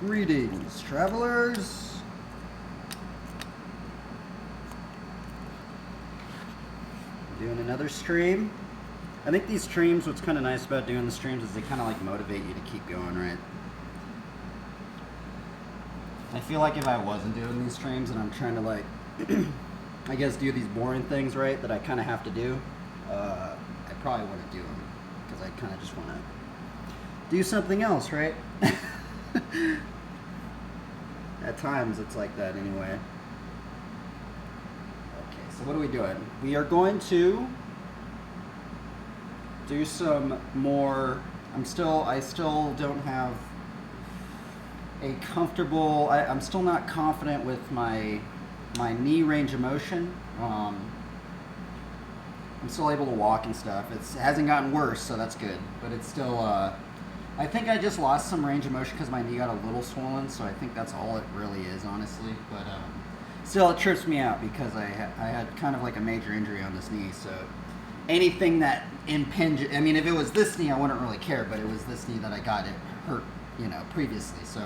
Greetings, travelers. Doing another stream. I think these streams, what's kind of nice about doing the streams is they kind of like motivate you to keep going, right? I feel like if I wasn't doing these streams and I'm trying to like, I guess do these boring things, right, that I kind of have to do, I probably wouldn't do them because I kind of just want to do something else, right? At times it's like that anyway. Okay, so what are we doing? We are going to do some more. I still don't have a comfortable, I'm still not confident with my knee range of motion. I'm still able to walk and stuff. It hasn't gotten worse, so that's good. But it's still, I think I just lost some range of motion because my knee got a little swollen, so I think that's all it really is, honestly. But still, it trips me out because I had kind of like a major injury on this knee, so anything that impinges, I mean, if it was this knee, I wouldn't really care, but it was this knee that I got it hurt, previously, so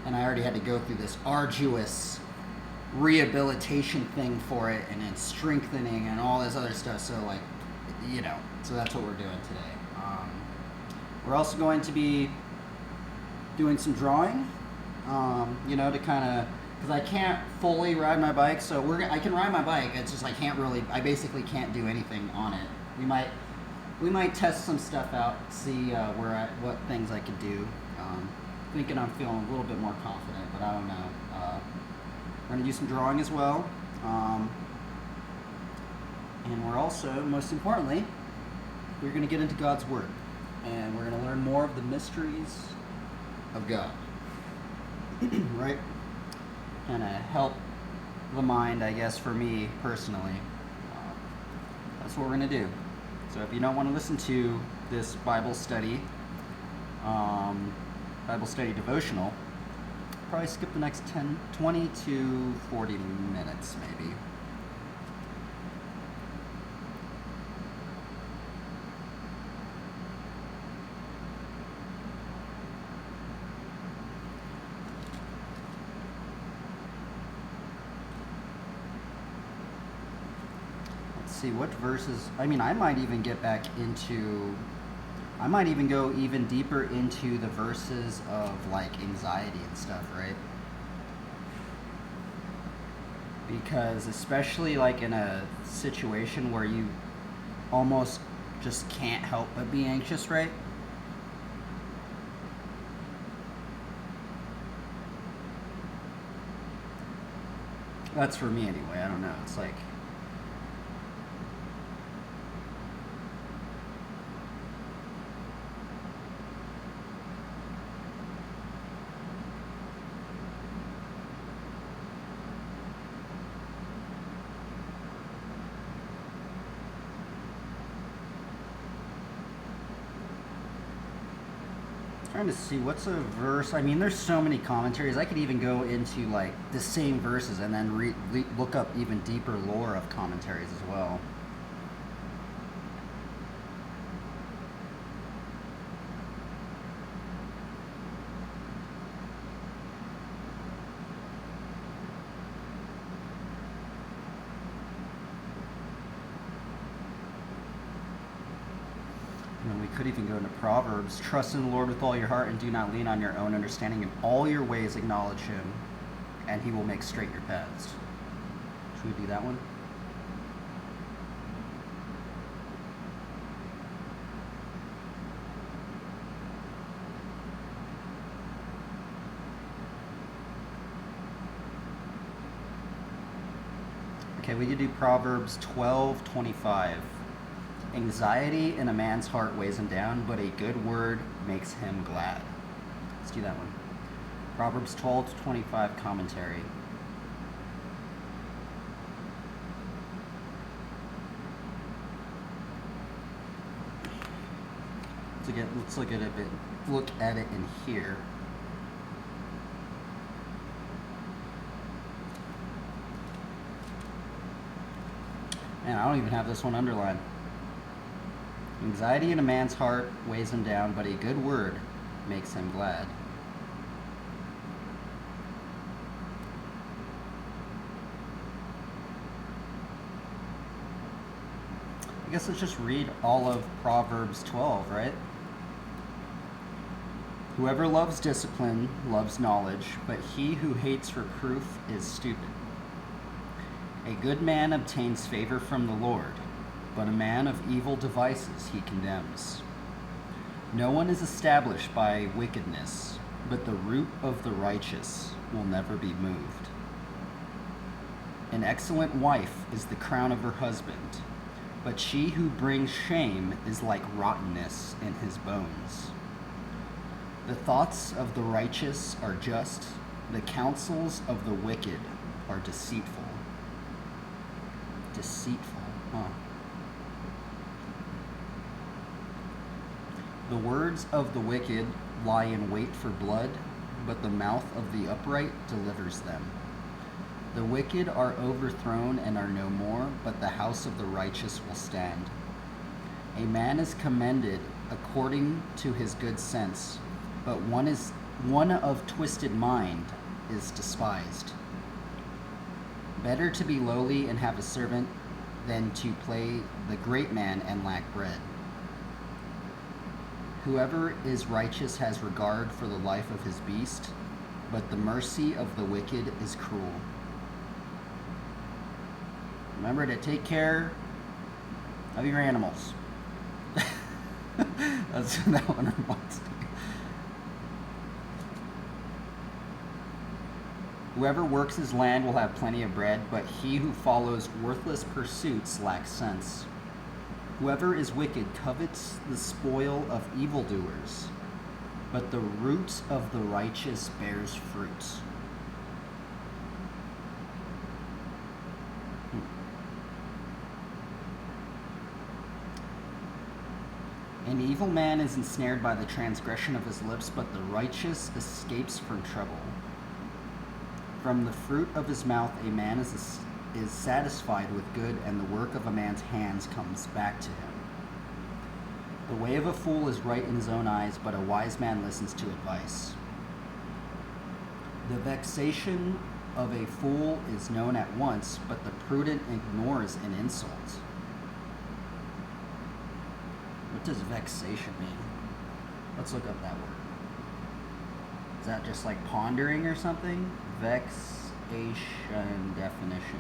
and I already had to go through this arduous rehabilitation thing for it, and then strengthening and all this other stuff, so so that's what we're doing today. We're also going to be doing some drawing, to kind of, because I can't fully ride my bike, so I can ride my bike, it's just I basically can't do anything on it. We might test some stuff out, see what things I could do. Thinking I'm feeling a little bit more confident, but I don't know. We're going to do some drawing as well. And we're also, most importantly, we're going to get into God's Word. And we're going to learn more of the mysteries of God. Right? Kind of help the mind, I guess, for me personally. That's what we're going to do. So if you don't want to listen to this Bible study devotional, probably skip the next 20 to 40 minutes maybe. Let's see what verses. I might even go even deeper into the verses of anxiety and stuff, right? Because especially in a situation where you almost just can't help but be anxious, right? That's for me anyway. I don't know. It's trying to see what's a verse. There's so many commentaries. I could even go into the same verses and then look up even deeper lore of commentaries as well. Could even go into Proverbs. Trust in the Lord with all your heart and do not lean on your own understanding. In all your ways acknowledge him, and he will make straight your paths. Should we do that one? Okay, we could do Proverbs 12:25. Anxiety in a man's heart weighs him down, but a good word makes him glad. Let's do that one. Proverbs 12:25 commentary. Let's look at it in here. Man, I don't even have this one underlined. Anxiety in a man's heart weighs him down, but a good word makes him glad. guess let's just read all of Proverbs 12, right? Whoever loves discipline loves knowledge, but he who hates reproof is stupid. A good man obtains favor from the Lord, but a man of evil devices he condemns. No one is established by wickedness, but the root of the righteous will never be moved. An excellent wife is the crown of her husband, but she who brings shame is like rottenness in his bones. The thoughts of the righteous are just, the counsels of the wicked are deceitful. Deceitful, huh? The words of the wicked lie in wait for blood, but the mouth of the upright delivers them. The wicked are overthrown and are no more, but the house of the righteous will stand. A man is commended according to his good sense, but one of twisted mind is despised. Better to be lowly and have a servant than to play the great man and lack bread. Whoever is righteous has regard for the life of his beast, but the mercy of the wicked is cruel. Remember to take care of your animals. That's what that one reminds me. Whoever works his land will have plenty of bread, but he who follows worthless pursuits lacks sense. Whoever is wicked covets the spoil of evildoers, but the root of the righteous bears fruit. An evil man is ensnared by the transgression of his lips, but the righteous escapes from trouble. From the fruit of his mouth a man is satisfied with good, and the work of a man's hands comes back to him. The way of a fool is right in his own eyes, but a wise man listens to advice. The vexation of a fool is known at once, but the prudent ignores an insult. What does vexation mean? Let's look up that word. Is that just like pondering or something? Vexation definition.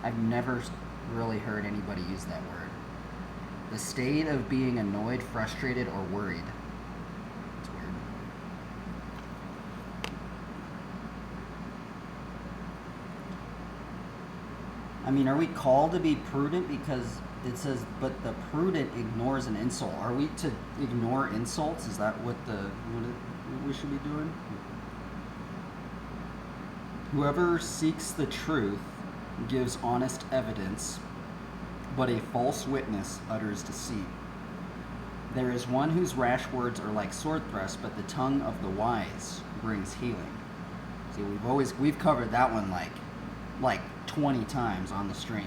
I've never really heard anybody use that word. The state of being annoyed, frustrated, or worried. That's weird. I mean, are we called to be prudent? Because it says, but the prudent ignores an insult. Are we to ignore insults? Is that what we should be doing? Whoever seeks the truth gives honest evidence, but a false witness utters deceit. There is one whose rash words are like sword thrusts, but the tongue of the wise brings healing. See, we've covered that one like 20 times on the stream.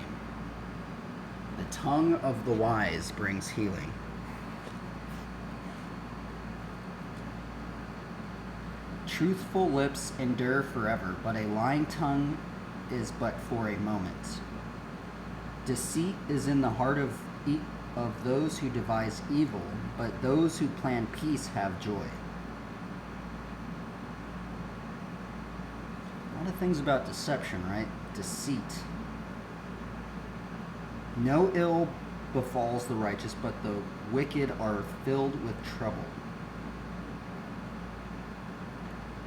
The tongue of the wise brings healing. Truthful lips endure forever, but a lying tongue is but for a moment. Deceit is in the heart of those who devise evil, but those who plan peace have joy. A lot of things about deception, right? Deceit. No ill befalls the righteous, but the wicked are filled with trouble.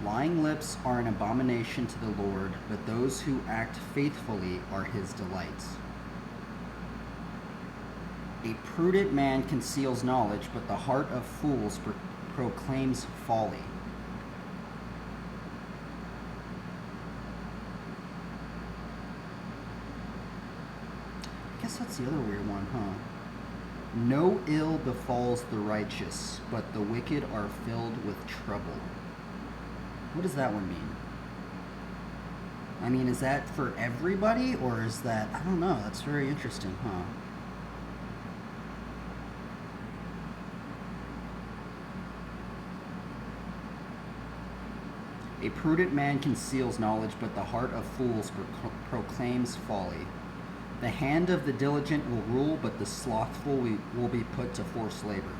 Lying lips are an abomination to the Lord, but those who act faithfully are his delights. A prudent man conceals knowledge, but the heart of fools proclaims folly. I guess that's the other weird one, huh? No ill befalls the righteous, but the wicked are filled with trouble. What does that one mean? I mean, is that for everybody, or is that, I don't know, that's very interesting, huh? A prudent man conceals knowledge, but the heart of fools proclaims folly. The hand of the diligent will rule, but the slothful will be put to forced labor.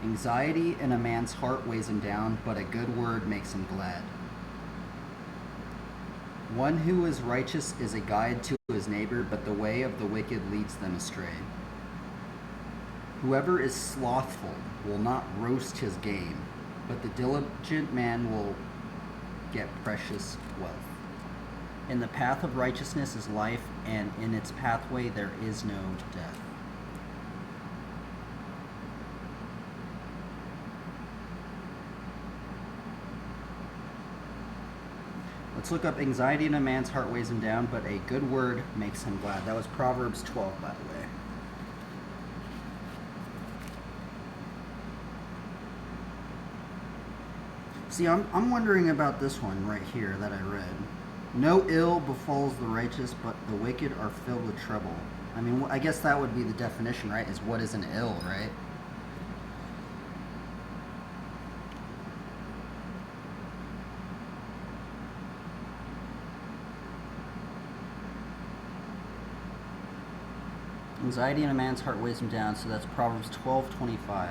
Anxiety in a man's heart weighs him down, but a good word makes him glad. One who is righteous is a guide to his neighbor, but the way of the wicked leads them astray. Whoever is slothful will not roast his game, but the diligent man will get precious wealth. In the path of righteousness is life, and in its pathway there is no death. Let's look up anxiety in a man's heart weighs him down, but a good word makes him glad. That was Proverbs 12, by the way. See, I'm wondering about this one right here that I read. No ill befalls the righteous, but the wicked are filled with trouble. I mean, I guess that would be the definition, right? Is what is an ill, right? Anxiety in a man's heart weighs him down, so that's Proverbs 12:25.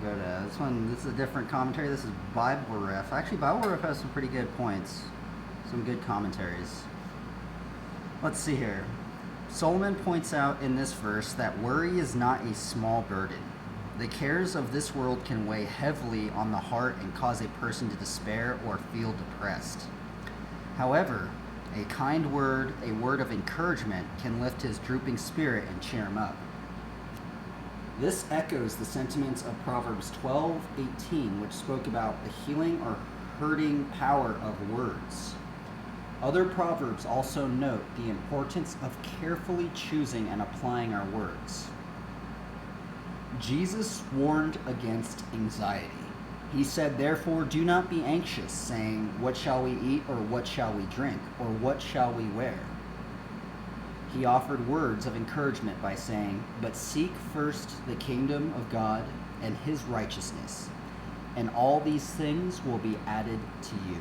Go to this one. This is a different commentary. This is Bible Ref. Actually, Bible Ref has some pretty good points, some good commentaries. Let's see here. Solomon points out in this verse that worry is not a small burden. The cares of this world can weigh heavily on the heart and cause a person to despair or feel depressed. However, a kind word, a word of encouragement, can lift his drooping spirit and cheer him up. This echoes the sentiments of Proverbs 12:18, which spoke about the healing or hurting power of words. Other proverbs also note the importance of carefully choosing and applying our words. Jesus warned against anxiety. He said, "Therefore, do not be anxious, saying, 'What shall we eat?' or 'What shall we drink?' or 'What shall we wear?'" He offered words of encouragement by saying, "But seek first the kingdom of God and his righteousness, and all these things will be added to you."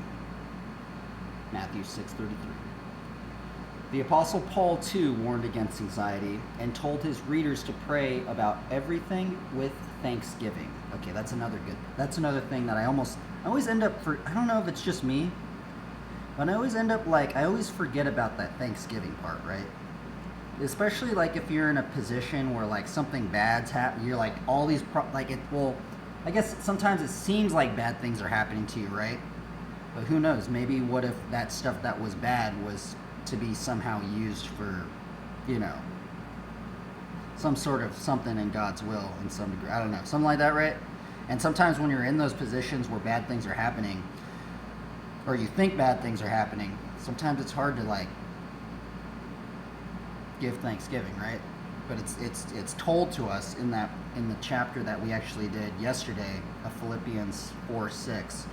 Matthew 6:33. The Apostle Paul too warned against anxiety and told his readers to pray about everything with thanksgiving. Okay, that's another thing that I always end up I don't know if it's just me, but I always forget about that Thanksgiving part, right? Especially like if you're in a position where like something bad's happening, you're like all these I guess sometimes it seems like bad things are happening to you, right? But who knows? Maybe what if that stuff that was bad was to be somehow used for, some sort of something in God's will in some degree. I don't know, something like that, right? And sometimes when you're in those positions where bad things are happening, or you think bad things are happening, sometimes it's hard to give thanksgiving, right? But it's told to us in the chapter that we actually did yesterday of Philippians 4:6.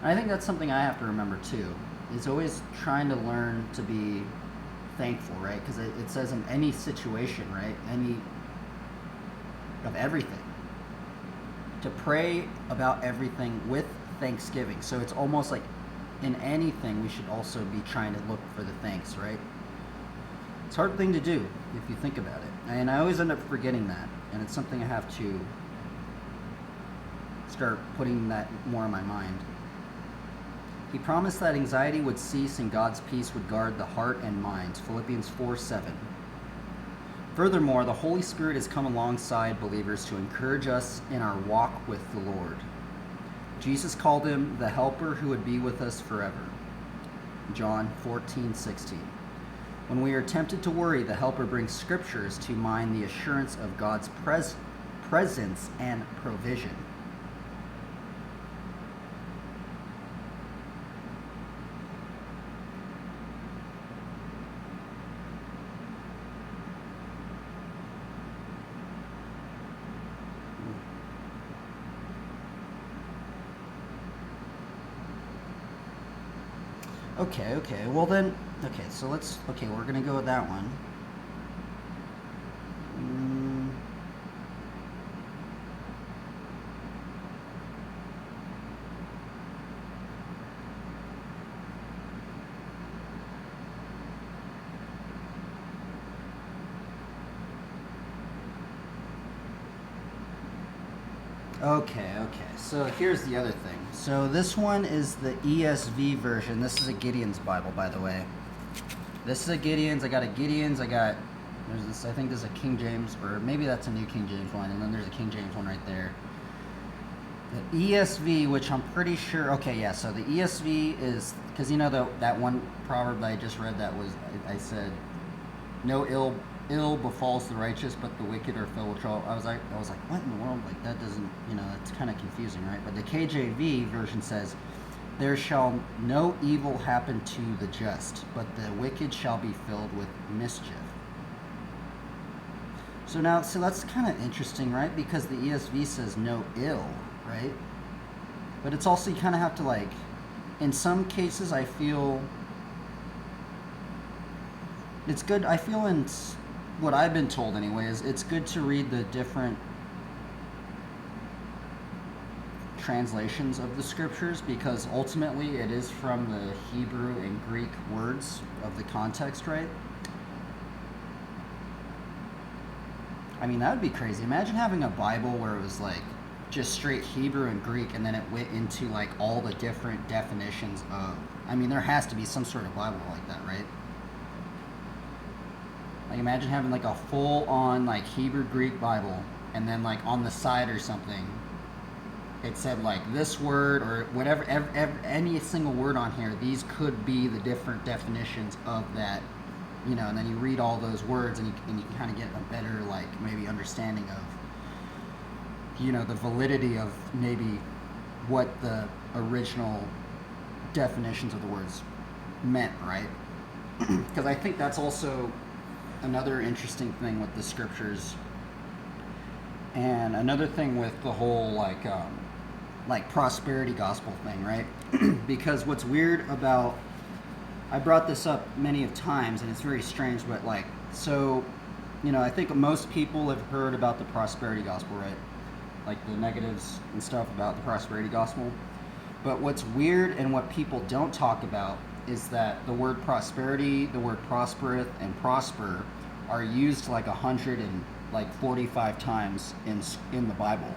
And I think that's something I have to remember too. Is always trying to learn to be thankful, right? Because it says in any situation, right? Of everything. To pray about everything with thanksgiving. So it's almost like in anything we should also be trying to look for the thanks, right? It's a hard thing to do if you think about it. And I always end up forgetting that. And it's something I have to start putting that more in my mind. He promised that anxiety would cease and God's peace would guard the heart and mind. Philippians 4:7. Furthermore, the Holy Spirit has come alongside believers to encourage us in our walk with the Lord. Jesus called him the helper who would be with us forever. John 14:16. When we are tempted to worry, the helper brings scriptures to mind the assurance of God's presence and provision. Okay. Well then, so we're going to go with that one. Okay, so here's the other thing. So this one is the ESV version. This is a Gideon's Bible, by the way. This is a Gideon's. I got a Gideon's. There's this, I think there's a King James, or maybe that's a New King James one, and then there's a King James one right there. The ESV, which I'm pretty sure, okay, yeah, so the ESV is, because you know that one proverb that I just read that was, I said, no ill befalls the righteous, but the wicked are filled with trouble. I was like, what in the world? Like, that doesn't, that's kind of confusing, right? But the KJV version says, there shall no evil happen to the just, but the wicked shall be filled with mischief. So that's kind of interesting, right? Because the ESV says no ill, right? But it's also, you kind of have to, like, in some cases I feel it's good. I feel in what I've been told anyway is it's good to read the different translations of the scriptures, because ultimately it is from the Hebrew and Greek words of the context, right? I mean, that would be crazy. Imagine having a Bible where it was like just straight Hebrew and Greek, and then it went into like all the different definitions of, I mean, there has to be some sort of Bible like that, right? Like, imagine having like a full-on like Hebrew Greek Bible, and then like on the side or something it said like this word or whatever, any single word on here, these could be the different definitions of that, and then you read all those words, and you can kind of get a better, like, maybe understanding of, the validity of maybe what the original definitions of the words meant, right? Because I think that's also another interesting thing with the scriptures, and another thing with the whole like prosperity gospel thing, right? Because what's weird about, I brought this up many of times, and it's very strange, but like, so, I think most people have heard about the prosperity gospel, right? Like the negatives and stuff about the prosperity gospel. But what's weird and what people don't talk about is that the word prosperity, the word prospereth, and prosper are used like 145 times in the Bible.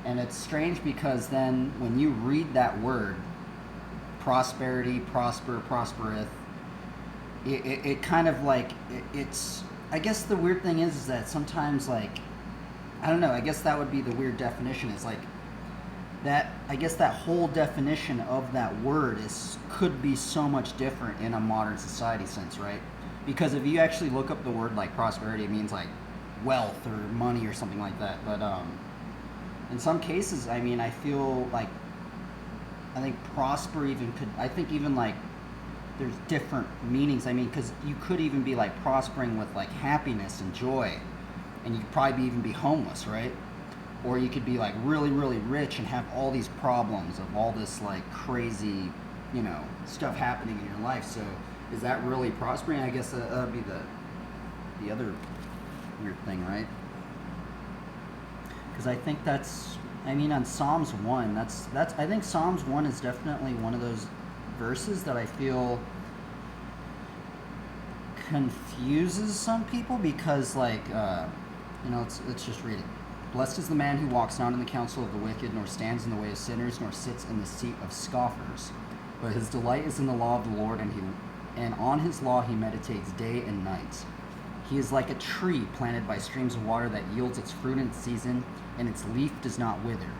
And it's strange because then when you read that word, prosperity, prosper, prospereth, it kind of like, it's, I guess the weird thing is that sometimes, like, I don't know, I guess that would be the weird definition, is like, that, I guess that whole definition of that word could be so much different in a modern society sense, right? Because if you actually look up the word like prosperity, it means like wealth or money or something like that. But in some cases, I mean, I feel like, I think prosper even could, I think even like there's different meanings. I mean, because you could even be like prospering with like happiness and joy, and you could probably even be homeless, right? Or you could be like really, really rich and have all these problems of all this like crazy, stuff happening in your life. So is that really prospering? I guess that would be the other weird thing, right? Because I think that's, I mean, on Psalms 1, that's I think Psalms 1 is definitely one of those verses that I feel confuses some people, because like, let's just read it. Blessed is the man who walks not in the counsel of the wicked, nor stands in the way of sinners, nor sits in the seat of scoffers. But his delight is in the law of the Lord, and on his law he meditates day and night. He is like a tree planted by streams of water that yields its fruit in season, and its leaf does not wither.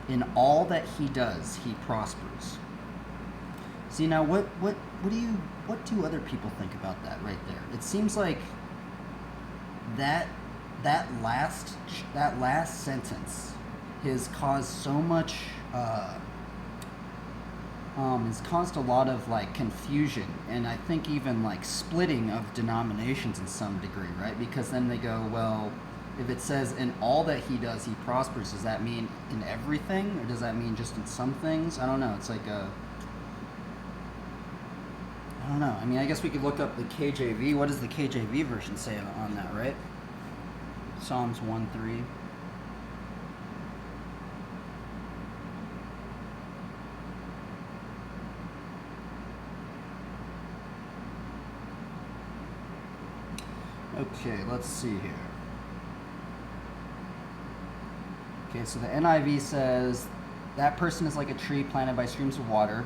In all that he does, he prospers. See, now what do other people think about that right there? It seems like that last sentence has caused so much, has caused a lot of like confusion, and I think even like splitting of denominations in some degree, right? Because then they go, well, if it says in all that he does he prospers, does that mean in everything, or does that mean just in some things? I don't know. It's like I don't know. I mean, I guess we could look up the KJV. What does the KJV version say on that, right? Psalms 1:3. Okay, let's see here. Okay, so the NIV says that person is like a tree planted by streams of water,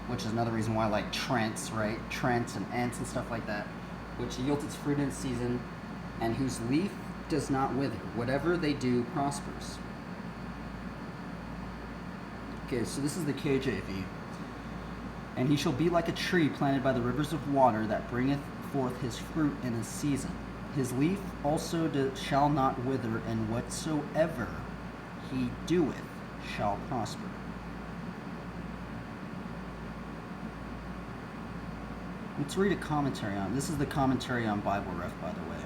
which is another reason why I like Trents, right? Trents and Ents and stuff like that, which yields its fruit in its season, and whose leaf does not wither. Whatever they do prospers. Okay, so this is the KJV. And he shall be like a tree planted by the rivers of water that bringeth forth his fruit in his season. His leaf also shall not wither, and whatsoever he doeth shall prosper. Let's read a commentary on. This is the commentary on Bible Ref, by the way.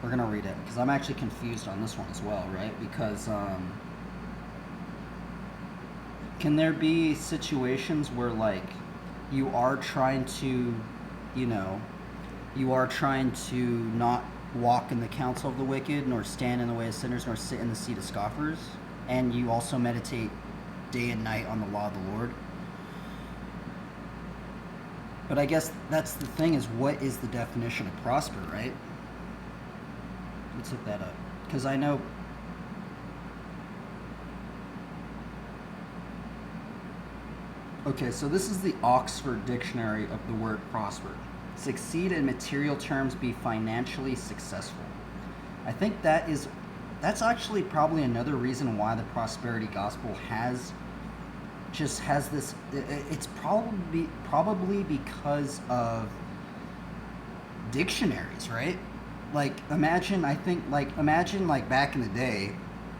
We're going to read it because I'm actually confused on this one as well, right? Because can there be situations where, like, you are trying to, you are trying to not walk in the counsel of the wicked, nor stand in the way of sinners, nor sit in the seat of scoffers, and you also meditate day and night on the law of the Lord? But I guess that's the thing, is what is the definition of prosper, right? Let's look that up. Because I know... Okay, so this is the Oxford Dictionary of the word prosper. Succeed in material terms, be financially successful. I think that's actually probably another reason why the prosperity gospel has this. It's probably because of dictionaries, right? Like imagine back in the day,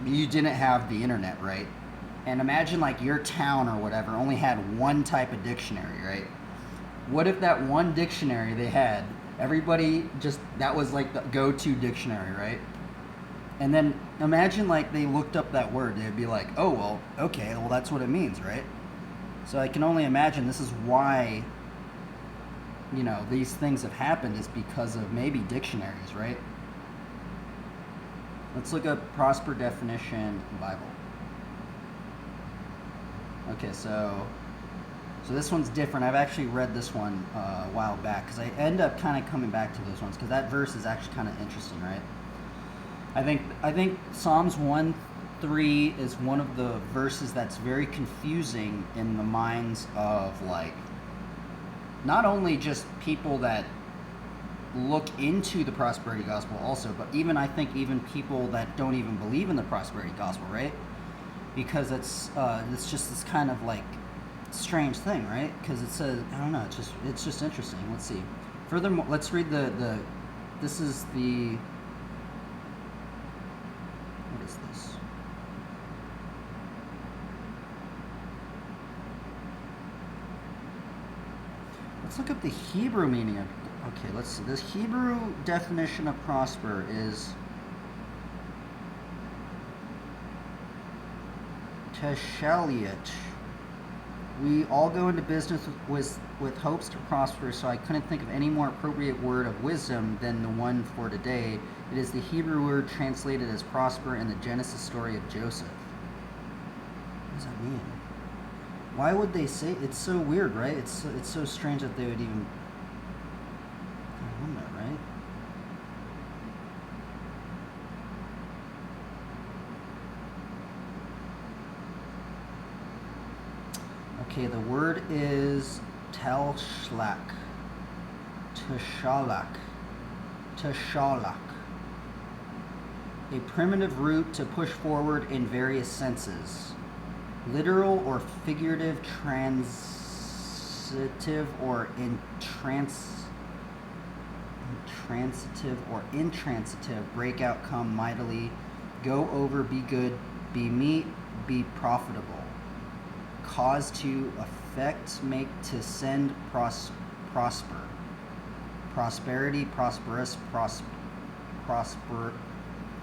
you didn't have the internet, right? And imagine like your town or whatever only had one type of dictionary, right? What if that one dictionary they had, everybody just, that was like the go-to dictionary, right? And then imagine like they looked up that word, they'd be like, oh, well, okay, well that's what it means, right? So I can only imagine this is why, these things have happened, is because of maybe dictionaries, right? Let's look up prosper definition Bible. Okay, so this one's different. I've actually read this one a while back because I end up kind of coming back to those ones because that verse is actually kind of interesting, right? I think Psalms 1:3 is one of the verses that's very confusing in the minds of, like, not only just people that look into the prosperity gospel also, but I think even people that don't even believe in the prosperity gospel, right? Because it's just this kind of like strange thing, right? Because it says, I don't know, it's just interesting. Let's see. Furthermore, let's read this is the, what is this? Let's look up the Hebrew meaning of, okay, let's see. This Hebrew definition of prosper is Teshaliot. We all go into business with hopes to prosper, so I couldn't think of any more appropriate word of wisdom than the one for today. It is the Hebrew word translated as prosper in the Genesis story of Joseph. What does that mean? Why would they say it's so weird, right? It's so strange that they would even. I wonder, right? Okay, the word is Teshalak. A primitive root to push forward in various senses. Literal or figurative, transitive or intransitive or intransitive, break out, come mightily, go over, be good, be meet, be profitable. Cause to affect, make, to send, prosper. Prosperity, prosperous,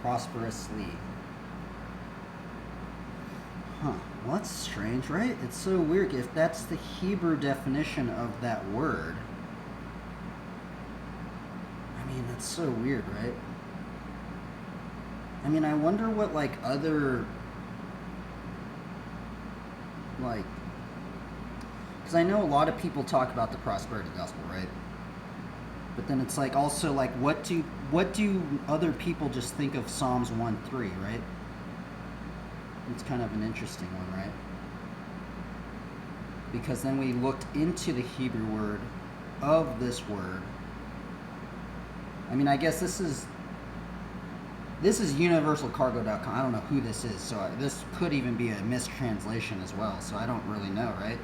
prosperously. Huh. Well, that's strange, right? It's so weird. If that's the Hebrew definition of that word, I mean, that's so weird, right? I mean, I wonder what, like, other, like, because I know a lot of people talk about the prosperity gospel, right? But then it's like also like what do other people just think of Psalms 1:3, right? It's kind of an interesting one, right? Because then we looked into the Hebrew word of this word. I mean, I guess this is universalcargo.com. I don't know who this is, so this could even be a mistranslation as well, so I don't really know, right?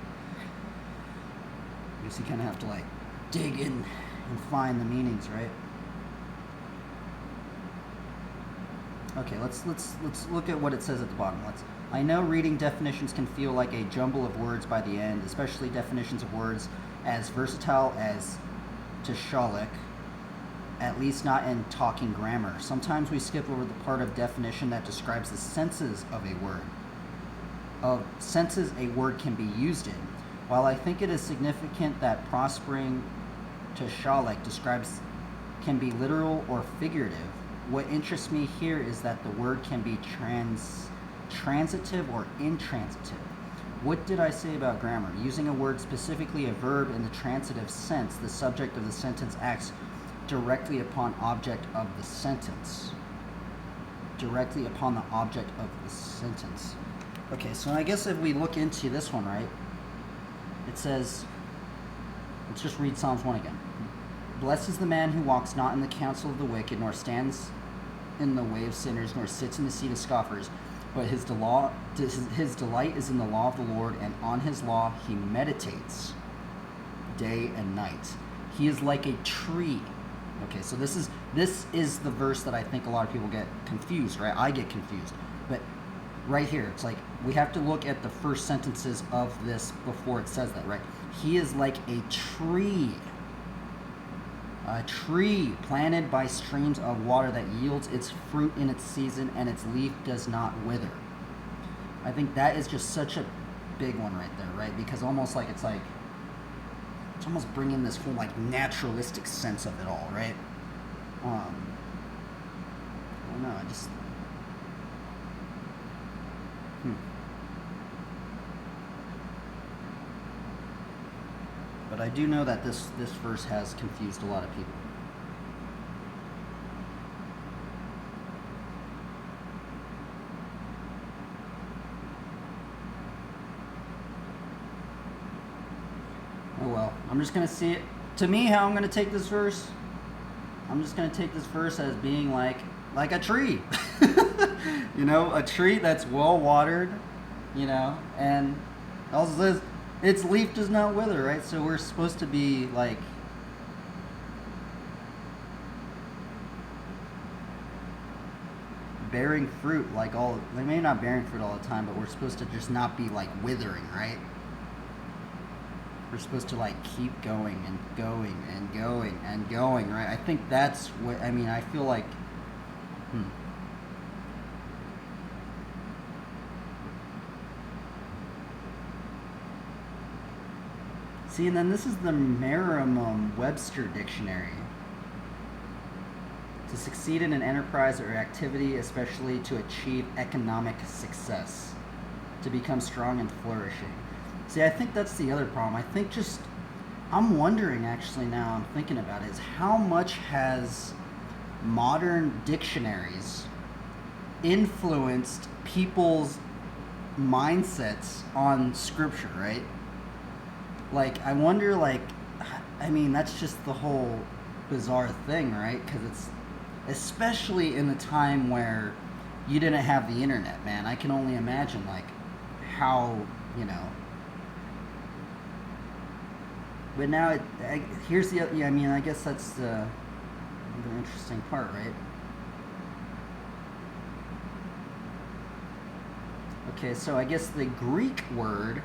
I guess you kind of have to like dig in and find the meanings, right? Okay, let's look at what it says at the bottom. I know reading definitions can feel like a jumble of words by the end, especially definitions of words as versatile as tashalik, at least not in talking grammar. Sometimes we skip over the part of definition that describes the senses of a word. Of senses a word can be used in. While I think it is significant that prospering tashalik describes can be literal or figurative, what interests me here is that the word can be transitive or intransitive. What did I say about grammar? Using a word, specifically a verb, in the transitive sense, the subject of the sentence acts directly upon object of the sentence. Directly upon the object of the sentence. Okay, so I guess if we look into this one, right, it says, let's just read Psalms 1 again. Blessed is the man who walks not in the counsel of the wicked, nor stands in the way of sinners, nor sits in the seat of scoffers, but his delight is in the law of the Lord, and on his law he meditates day and night. He is like a tree. Okay, so this is the verse that I think a lot of people get confused, right? I get confused. But right here, it's like we have to look at the first sentences of this before it says that, right? He is like a tree planted by streams of water that yields its fruit in its season, and its leaf does not wither. I think that is just such a big one right there, right? Because almost like it's almost bringing this whole like naturalistic sense of it all, right? I don't know, But I do know that this verse has confused a lot of people. Oh well, I'm just going to see it. To me, how I'm going to take this verse, I'm just going to take this verse as being like a tree. You know, a tree that's well watered, you know, and also says its leaf does not wither, right? So we're supposed to be like bearing fruit, like maybe not bearing fruit all the time, but we're supposed to just not be like withering, right? We're supposed to like keep going and going and going and going, right? I think that's what, I mean, I feel like, See, and then this is the Merriam-Webster dictionary. To succeed in an enterprise or activity, especially to achieve economic success. To become strong and flourishing. See, I think that's the other problem. I think I'm wondering actually now, I'm thinking about it, is how much has modern dictionaries influenced people's mindsets on scripture, right? Like, I wonder, like, I mean, that's just the whole bizarre thing, right? Because it's, especially in the time where you didn't have the internet, man. I can only imagine, like, how, you know. But now, here's the, I mean, I guess that's the interesting part, right? Okay, so I guess the Greek word,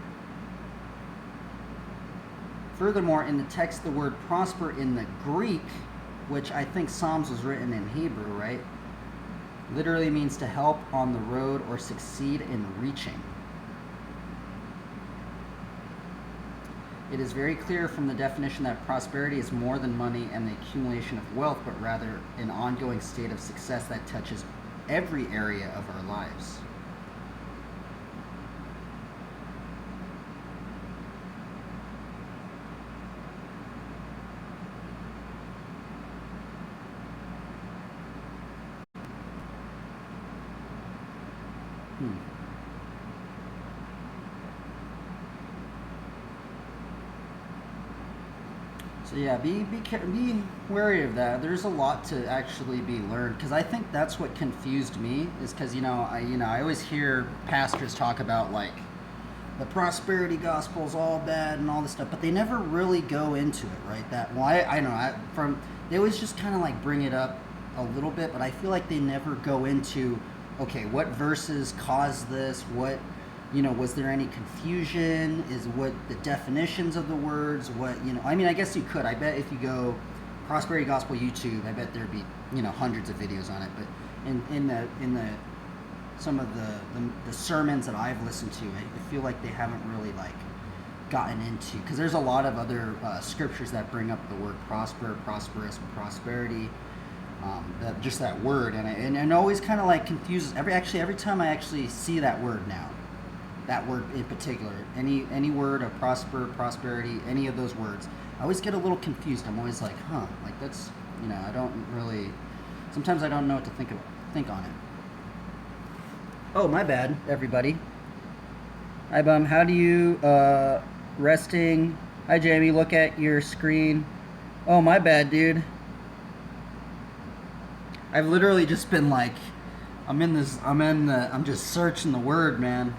furthermore, in the text, the word prosper in the Greek, which I think Psalms was written in Hebrew, right? Literally means to help on the road or succeed in reaching. It is very clear from the definition that prosperity is more than money and the accumulation of wealth, but rather an ongoing state of success that touches every area of our lives. So yeah, be wary of that. There's a lot to actually be learned, because I think that's what confused me, is because I always hear pastors talk about like the prosperity gospel is all bad and all this stuff, but they never really go into it, right? They always just kind of like bring it up a little bit, but I feel like they never go into, okay, what verses caused this? What, was there any confusion? Is what the definitions of the words? What, I guess you could. I bet if you go prosperity gospel YouTube, I bet there'd be, hundreds of videos on it. But in the some of the sermons that I've listened to, I feel like they haven't really like gotten into, because there's a lot of other scriptures that bring up the word prosper, prosperous, prosperity, just that word, and it always kind of like confuses every time I actually see that word now, that word in particular, any word of prosperity, any of those words, I always get a little confused. I'm always like, like that's, I don't really, sometimes I don't know what to think on it. Oh, my bad, everybody. Hi, Bum. How do you, resting? Hi, Jamie. Look at your screen. Oh, my bad, dude. I've literally just been like, I'm just searching the word, man.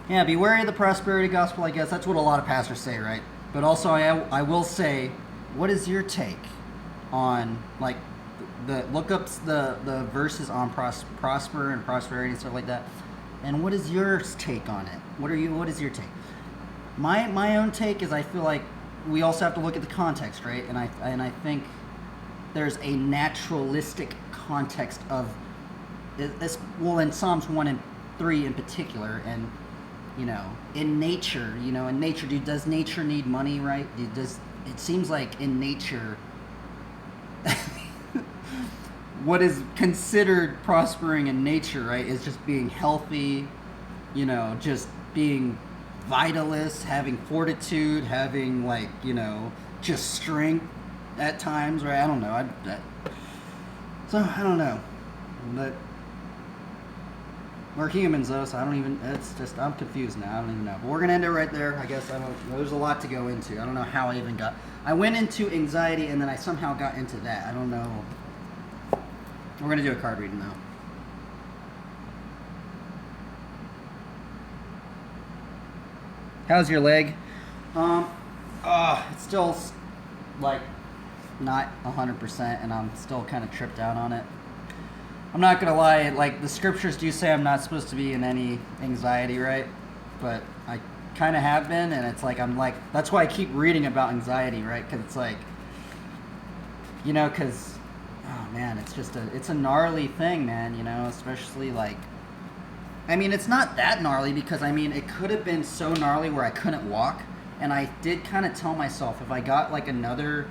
Yeah, be wary of the prosperity gospel, I guess. That's what a lot of pastors say, right? But also, I will say, what is your take on, like, look up the verses on prosper and prosperity and stuff like that, and what is your take on it? What is your take? My own take is, I feel like we also have to look at the context, right? And I think there's a naturalistic context of this, well, in Psalms 1 and 3 in particular, and in nature, does nature need money, right? It seems like in nature what is considered prospering in nature, right, is just being healthy, just being vitalist, having fortitude, having like, just strength at times, right? I don't know. I don't know. But we're humans though, so I'm confused now. I don't even know. But we're going to end it right there. I guess there's a lot to go into. I don't know how I went into anxiety and then I somehow got into that. I don't know. We're going to do a card reading now. How's your leg? It's still like not 100%, and I'm still kind of tripped out on it. I'm not going to lie, like the scriptures do say I'm not supposed to be in any anxiety, right? But I kind of have been, and it's like, that's why I keep reading about anxiety, right? Because it's like, because oh man, it's a gnarly thing, man, especially like, it's not that gnarly, because it could have been so gnarly where I couldn't walk, and I did kind of tell myself, if I got like another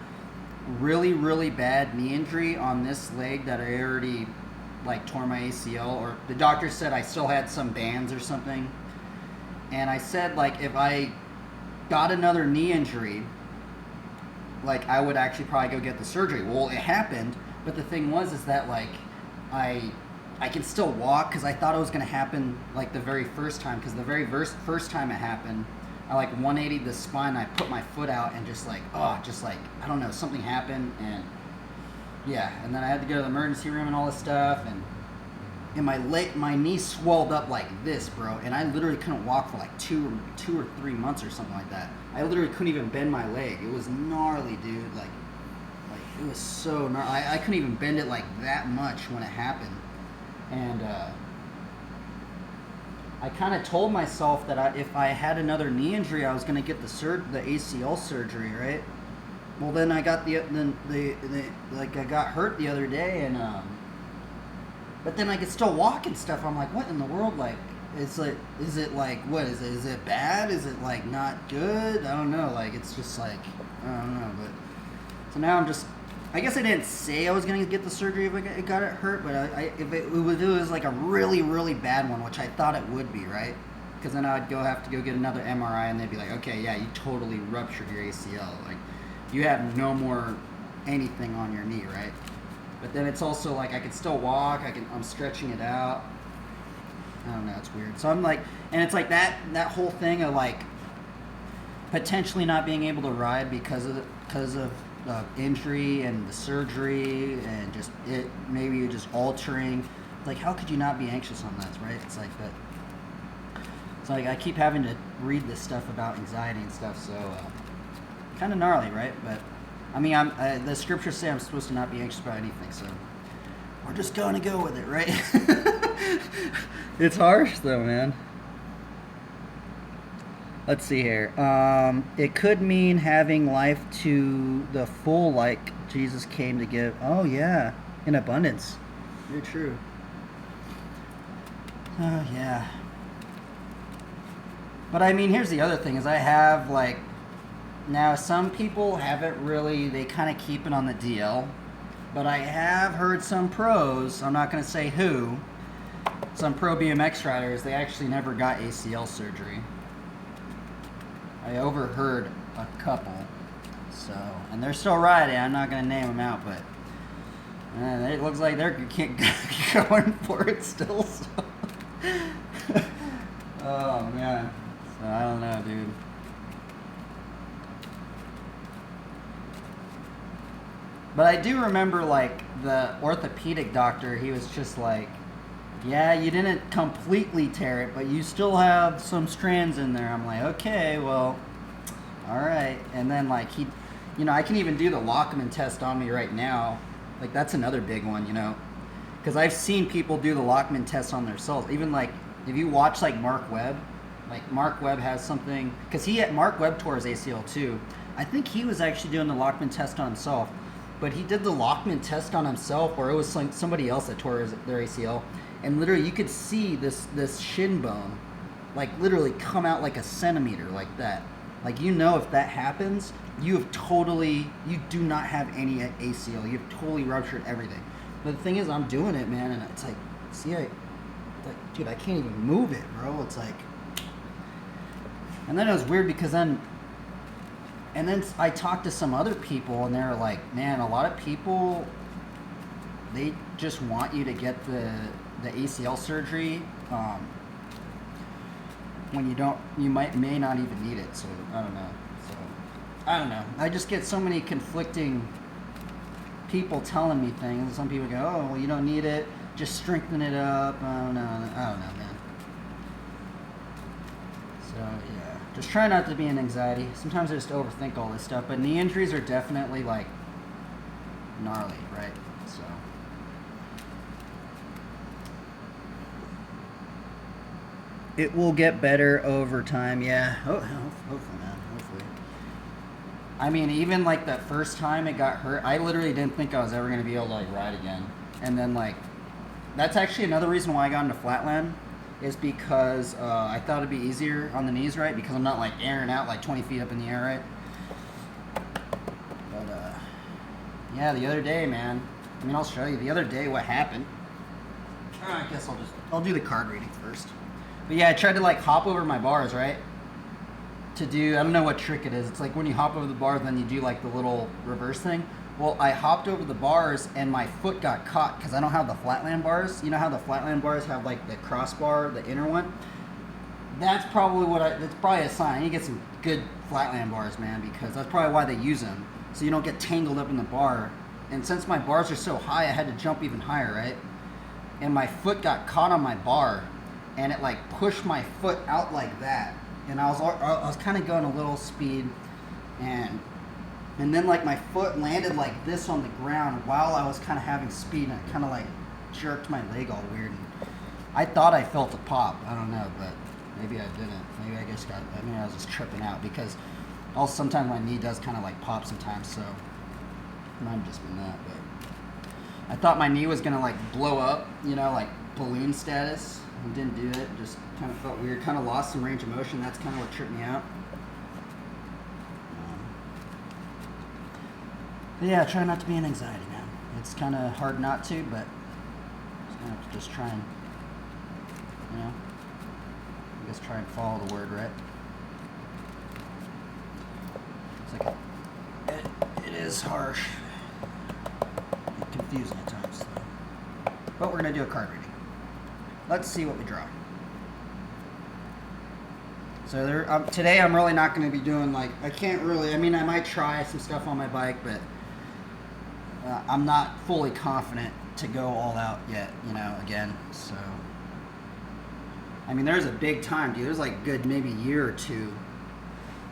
really, really bad knee injury on this leg that I already like tore my ACL, or the doctor said I still had some bands or something, and I said like if I got another knee injury, like I would actually probably go get the surgery. Well, it happened. But the thing is that like I can still walk, because I thought it was going to happen like the very first time, because the very first time it happened, I like 180'd the spine, I put my foot out, and just like I don't know, something happened, and yeah, and then I had to go to the emergency room and all this stuff, and my knee swelled up like this, bro, and I literally couldn't walk for like two or 3 months or something like that. I literally couldn't even bend my leg. It was gnarly, dude. Like it was so gnarly. I couldn't even bend it like that much when it happened. And I kind of told myself that if I had another knee injury, I was going to get the ACL surgery, right? Well, then I got I got hurt the other day, and but then I could still walk and stuff. I'm like, what in the world? Like, is it like, what is it? Is it bad? Is it like not good? I don't know. Like, it's just like, I don't know. But so now I guess I didn't say I was going to get the surgery if it got hurt, but if it was like a really, really bad one, which I thought it would be, right? Because then I'd have to go get another MRI, and they'd be like, okay, yeah, you totally ruptured your ACL. Like, you have no more anything on your knee, right? But then it's also like I can still walk. I'm stretching it out. I don't know, it's weird. So I'm like, and it's like that whole thing of like, potentially not being able to ride because of injury and the surgery and just it maybe just altering. Like, how could you not be anxious on that, right? It's like that. It's like I keep having to read this stuff about anxiety and stuff, so kind of gnarly, right? But I mean, the scriptures say I'm supposed to not be anxious about anything, so we're just going to go with it, right? It's harsh, though, man. Let's see here. It could mean having life to the full, like Jesus came to give. Oh, yeah, in abundance. Very true. Oh, yeah. But I mean, here's the other thing: is I have like now some people haven't really. They kind of keep it on the DL. But I have heard some pros, I'm not going to say who, some pro BMX riders, they actually never got ACL surgery. I overheard a couple, so, and they're still riding, I'm not going to name them out, but it looks like they're going for it still, so. Oh, man. So, I don't know, dude. But I do remember, like, the orthopedic doctor, he was just like, yeah, you didn't completely tear it, but you still have some strands in there. I'm like, okay, well, all right. And then, like, I can even do the Lockman test on me right now. Like, that's another big one, Because I've seen people do the Lockman test on themselves. Even, like, if you watch, like, Mark Webb has something, because Mark Webb tore his ACL too. I think he was actually doing the Lockman test on himself. But he did the Lockman test on himself, or it was like somebody else that tore their ACL, and literally you could see this shin bone, like literally come out like a centimeter, like that. Like, if that happens, you do not have any ACL. You've totally ruptured everything. But the thing is, I'm doing it, man, and it's like, dude, I can't even move it, bro. It's like, and then it was weird because then I talked to some other people, and they're like, man, a lot of people, they just want you to get the ACL surgery when you may not even need it. So I don't know. I just get so many conflicting people telling me things. Some people go, oh, well, you don't need it. Just strengthen it up. I don't know, man. So yeah. Just try not to be in anxiety. Sometimes I just overthink all this stuff, but knee injuries are definitely like gnarly, right? So it will get better over time, yeah. Hopefully, man. Hopefully. I mean, even like that first time it got hurt, I literally didn't think I was ever gonna be able to like ride again. And then like, that's actually another reason why I got into flatland. Is because I thought it'd be easier on the knees, right? Because I'm not like airing out like 20 feet up in the air, right? But yeah, the other day, man. I mean, I'll show you the other day what happened. I guess I'll do the card reading first. But yeah, I tried to like hop over my bars, right? I don't know what trick it is. It's like when you hop over the bars, then you do like the little reverse thing. Well, I hopped over the bars and my foot got caught because I don't have the flatland bars. You know how the flatland bars have like the crossbar, the inner one? That's probably that's probably a sign. You get some good flatland bars, man, because that's probably why they use them. So you don't get tangled up in the bar. And since my bars are so high, I had to jump even higher, right? And my foot got caught on my bar and it like pushed my foot out like that. And I was kind of going a little speed, and then like my foot landed like this on the ground while I was kind of having speed, and it kind of like jerked my leg all weird. And I thought I felt a pop. I don't know, but maybe I didn't. Maybe I was just tripping out because also sometimes my knee does kind of like pop sometimes. So it might have just been that. But I thought my knee was gonna like blow up, like balloon status. It didn't do it. Just kind of felt weird. Kind of lost some range of motion. That's kind of what tripped me out. But yeah, try not to be in anxiety, man. It's kind of hard not to, but just try and, I guess try and follow the word, right? It's like it is harsh, and confusing at times. But we're gonna do a card reading. Let's see what we draw. So today I'm really not going to be doing like, I can't really, I mean, I might try some stuff on my bike, but I'm not fully confident to go all out yet, again. So, I mean, there's a big time, dude. There's like a good maybe year or two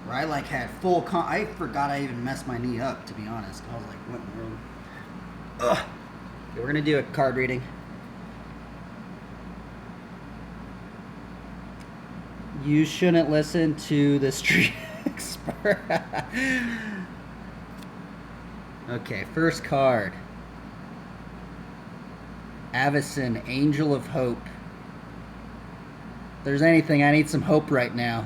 where I like had I forgot I even messed my knee up, to be honest. I was like, what in the world? Ugh. Okay, we're going to do a card reading. You shouldn't listen to the street expert. Okay, first card. Avison, Angel of Hope. If there's anything, I need some hope right now.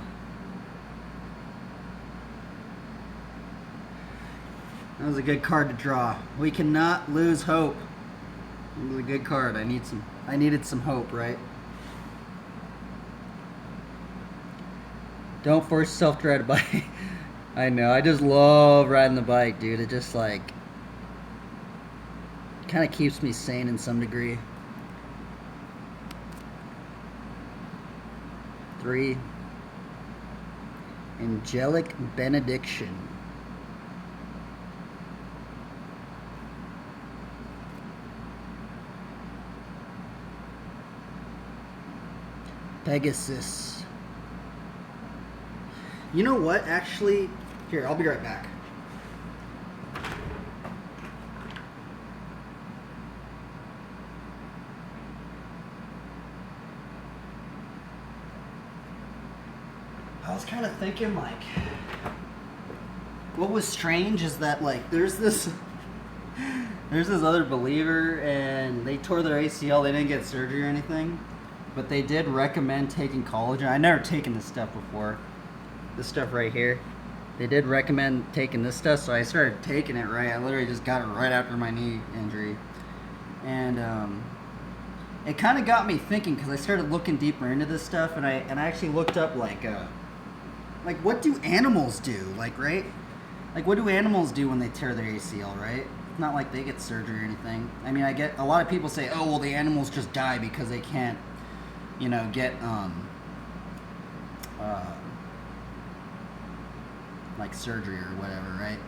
That was a good card to draw. We cannot lose hope. It was a good card. I needed some hope, right? Don't force yourself to ride a bike. I know. I just love riding the bike, dude. It just like kind of keeps me sane in some degree. 3. Angelic Benediction. Pegasus. You know what, actually? Here, I'll be right back. I was kind of thinking, like, what was strange is that, like, there's this other believer, and they tore their ACL. They didn't get surgery or anything, but they did recommend taking collagen. I never taken this stuff before. This stuff right here. They did recommend taking this stuff, so I started taking it, right? I literally just got it right after my knee injury. And it kind of got me thinking, because I started looking deeper into this stuff, and I actually looked up, like what do animals do? Like, right? Like, what do animals do when they tear their ACL, right? It's not like they get surgery or anything. I mean, I get a lot of people say, oh, well, the animals just die because they can't, get like surgery or whatever, right?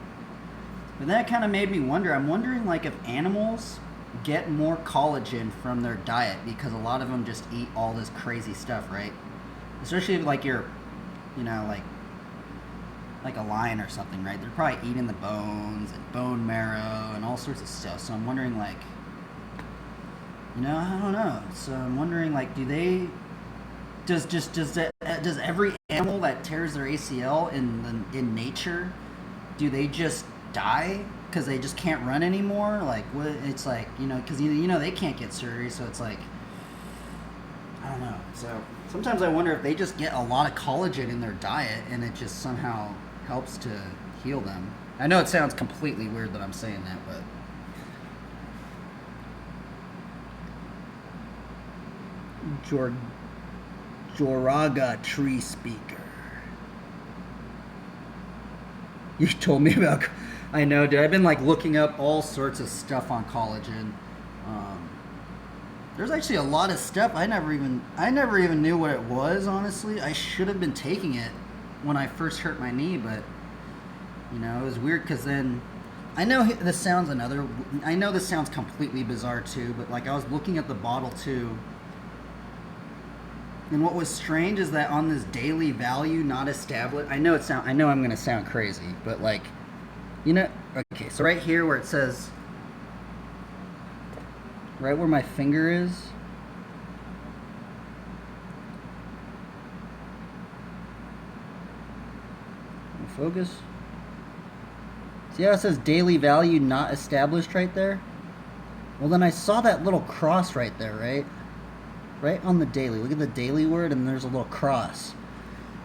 But that kind of made me wonder. I'm wondering, like, if animals get more collagen from their diet, because a lot of them just eat all this crazy stuff, right? Especially if, like, you're, like a lion or something, right? They're probably eating the bones and bone marrow and all sorts of stuff. So I'm wondering, like, I don't know. So I'm wondering, like, does every animal that tears their ACL in nature, do they just die because they just can't run anymore? Like, what? It's like, because they can't get surgery, so it's like, I don't know. So sometimes I wonder if they just get a lot of collagen in their diet and it just somehow helps to heal them. I know it sounds completely weird that I'm saying that, but Joraga Tree Speaker. You told me about. I know, dude. I've been like looking up all sorts of stuff on collagen. There's actually a lot of stuff I never even knew what it was. Honestly, I should have been taking it when I first hurt my knee, but it was weird because then I know this sounds completely bizarre too, but like I was looking at the bottle too. And what was strange is that on this daily value not established, I know I'm going to sound crazy, but like, okay, so right here where it says, right where my finger is, focus. See how it says daily value not established right there? Well, then I saw that little cross right there, right? Right on the daily. Look at the daily word, and there's a little cross.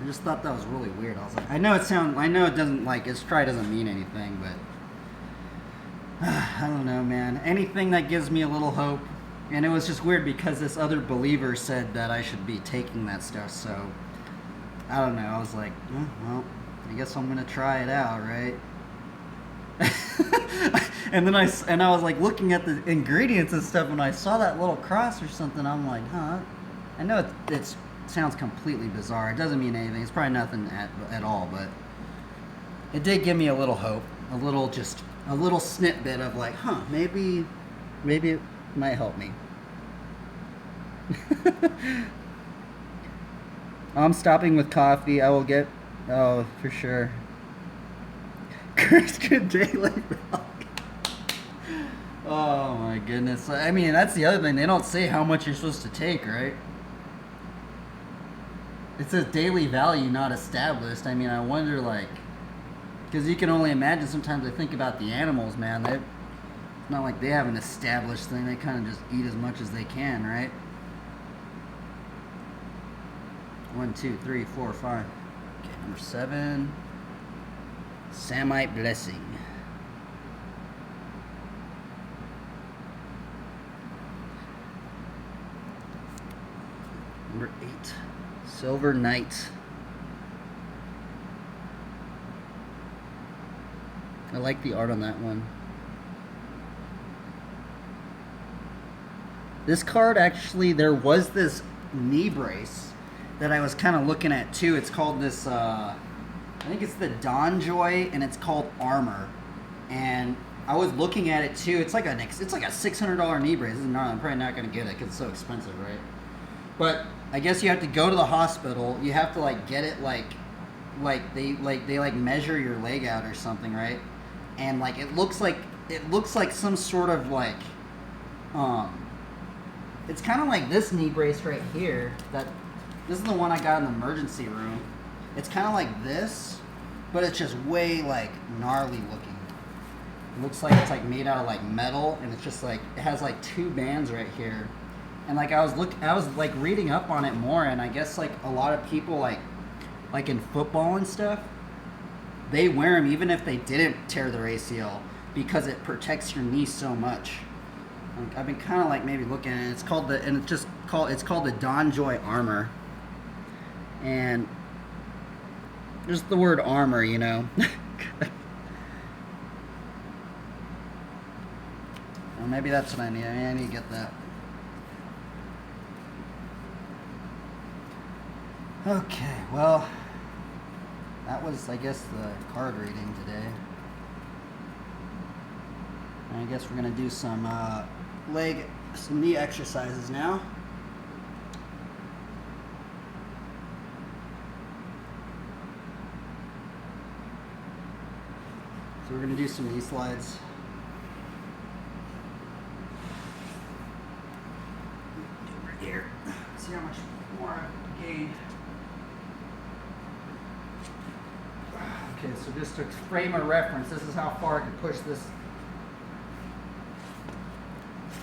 I just thought that was really weird. I was like, I know it doesn't, like, it probably doesn't mean anything, but I don't know, man. Anything that gives me a little hope. And it was just weird because this other believer said that I should be taking that stuff, so I don't know. I was like, well, I guess I'm gonna try it out, right? and I was like looking at the ingredients and stuff, and I saw that little cross or something. I'm like, huh? I know it's sounds completely bizarre. It doesn't mean anything. It's probably nothing at all, but it did give me a little hope, a little snippet of like, huh, maybe it might help me. I'm stopping with coffee. I will get, oh, for sure. Christian daily vlog. Oh my goodness. I mean, that's the other thing. They don't say how much you're supposed to take, right? It says daily value not established. I mean, I wonder, like, because you can only imagine sometimes I think about the animals, man. It's not like they have an established thing. They kind of just eat as much as they can, right? 1, 2, 3, 4, 5. Okay, number 7. Samite blessing. Number 8. Silver Knight. I like the art on that one. This card actually, there was this knee brace that I was kind of looking at too. It's called this, I think it's the Donjoy, and it's called Armor. And I was looking at it too. It's like a $600 knee brace. This is gnarly. I'm probably not going to get it because it's so expensive, right? But I guess you have to go to the hospital. You have to like get it like they measure your leg out or something, right? And like it looks like some sort of like it's kind of like this knee brace right here. This is the one I got in the emergency room. It's kind of like this, but it's just way like gnarly looking. It looks like it's like made out of like metal, and it's just like it has like 2 bands right here. And like I was like reading up on it more, and I guess like a lot of people like in football and stuff, they wear them even if they didn't tear their ACL because it protects your knee so much. Like, I've been kind of like maybe looking at it. It's called the Donjoy Armor, and just the word armor, you know. Well, maybe that's what I need. I need to get that. Okay, well, that was, I guess, the card reading today. And I guess we're going to do some knee exercises now. So we're going to do some knee slides. Do right here. See how much more I've gained. Okay, so just to frame a reference, this is how far I can push this.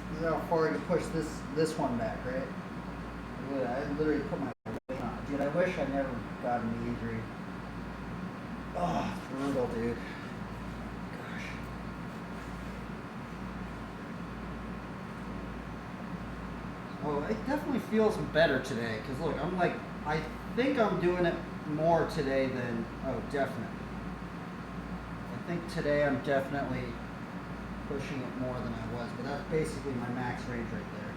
This is how far I can push this one back, right? I literally put my weight on. Dude, I wish I never got a knee injury. Oh, it's brutal, dude. Gosh. Oh, it definitely feels better today. Because look, I think I'm doing it more today than, definitely. I think today I'm definitely pushing it more than I was, but that's basically my max range right there.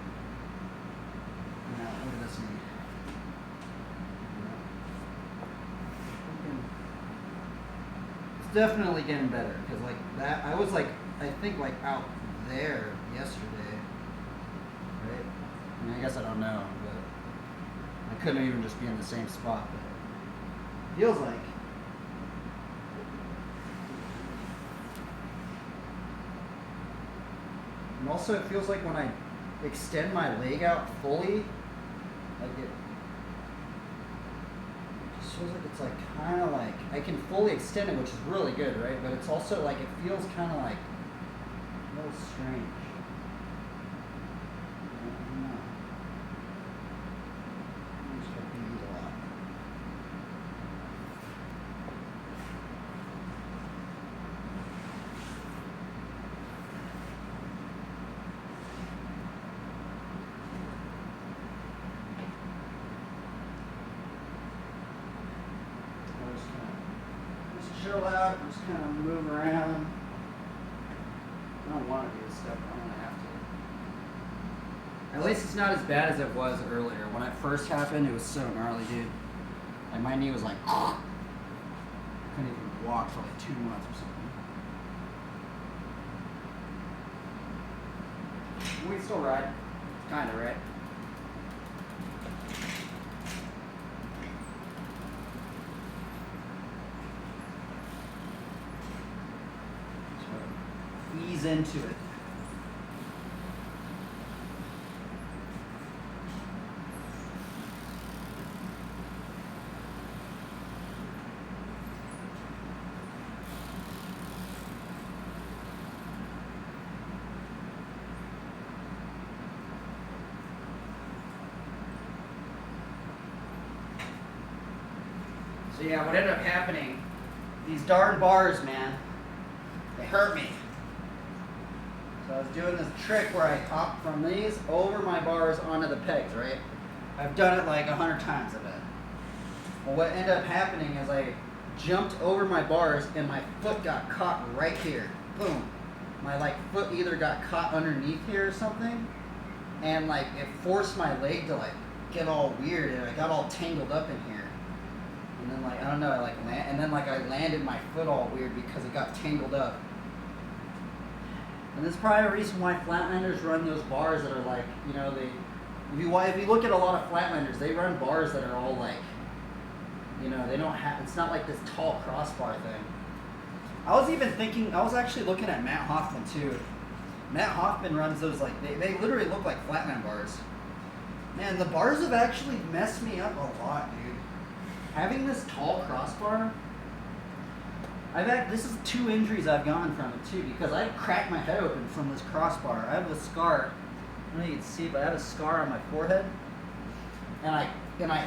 Now, look at this knee. It's definitely getting better, because like that, I was like, I think like out there yesterday, right? I mean, I guess I don't know, but I couldn't even just be in the same spot, but it feels like. And also it feels like when I extend my leg out fully, like it just feels like it's like kind of like, I can fully extend it, which is really good, right? But it's also like, it feels kind of like a little strange. I don't know. I'm just hoping to eat a lot. Chill out, just kind of move around. I don't want to do this stuff, but I'm going to have to. At least it's not as bad as it was earlier. When it first happened, it was so gnarly, dude. Like my knee was like, I couldn't even walk for like 2 months or something. We can still ride. Kinda, right? Ease into it. So yeah, what ended up happening, these darn bars, man, they hurt me. So I was doing this trick where I hop from these over my bars onto the pegs, right? I've done it like 100 times, I bet. Well, what ended up happening is I jumped over my bars and my foot got caught right here. Boom. My like foot either got caught underneath here or something, and like it forced my leg to like get all weird, and I got all tangled up in here. And then like I don't know, I like I landed my foot all weird because it got tangled up. And this is probably a reason why flatlanders run those bars that are like, you know, if you look at a lot of flatlanders, they run bars that are all like, you know, they don't have, it's not like this tall crossbar thing. I was actually looking at Matt Hoffman too. Matt Hoffman runs those like, they literally look like flatland bars. Man, the bars have actually messed me up a lot, dude. Having this tall crossbar, this is 2 injuries I've gotten from it too, because I cracked my head open from this crossbar. I have a scar, I don't know if you can see, but I have a scar on my forehead, and I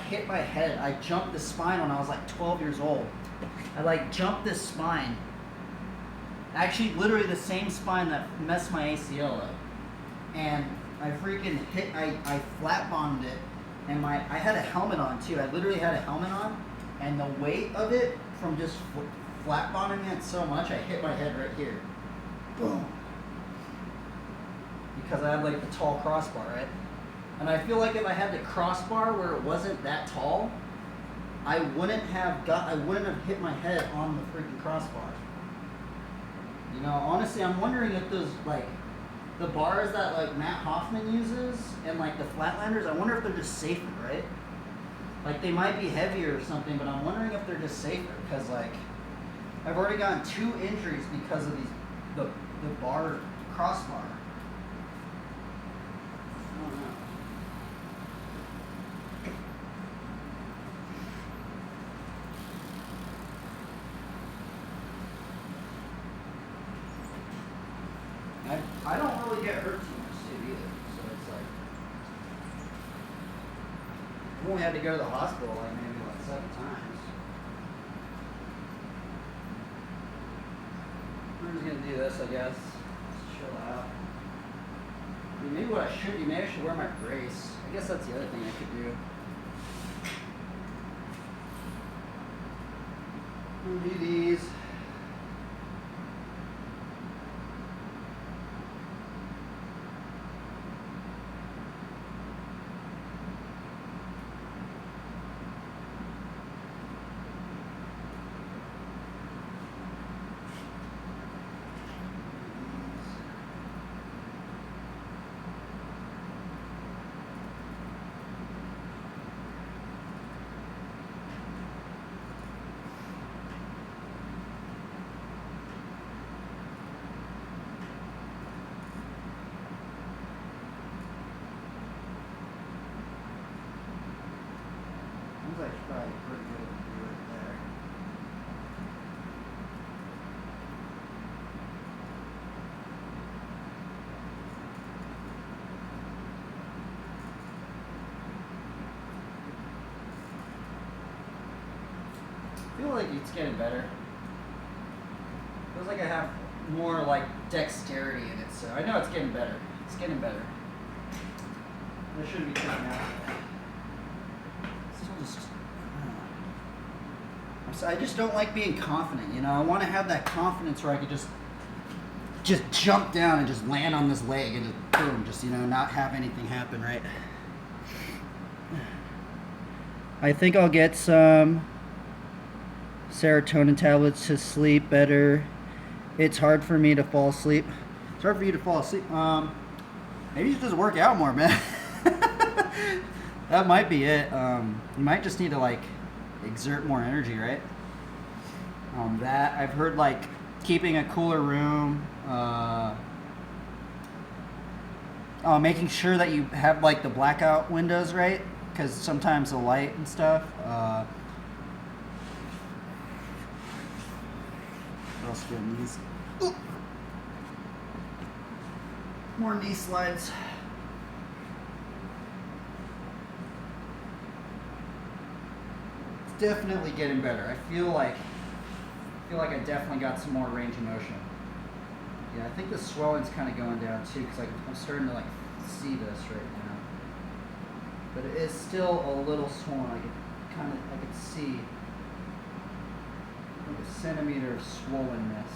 hit my head. I jumped the spine when I was like 12 years old. I like jumped this spine, actually literally the same spine that messed my ACL up, and I freaking I flat bombed it, and I had a helmet on too. I literally had a helmet on, and the weight of it from just flat bombing it so much, I hit my head right here. Boom. Because I had like the tall crossbar, right? And I feel like if I had the crossbar where it wasn't that tall, I wouldn't have hit my head on the freaking crossbar. You know, honestly, I'm wondering if those like the bars that like Matt Hoffman uses and like the Flatlanders, I wonder if they're just safer, right? Like they might be heavier or something, but I'm wondering if they're just safer because like I've already gotten 2 injuries because of the bar crossbar. I don't know. I don't really get hurt too much too either, so it's like I've only had to go to the hospital like maybe like 7 times. I'm just gonna do this, I guess. Just chill out. I mean, maybe what I should do, maybe I should wear my brace. I guess that's the other thing I could do. I'm gonna do these. Like probably pretty good to do it there. I feel like it's getting better. Feels like I have more like dexterity in it, so I know it's getting better. It's getting better. There shouldn't be coming out. I just don't like being confident, you know. I want to have that confidence where I could just just jump down and just land on this leg and just boom, just, you know, not have anything happen, right? I think I'll get some serotonin tablets to sleep better. It's hard for me to fall asleep. It's hard for you to fall asleep. Maybe you should just work out more, man. That might be it. You might just need to like exert more energy, right? That I've heard, like keeping a cooler room, making sure that you have like the blackout windows, right? Because sometimes the light and stuff. What else do these? Ooh. More knee slides. It's definitely getting better. I feel like I definitely got some more range of motion. Yeah, I think the swelling's kind of going down too, because I'm starting to like see this right now. But it is still a little swollen. I could see like a centimeter of swollenness.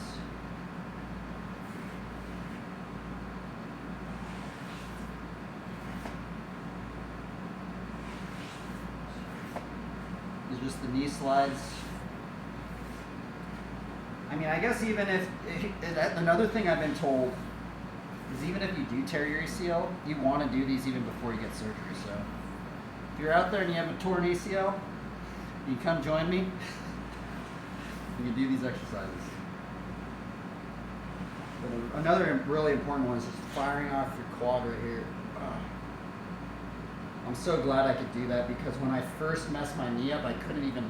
It's just the knee slides. I mean, I guess even if another thing I've been told is even if you do tear your ACL, you want to do these even before you get surgery. So if you're out there and you have a torn ACL, you come join me. You can do these exercises. But another really important one is just firing off your quad right here. I'm so glad I could do that, because when I first messed my knee up, I couldn't even.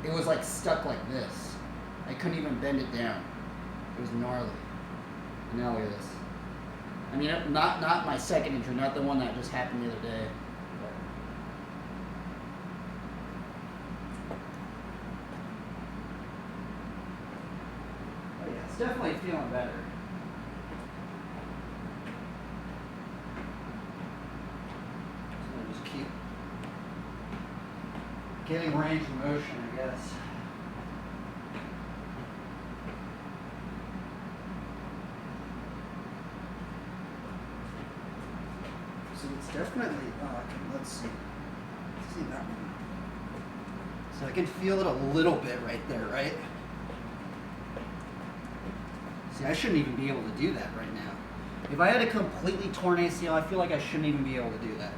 It was like stuck like this. I couldn't even bend it down. It was gnarly. And now look at this. I mean, not my second injury, not the one that just happened the other day. But yeah, it's definitely feeling better. So I'll just keep getting range of motion, I guess. So it's definitely, let's see that one. So I can feel it a little bit right there, right? See, I shouldn't even be able to do that right now. If I had a completely torn ACL, I feel like I shouldn't even be able to do that.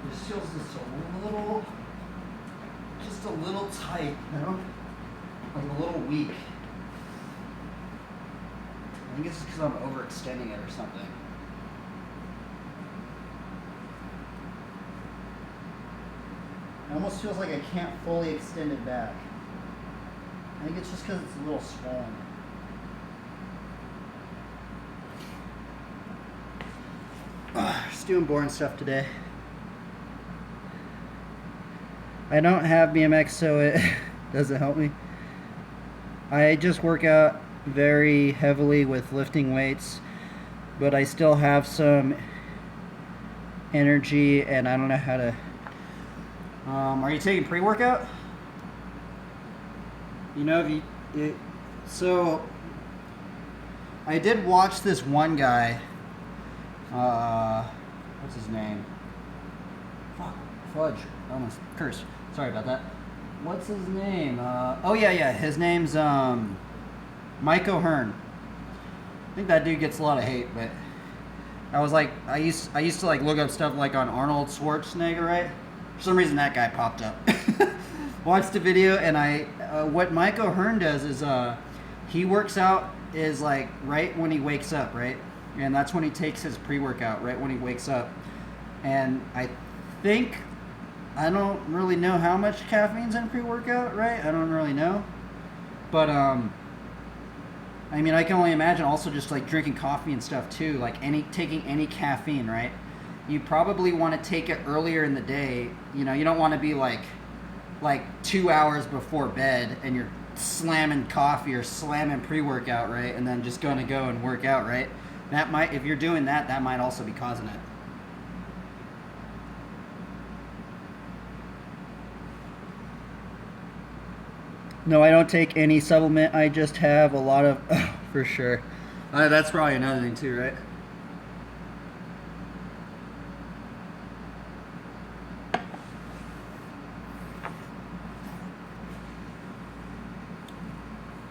It just feels just a little tight, you know? Like a little weak. I think it's just because I'm overextending it or something. It almost feels like I can't fully extend it back. I think it's just because it's a little swollen. Just doing boring stuff today. I don't have BMX, so it doesn't help me. I just work out very heavily with lifting weights, but I still have some energy, and I don't know how to. Are you taking pre-workout? You know, so I did watch this one guy. What's his name? Fudge. I almost cursed. Sorry about that. What's his name? His name's Mike O'Hearn. I think that dude gets a lot of hate, but I was like, I used to like look up stuff like on Arnold Schwarzenegger, right? For some reason that guy popped up. Watched the video, and what Mike O'Hearn does is he works out is like right when he wakes up, right? And that's when he takes his pre-workout, right when he wakes up. And I don't really know how much caffeine's in pre-workout, right? I don't really know. But, I mean, I can only imagine also just like drinking coffee and stuff too, like taking any caffeine, right? You probably want to take it earlier in the day. You know, you don't want to be like 2 hours before bed and you're slamming coffee or slamming pre-workout, right? And then just going to go and work out, right? That might, if you're doing that, that might also be causing it. No, I don't take any supplement. I just have a lot of, for sure. That's probably another thing too, right?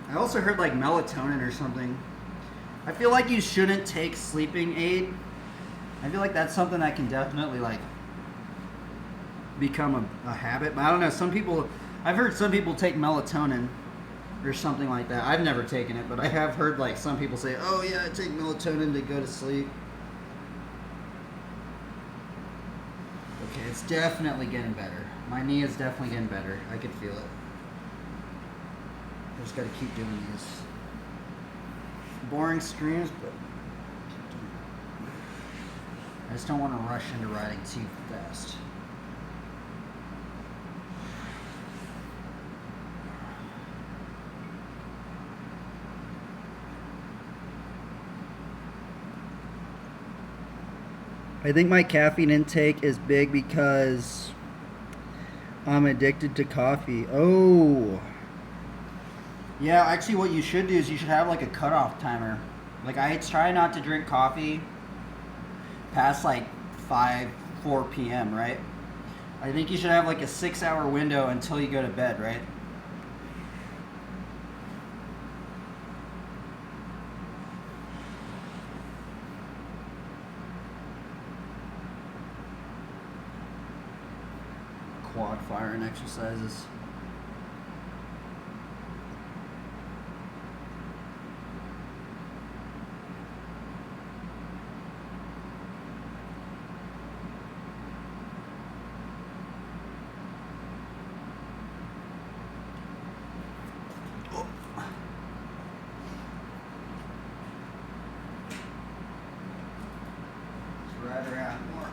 I also heard like melatonin or something. I feel like you shouldn't take sleeping aid. I feel like that's something that can definitely like become a habit. But I don't know. Some people, I've heard some people take melatonin or something like that. I've never taken it, but I have heard like some people say, "Oh yeah, I take melatonin to go to sleep." Okay, it's definitely getting better. My knee is definitely getting better. I can feel it. I just got to keep doing these boring streams, but I just don't want to rush into riding too fast. I think my caffeine intake is big because I'm addicted to coffee. Oh. Yeah, actually what you should do is you should have like a cutoff timer. Like I try not to drink coffee past like 4 p.m., right? I think you should have like a 6-hour window until you go to bed, right? Quad firing exercises. Right around more.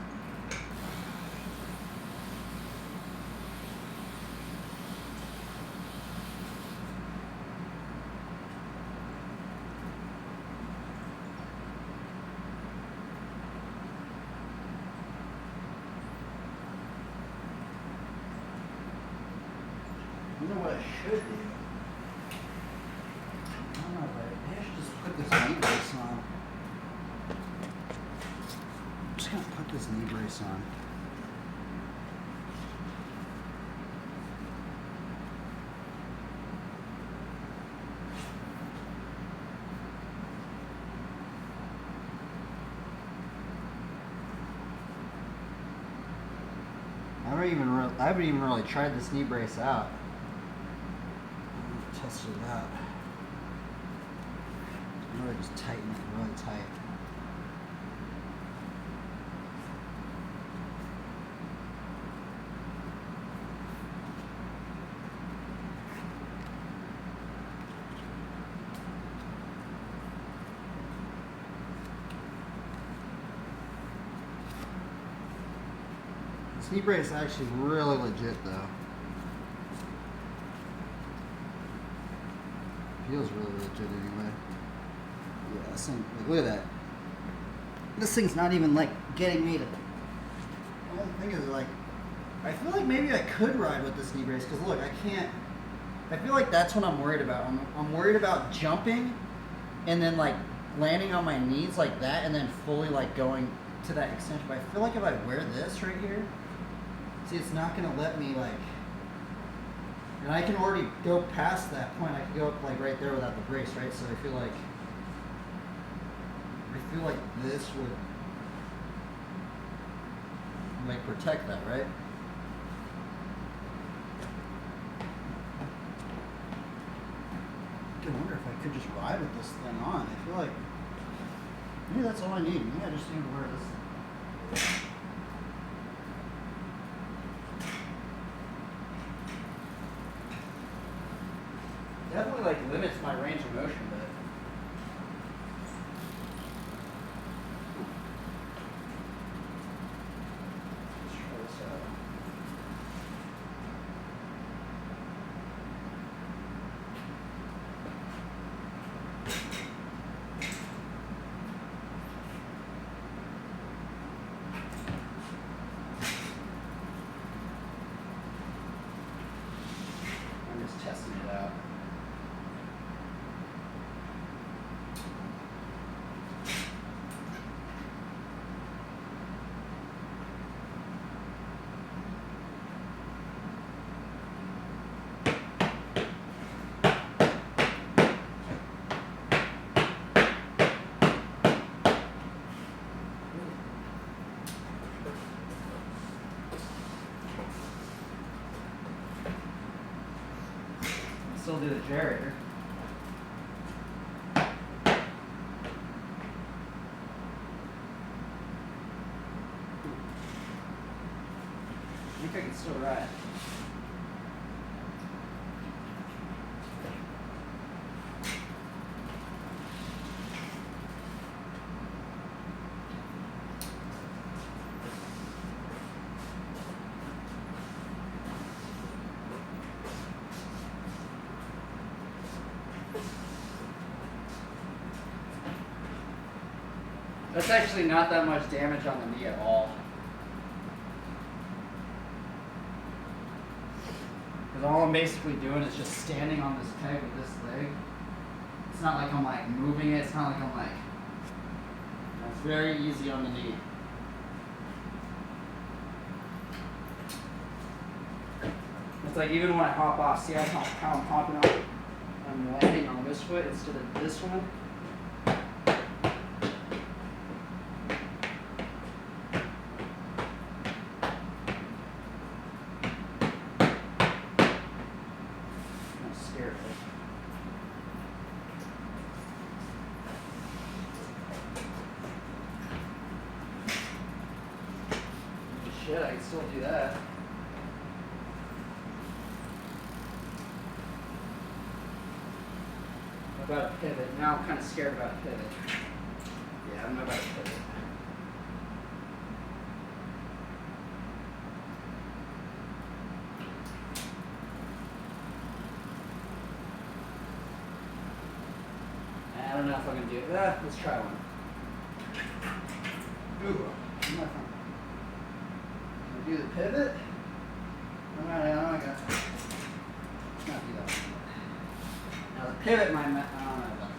You know what I should do? I don't know if I should just put this knee brace on. I'm just gonna put this knee brace on. I haven't even really tried this knee brace out. Test it out. I'm gonna just tighten it really tight. This knee brace is actually really legit though. Feels really legit anyway. Yeah, this thing, like, look at that. This thing's not even like getting me to. The only thing is like, I feel like maybe I could ride with this knee brace because look, I can't. I feel like that's what I'm worried about. I'm worried about jumping and then like landing on my knees like that and then fully like going to that extension. But I feel like if I wear this right here, see, it's not gonna let me like. And I can already go past that point. I can go up like right there without the brace, right? So I feel like this would like protect that, right? I wonder if I could just ride with this thing on. I feel like maybe that's all I need. Maybe I just need to wear this thing. Definitely like limits my range of motion, but let's try this out. I'm just testing it out. Still do the generator. I think I can still ride. That's actually not that much damage on the knee at all. Because all I'm basically doing is just standing on this peg with this leg. It's not like I'm like moving it. It's not like I'm like, it's very easy on the knee. It's like even when I hop off, see how I'm hopping off? I'm landing on this foot instead of this one. Shit, I can still do that. What about a pivot? Now I'm kind of scared about a pivot. Yeah, I don't know about a pivot. I don't know if I can do it. Let's try one. Ooh, nothing. Do the pivot. Alright, I got it. Let's not do that one. Now the pivot might, I don't know about the pivot.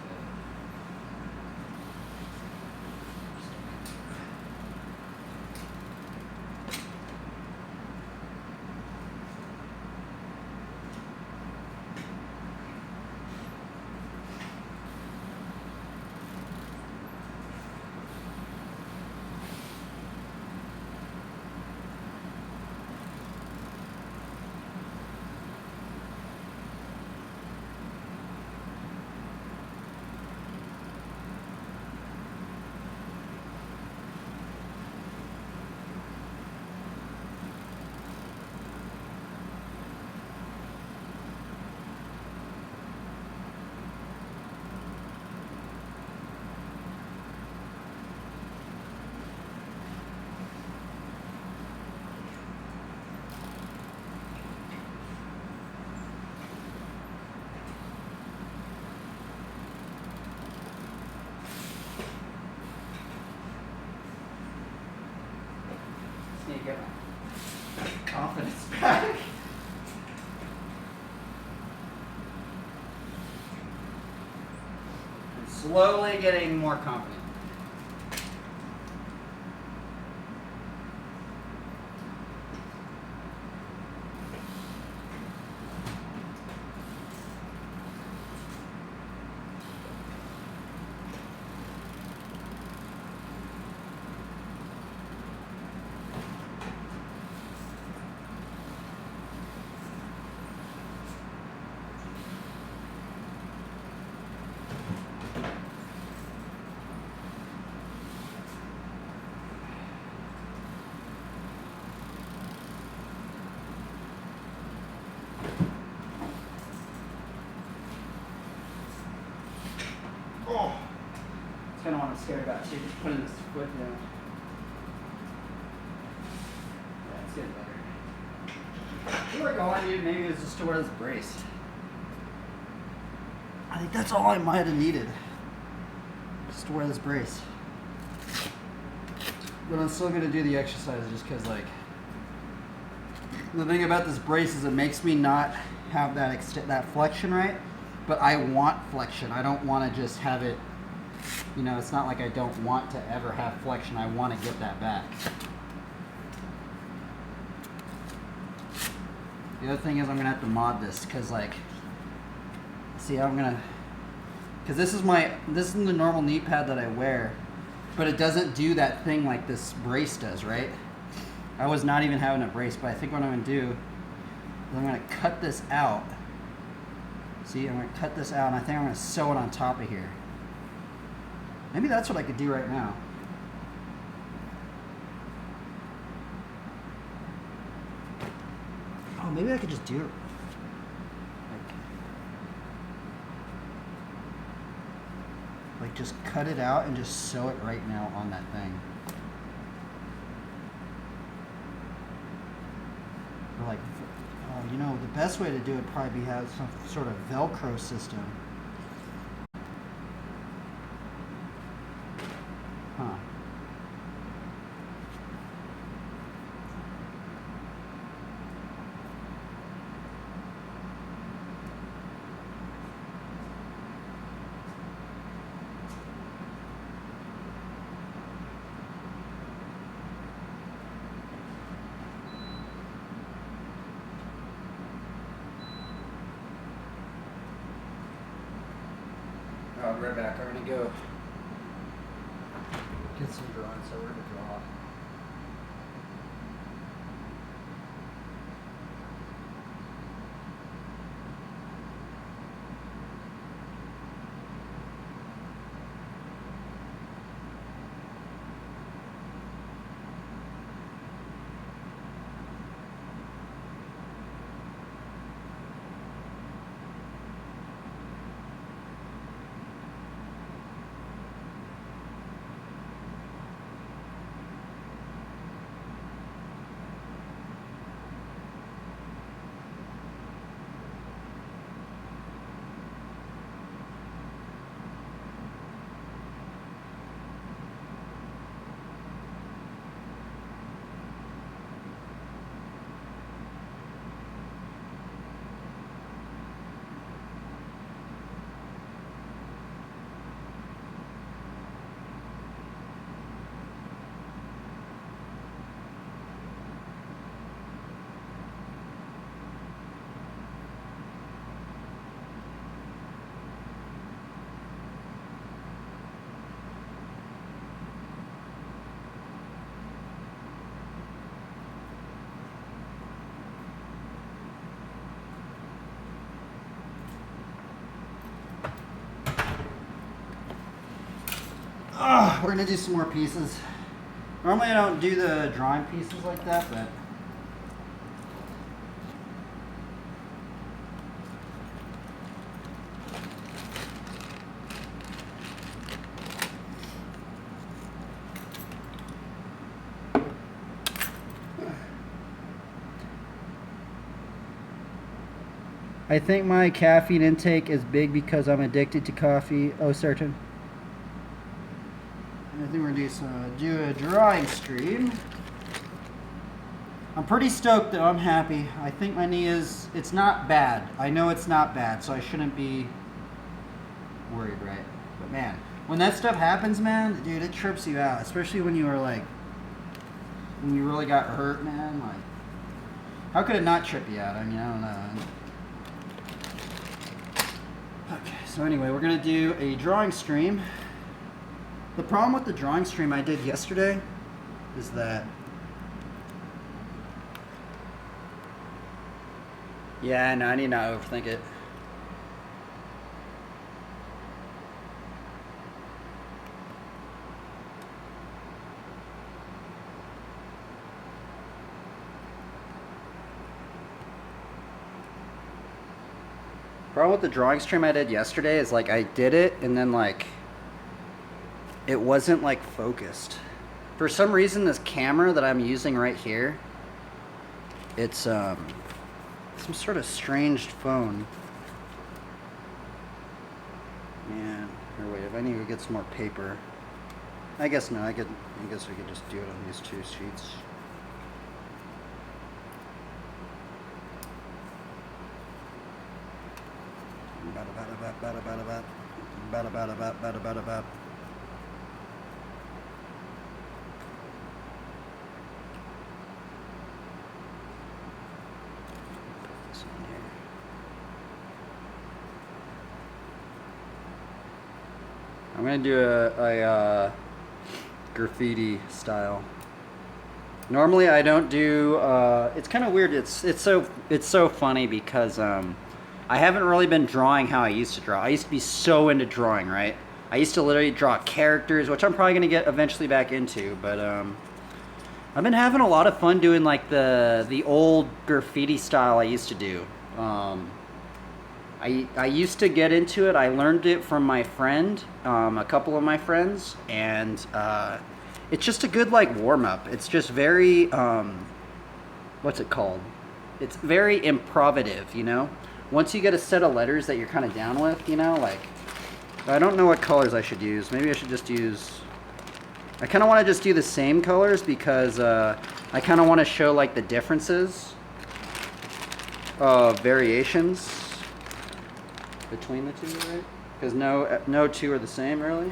Need to get my confidence back. I'm slowly getting more confident. Oh, that's kind of what I'm scared about too, just putting this foot down. Yeah, it's getting better. I feel like all I needed maybe was just to wear this brace. I think that's all I might have needed. Just to wear this brace. But I'm still going to do the exercise just because, like, the thing about this brace is it makes me not have that flexion right, but I want flexion. I don't want to just have it, it's not like I don't want to ever have flexion. I want to get that back. The other thing is I'm going to have to mod this because because this is the normal knee pad that I wear, but it doesn't do that thing like this brace does, right? I was not even having a brace, but I think what I'm going to do is I'm going to cut this out. See, I'm going to cut this out, and I think I'm going to sew it on top of here. Maybe that's what I could do right now. Oh, maybe I could just do it. Like just cut it out and just sew it right now on that thing. Or the best way to do it would probably be have some sort of Velcro system. Huh. I'll be right back. I'm going to go get some drawing, so we're going to draw. We're going to do some more pieces. Normally I don't do the drawing pieces like that, but I think my caffeine intake is big because I'm addicted to coffee. Oh, certain. I think we're going to do a drawing stream. I'm pretty stoked though. I'm happy. I think my knee it's not bad. I know it's not bad, so I shouldn't be worried, right? But man, when that stuff happens, man, dude, it trips you out. Especially when you when you really got hurt, man. How could it not trip you out? I mean, I don't know. Okay, so anyway, we're going to do a drawing stream. The problem with the drawing stream I did yesterday is that, yeah, no, I need not overthink it. Problem with the drawing stream I did yesterday is I did it and then it wasn't focused. For some reason this camera that I'm using right here, it's some sort of strange phone. Man, here, wait, if I need to get some more paper. I guess no, I guess we could just do it on these two sheets. I'm gonna do a graffiti style. Normally I don't do. It's kind of weird. It's so funny because I haven't really been drawing how I used to draw. I used to be so into drawing, right? I used to literally draw characters, which I'm probably gonna get eventually back into. But I've been having a lot of fun doing like the old graffiti style I used to do. I used to get into it. I learned it from my friend, a couple of my friends, and it's just a good like warm up. It's just very what's it called? It's very improvative, you know. Once you get a set of letters that you're kind of down with, you know, like I don't know what colors I should use. Maybe I should just use. I kind of want to just do the same colors because I kind of want to show like the differences of variations between the two, right? Because no two are the same, really.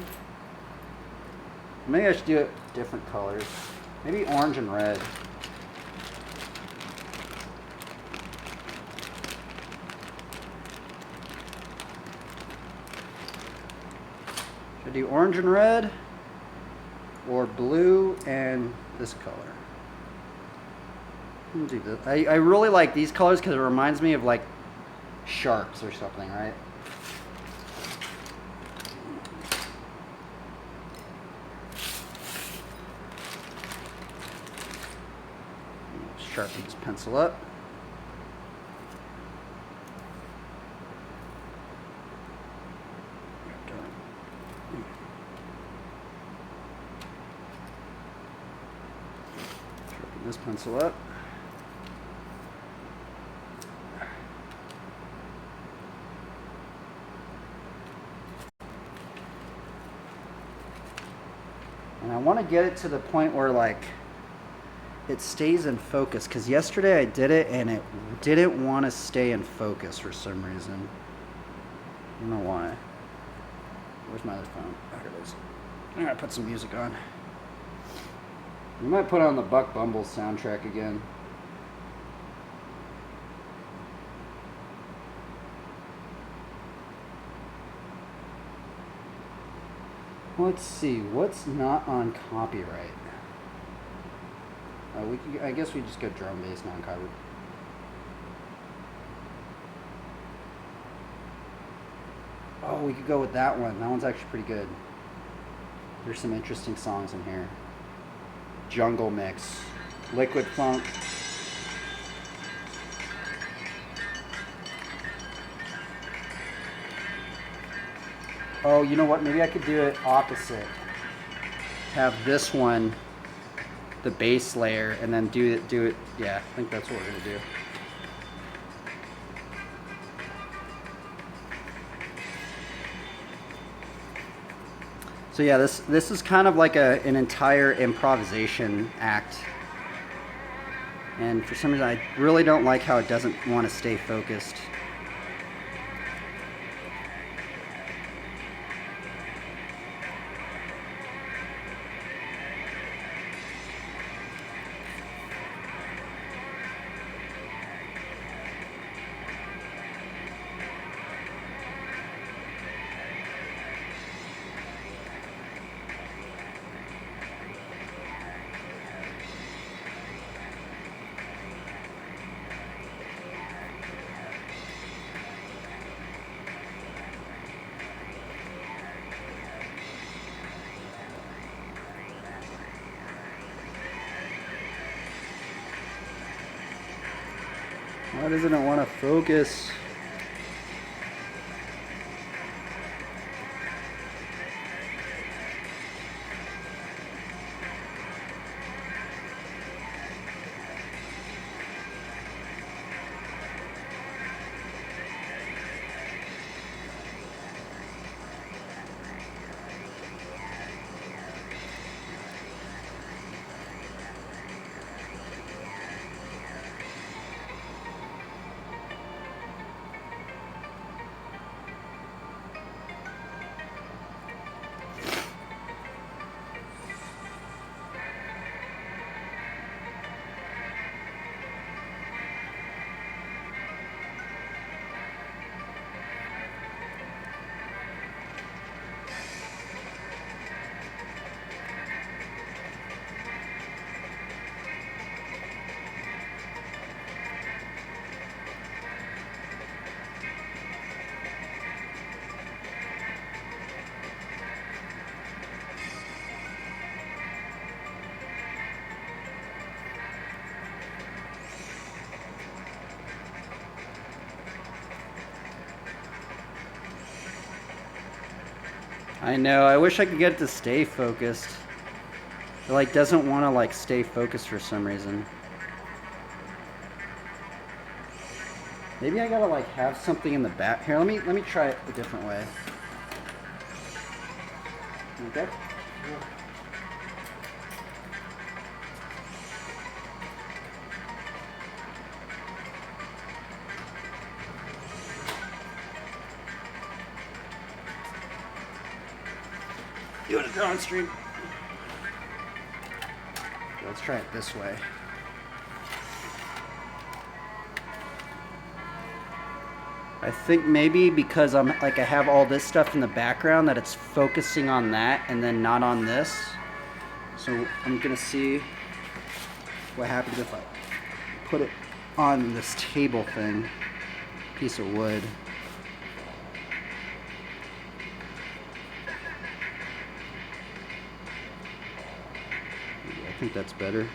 Maybe I should do it different colors. Maybe orange and red. Should I do orange and red? Or blue and this color? I'll do this. I really like these colors because it reminds me of like sharks or something, right? Sharpen this pencil up. Sharpen this pencil up. And I want to get it to the point where like it stays in focus, because yesterday I did it and it didn't want to stay in focus for some reason. I don't know why. Where's my other phone? There it is. I'm gonna put some music on. We might put on the Buck Bumble soundtrack again. Let's see, what's not on copyright? I guess we just go drum bass non-copyright. Oh, we could go with that one. That one's actually pretty good. There's some interesting songs in here. Jungle Mix, Liquid Funk. Oh, you know what? Maybe I could do it opposite. Have this one, the bass layer, and then do it. Yeah, I think that's what we're gonna do. So yeah, this is kind of like an entire improvisation act. And for some reason, I really don't like how it doesn't want to stay focused. Why doesn't it want to focus? I know. I wish I could get it to stay focused. It like doesn't want to like stay focused for some reason. Maybe I gotta like have something in the back. Here, let me try it a different way. Okay. Doing it on stream. Let's try it this way. I think maybe because I have all this stuff in the background that it's focusing on that and then not on this. So I'm gonna see what happens if I put it on this table thing, piece of wood. I think that's better.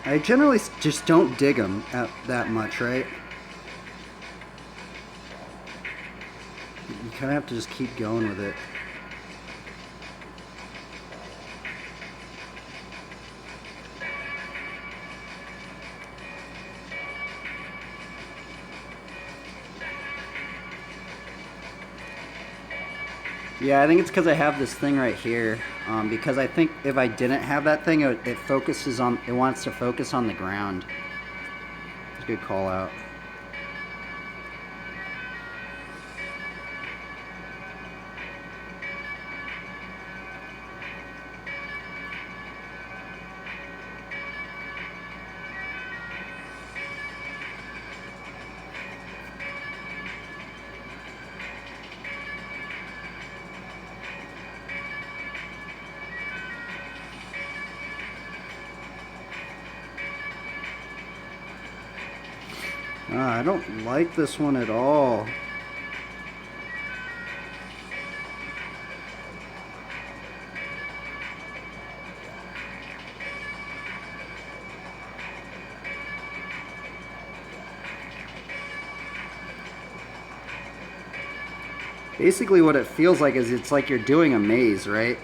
I generally just don't dig them that much, right? You kind of have to just keep going with it. Yeah, I think it's because I have this thing right here. Because I think if I didn't have that thing, it focuses on. It wants to focus on the ground. It's a good call out. I don't like this one at all. Basically what it feels like is it's like you're doing a maze, right?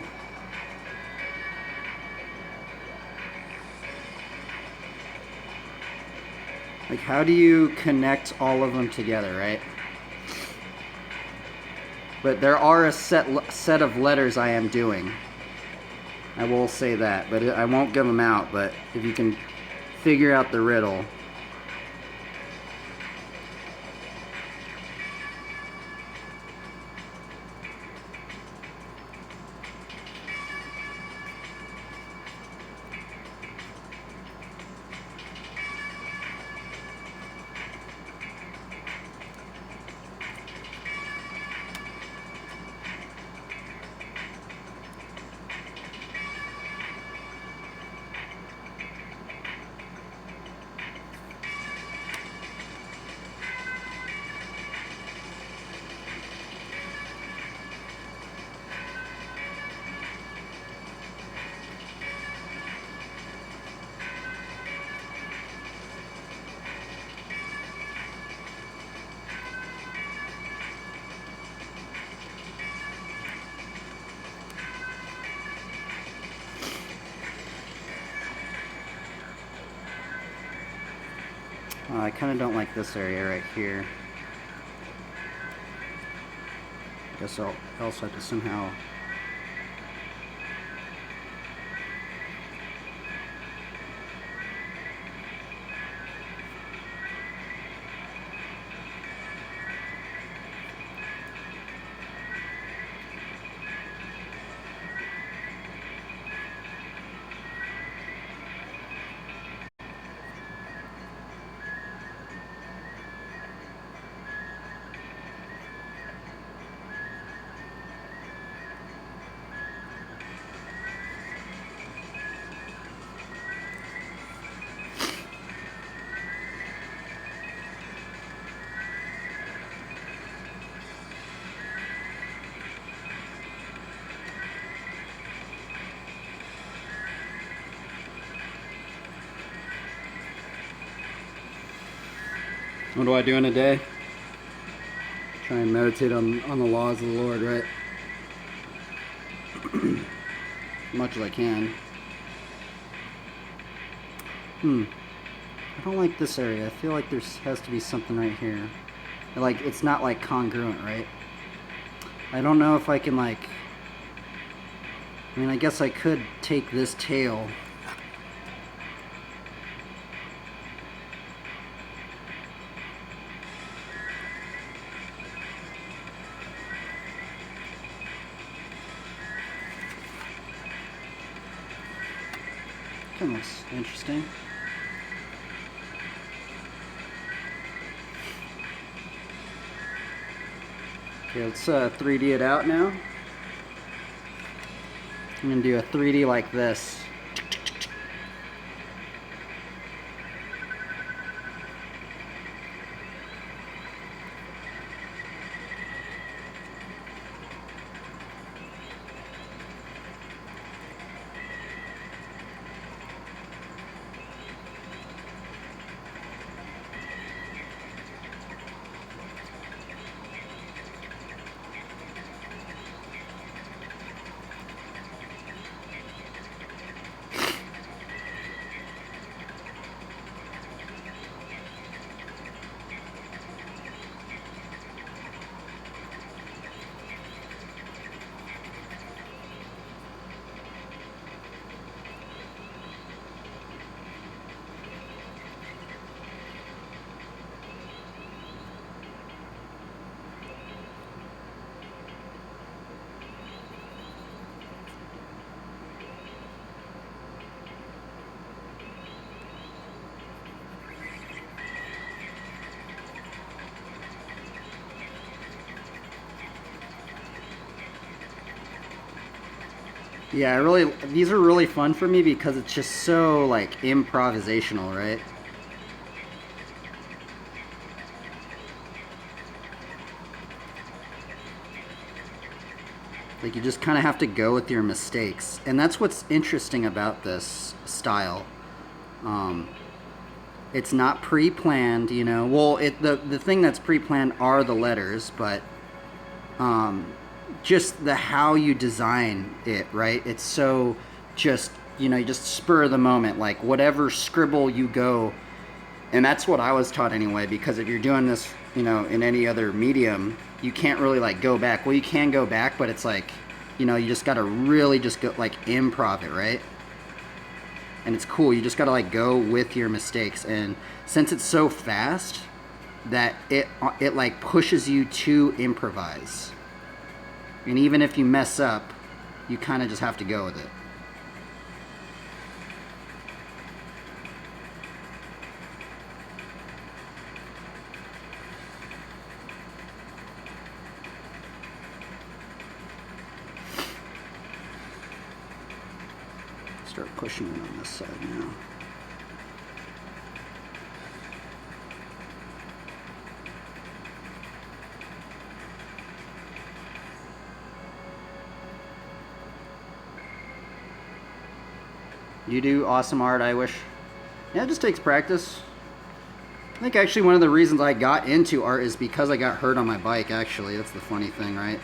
Like, how do you connect all of them together, right? But there are a set of letters I am doing. I will say that, but I won't give them out. But if you can figure out the riddle. I kind of don't like this area right here. Guess I'll also have to somehow. What do I do in a day? Try and meditate on the laws of the Lord, right? As much as I can. I don't like this area. I feel like there has to be something right here. Like, it's not like congruent, right? I don't know if I can I mean, I guess I could take this tail. Kind of looks interesting. Okay, let's 3D it out now. I'm going to do a 3D like this. Yeah, these are really fun for me because it's just so like improvisational, right? Like you just kind of have to go with your mistakes. And that's what's interesting about this style. It's not pre-planned, you know. Well, the thing that's pre-planned are the letters, but just the how you design it, right? It's so just, you know, you just spur of the moment, like whatever scribble you go. And that's what I was taught anyway, because if you're doing this, you know, in any other medium, you can't really like go back. Well, you can go back, but it's like, you know, you just got to really just go like improv it, right? And it's cool. You just got to like go with your mistakes. And since it's so fast that it like pushes you to improvise. And even if you mess up, you kind of just have to go with it. Start pushing it on this side now. You do awesome art, I wish. Yeah, it just takes practice. I think actually one of the reasons I got into art is because I got hurt on my bike, actually. That's the funny thing, right?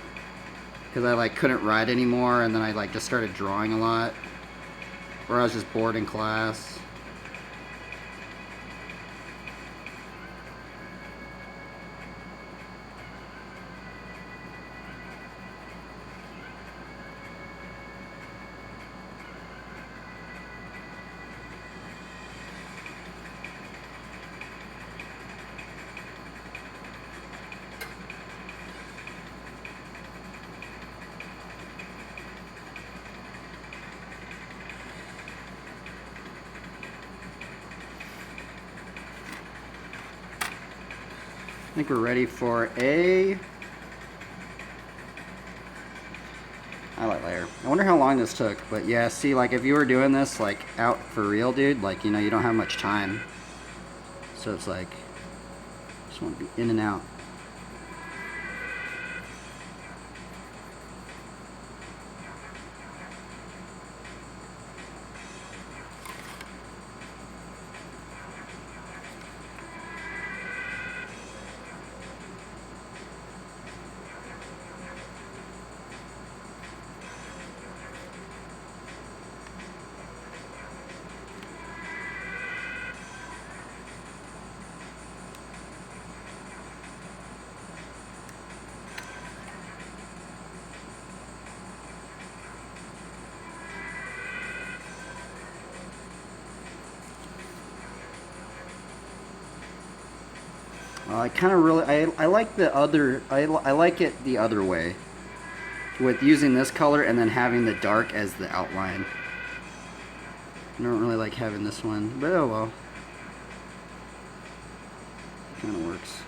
Because I like couldn't ride anymore, and then I like just started drawing a lot. Or I was just bored in class. I think we're ready for a highlight layer. I wonder how long this took, but yeah, see, like if you were doing this like out for real, dude, like, you know, you don't have much time. So it's like, just want to be in and out. I kind of really, I like the other, I like it the other way, with using this color and then having the dark as the outline. I don't really like having this one, but oh well. Kind of works.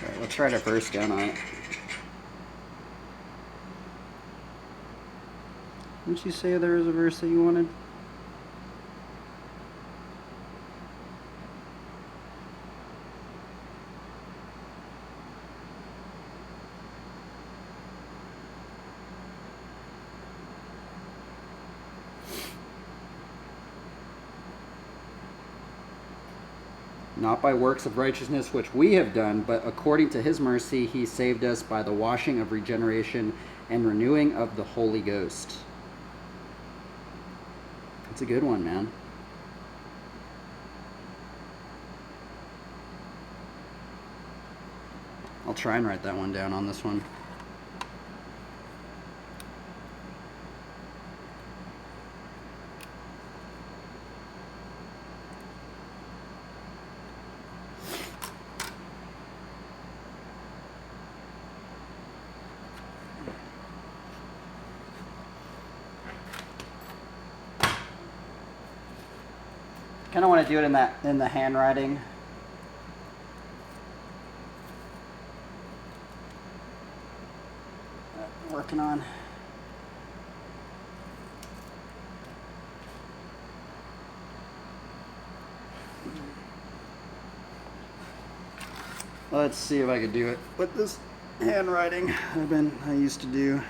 Alright, let's write a verse down on it. Didn't you say there was a verse that you wanted? Not by works of righteousness which we have done, but according to his mercy he saved us by the washing of regeneration and renewing of the Holy Ghost. That's a good one, man. I'll try and write that one down on this one. Kind of want to do it in the handwriting. Working on. Let's see if I could do it with this handwriting I used to do.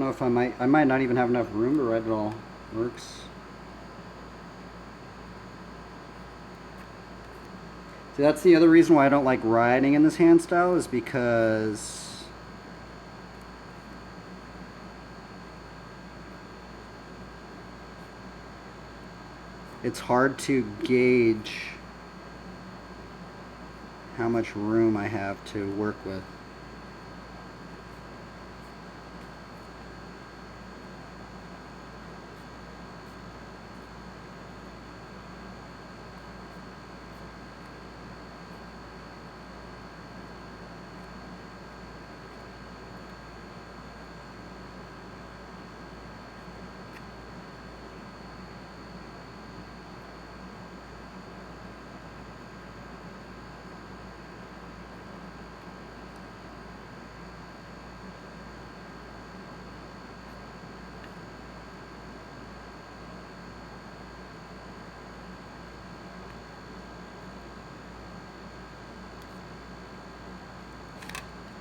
know if I might not even have enough room to write it all. Works. See, that's the other reason why I don't like writing in this hand style, is because it's hard to gauge how much room I have to work with.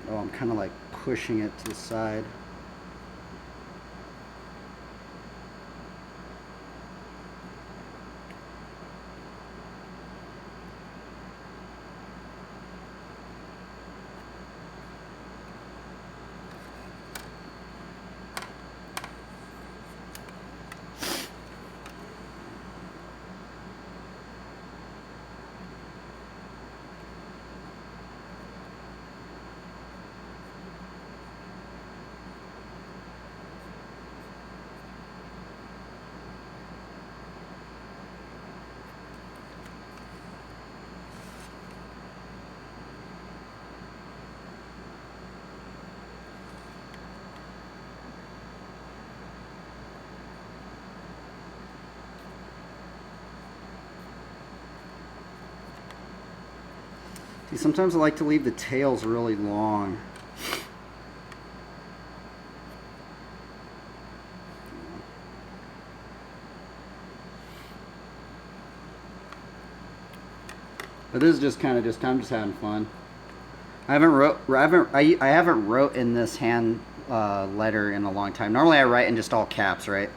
Oh, I'm kind of like pushing it to the side. See, sometimes I like to leave the tails really long. But this is just kind of I'm just having fun. I haven't wrote in this hand letter in a long time. Normally I write in just all caps, right?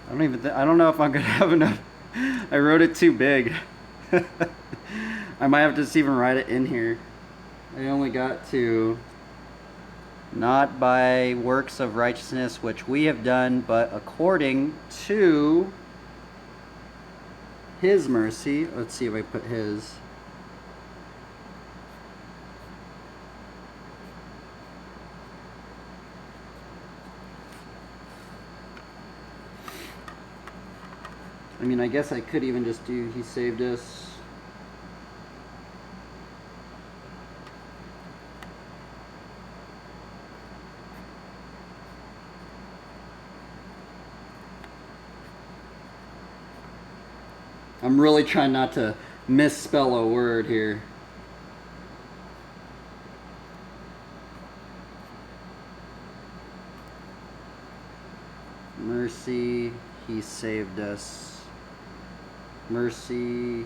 I don't know if I'm gonna have enough. I wrote it too big. I might have to just even write it in here. I only got to, not by works of righteousness which we have done, but according to his mercy. Let's see if I put his. I mean, I guess I could even just do he saved us. I'm really trying not to misspell a word here. Mercy, he saved us. Mercy,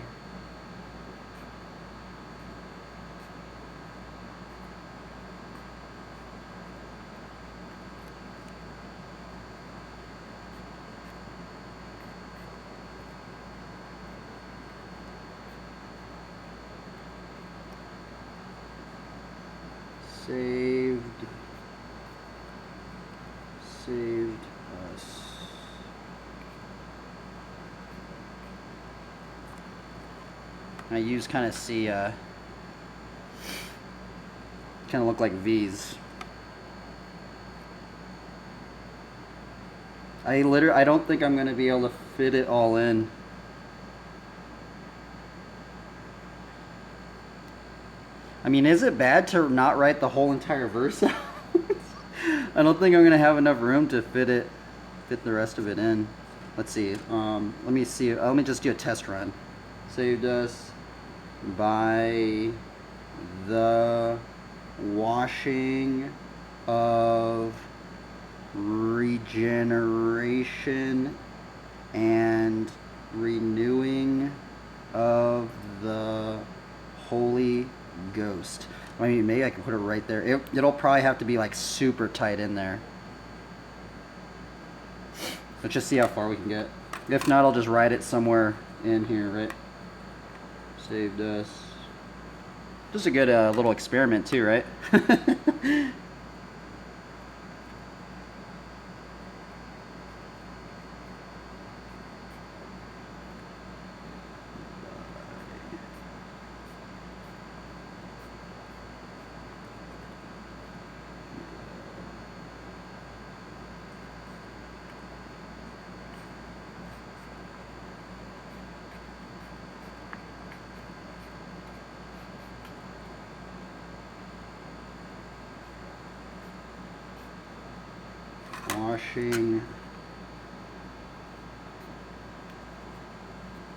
Saved us. I use kind of see kind of look like V's. I don't think I'm gonna be able to fit it all in. I mean, is it bad to not write the whole entire verse out? I don't think I'm gonna have enough room to fit the rest of it in. Let's see. Let me see. Let me just do a test run. Saved us by the washing of regeneration and renewing of the Holy Ghost. I mean, maybe I can put it right there. It'll probably have to be like super tight in there. Let's just see how far we can get. If not, I'll just write it somewhere in here, right? Saved us. Just a good little experiment too, right? Washing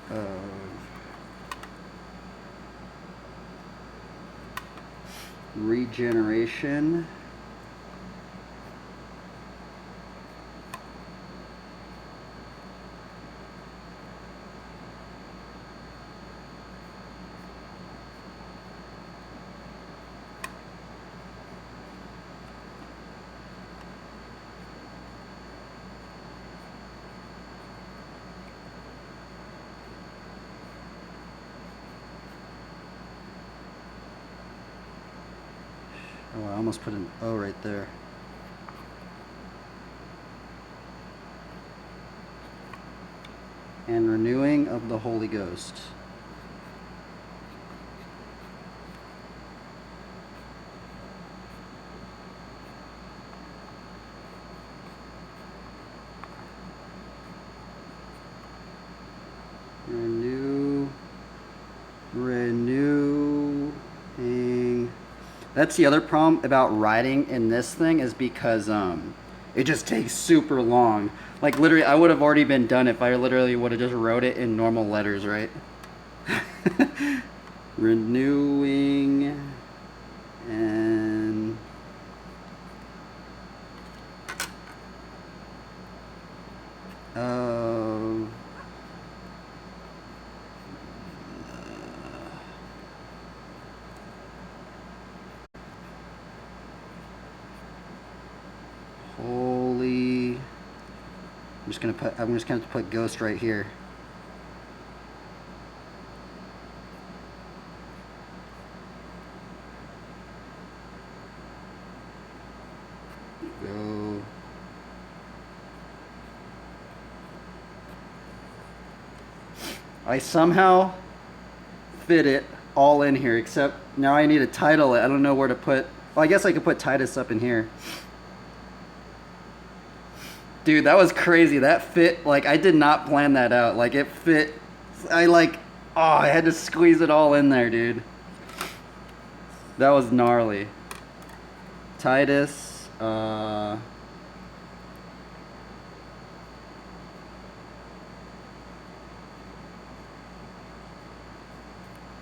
of regeneration Oh, I almost put an O right there. And renewing of the Holy Ghost. Renewing. That's the other problem about writing in this thing, is because it just takes super long. Like literally, I would have already been done if I literally would have just wrote it in normal letters, right? Renewing and holy. I'm just gonna put ghost right here. Go. I somehow fit it all in here, except now I need to title it. I don't know where to put. Well, I guess I could put Titus up in here. Dude, that was crazy. That fit, like, I did not plan that out. Like, it fit. I had to squeeze it all in there, dude. That was gnarly. Titus,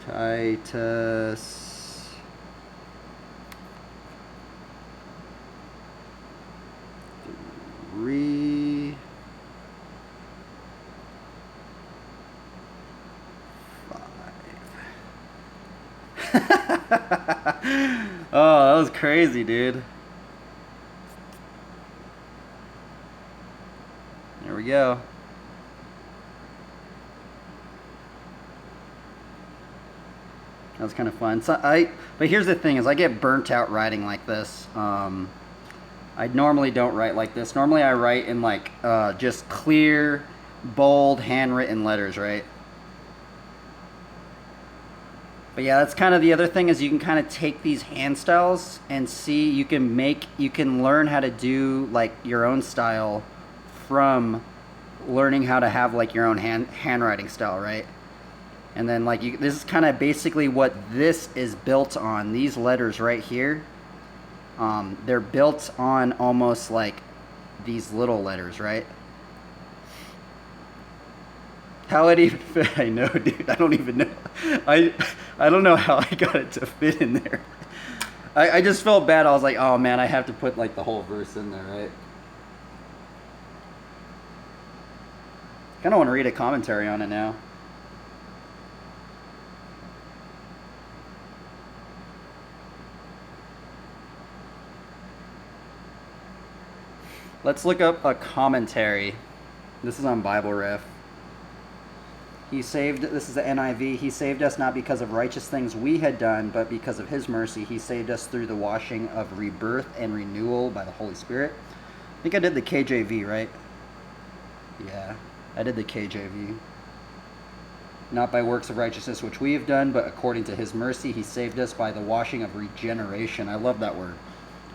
Titus. Oh, that was crazy, dude. There we go. That was kind of fun. But here's the thing: is I get burnt out writing like this. I normally don't write like this. Normally I write in like just clear, bold, handwritten letters, right? But yeah, that's kind of the other thing is you can kind of take these hand styles and see you can learn how to do like your own style from learning how to have like your own handwriting style, right? And then like this is kind of basically what this is built on. These letters right here, they're built on almost like these little letters, right? How it even fit? I know, dude. I don't even know. I don't know how I got it to fit in there. I just felt bad. I was like, oh man, I have to put like the whole verse in there, right? Kind of want to read a commentary on it now. Let's look up a commentary. This is on Bible Riff. This is the NIV. He saved us not because of righteous things we had done, but because of his mercy. He saved us through the washing of rebirth and renewal by the Holy Spirit. I think I did the KJV, right? Yeah, I did the KJV. Not by works of righteousness which we have done, but according to his mercy, he saved us by the washing of regeneration. I love that word.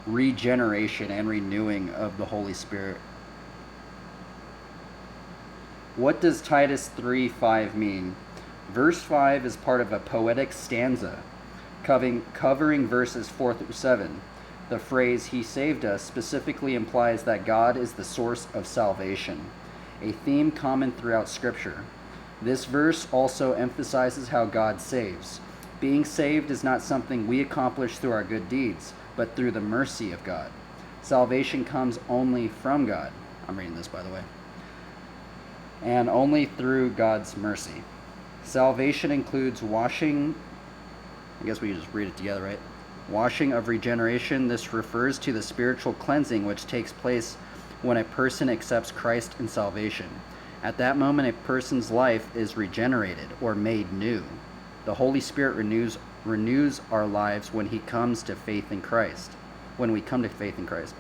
Regeneration and renewing of the Holy Spirit. What does Titus 3:5 mean? Verse 5 is part of a poetic stanza covering verses 4 through 7. The phrase, he saved us, specifically implies that God is the source of salvation, a theme common throughout Scripture. This verse also emphasizes how God saves. Being saved is not something we accomplish through our good deeds, but through the mercy of God. Salvation comes only from God. I'm reading this, by the way. And only through God's mercy. Salvation includes washing, I guess we just read it together, right? Washing of regeneration. This refers to the spiritual cleansing which takes place when a person accepts Christ in salvation. At that moment, a person's life is regenerated or made new. The Holy Spirit renews our lives when he comes to faith in Christ. When we come to faith in Christ.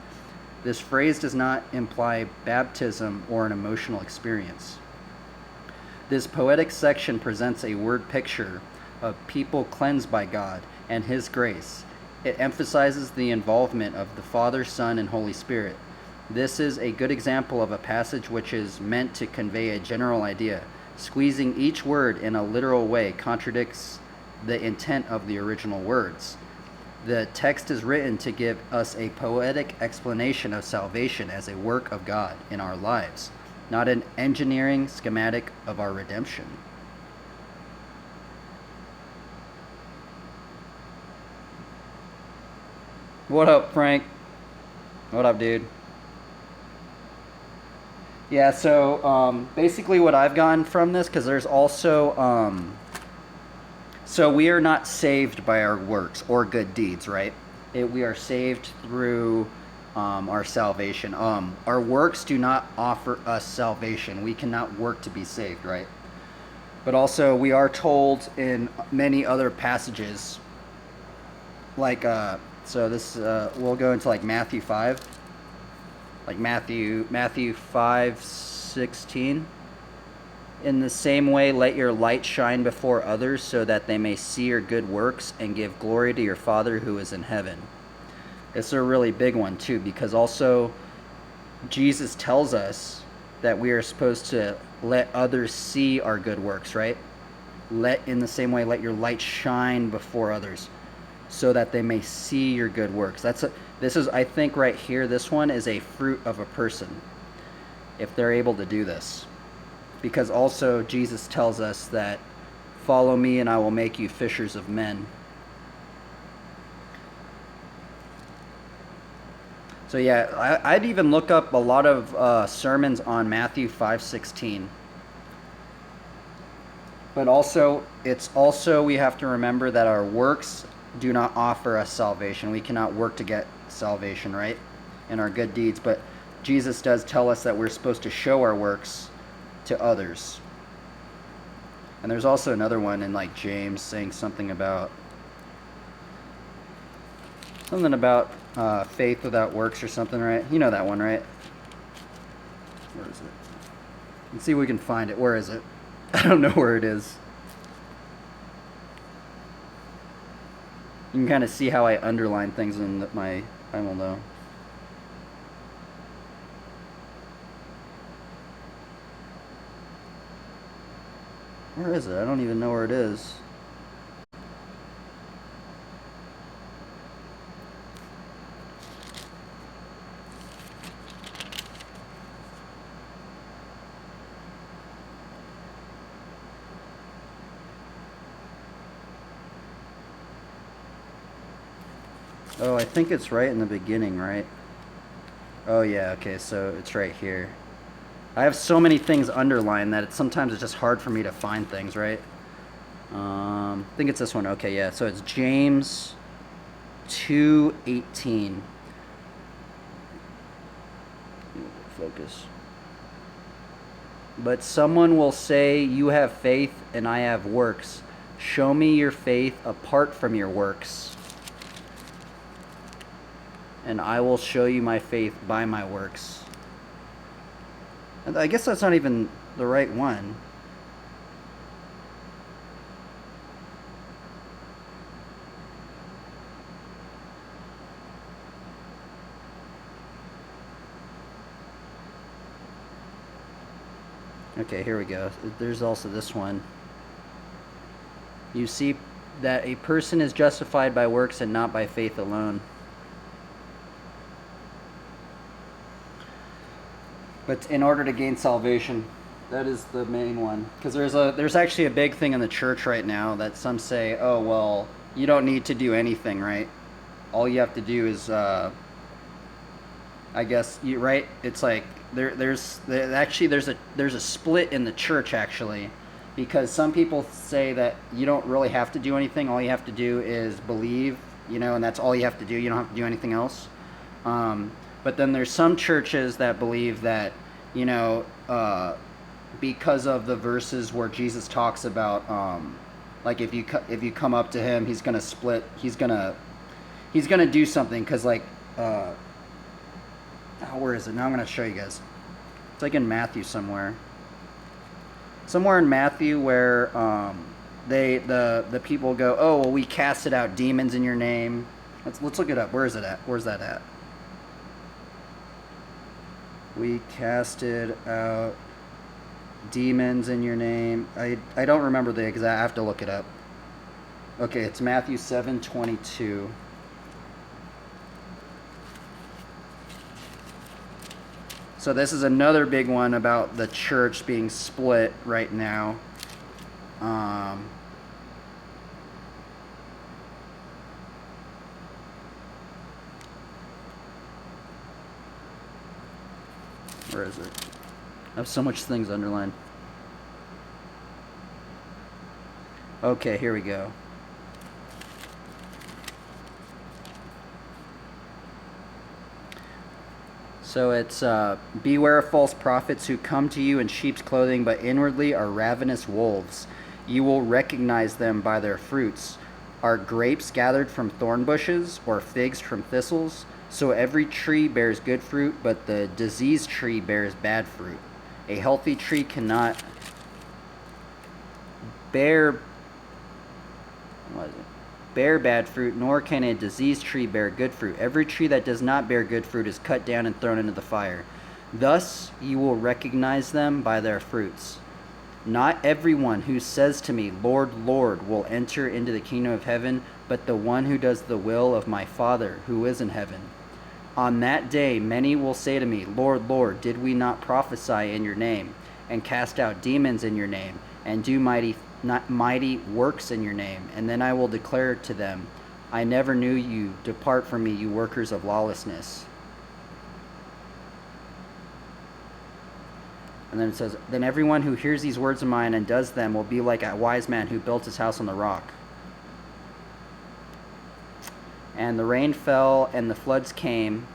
This phrase does not imply baptism or an emotional experience. This poetic section presents a word picture of people cleansed by God and his grace. It emphasizes the involvement of the Father, Son, and Holy Spirit. This is a good example of a passage which is meant to convey a general idea. Squeezing each word in a literal way contradicts the intent of the original words. The text is written to give us a poetic explanation of salvation as a work of God in our lives, not an engineering schematic of our redemption. What up, Frank? What up, dude? Yeah, so basically what I've gotten from this, because there's also... So we are not saved by our works or good deeds, right? We are saved through our salvation. Our works do not offer us salvation. We cannot work to be saved, right? But also we are told in many other passages, like, so this, we'll go into like Matthew 5, like Matthew 5:16. In the same way, let your light shine before others so that they may see your good works and give glory to your Father who is in heaven. It's a really big one too, because also Jesus tells us that we are supposed to let others see our good works, right? In the same way, let your light shine before others so that they may see your good works. This is, I think right here, this one is a fruit of a person if they're able to do this. Because also Jesus tells us that, follow me and I will make you fishers of men. So yeah, I'd even look up a lot of sermons on Matthew 5:16. But also, we have to remember that our works do not offer us salvation. We cannot work to get salvation, right? In our good deeds. But Jesus does tell us that we're supposed to show our works to others. And there's also another one in like James saying something about faith without works or something, right? You know that one, right? Where is it? Let's see if we can find it. Where is it? I don't know where it is. You can kind of see how I underline things in my Bible, though. Where is it? I don't even know where it is. Oh, I think it's right in the beginning, right? Oh yeah, okay, so it's right here. I have so many things underlined that sometimes it's just hard for me to find things, right? I think it's this one. Okay, yeah. So it's James 2:18. Focus. But someone will say, "You have faith and I have works. Show me your faith apart from your works, and I will show you my faith by my works." I guess that's not even the right one. Okay, here we go. There's also this one. You see that a person is justified by works and not by faith alone. But in order to gain salvation, that is the main one. Because there's actually a big thing in the church right now that some say, oh, well, you don't need to do anything, right? All you have to do is, I guess, right? It's like there's a split in the church, actually, because some people say that you don't really have to do anything. All you have to do is believe, and that's all you have to do. You don't have to do anything else. But then there's some churches that believe that, because of the verses where Jesus talks about, like if you come up to him, he's gonna split. He's gonna do something because where is it? Now I'm gonna show you guys. It's like in Matthew somewhere. Somewhere in Matthew where the people go, oh well, we casted out demons in your name. Let's look it up. Where is it at? Where's that at? We casted out demons in your name. I don't remember the exact. I have to look it up. Okay, it's Matthew 7:22. So this is another big one about the church being split right now. Where is it? I have so much things underlined. Okay, here we go. So it's, beware of false prophets who come to you in sheep's clothing, but inwardly are ravenous wolves. You will recognize them by their fruits. Are grapes gathered from thorn bushes, or figs from thistles? So every tree bears good fruit, but the diseased tree bears bad fruit. A healthy tree cannot bear bad fruit, nor can a diseased tree bear good fruit. Every tree that does not bear good fruit is cut down and thrown into the fire. Thus you will recognize them by their fruits. Not everyone who says to me, Lord, Lord, will enter into the kingdom of heaven, but the one who does the will of my Father who is in heaven. On that day many will say to me, Lord, Lord, did we not prophesy in your name, and cast out demons in your name, and do mighty works in your name? And then I will declare to them, I never knew you. Depart from me, you workers of lawlessness. And then it says, then everyone who hears these words of mine and does them will be like a wise man who built his house on the rock. And the rain fell, and the floods came,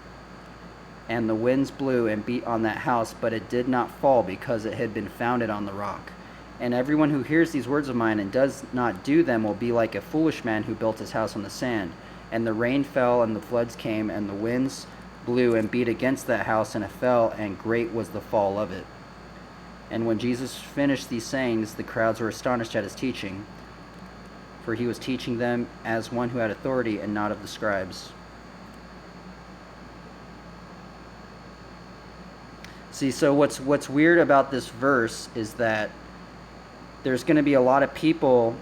and the winds blew and beat on that house, but it did not fall because it had been founded on the rock. And everyone who hears these words of mine and does not do them will be like a foolish man who built his house on the sand. And the rain fell, and the floods came, and the winds blew and beat against that house, and it fell, and great was the fall of it. And when Jesus finished these sayings, the crowds were astonished at his teaching, for he was teaching them as one who had authority and not of the scribes. See, so what's weird about this verse is that there's going to be a lot of people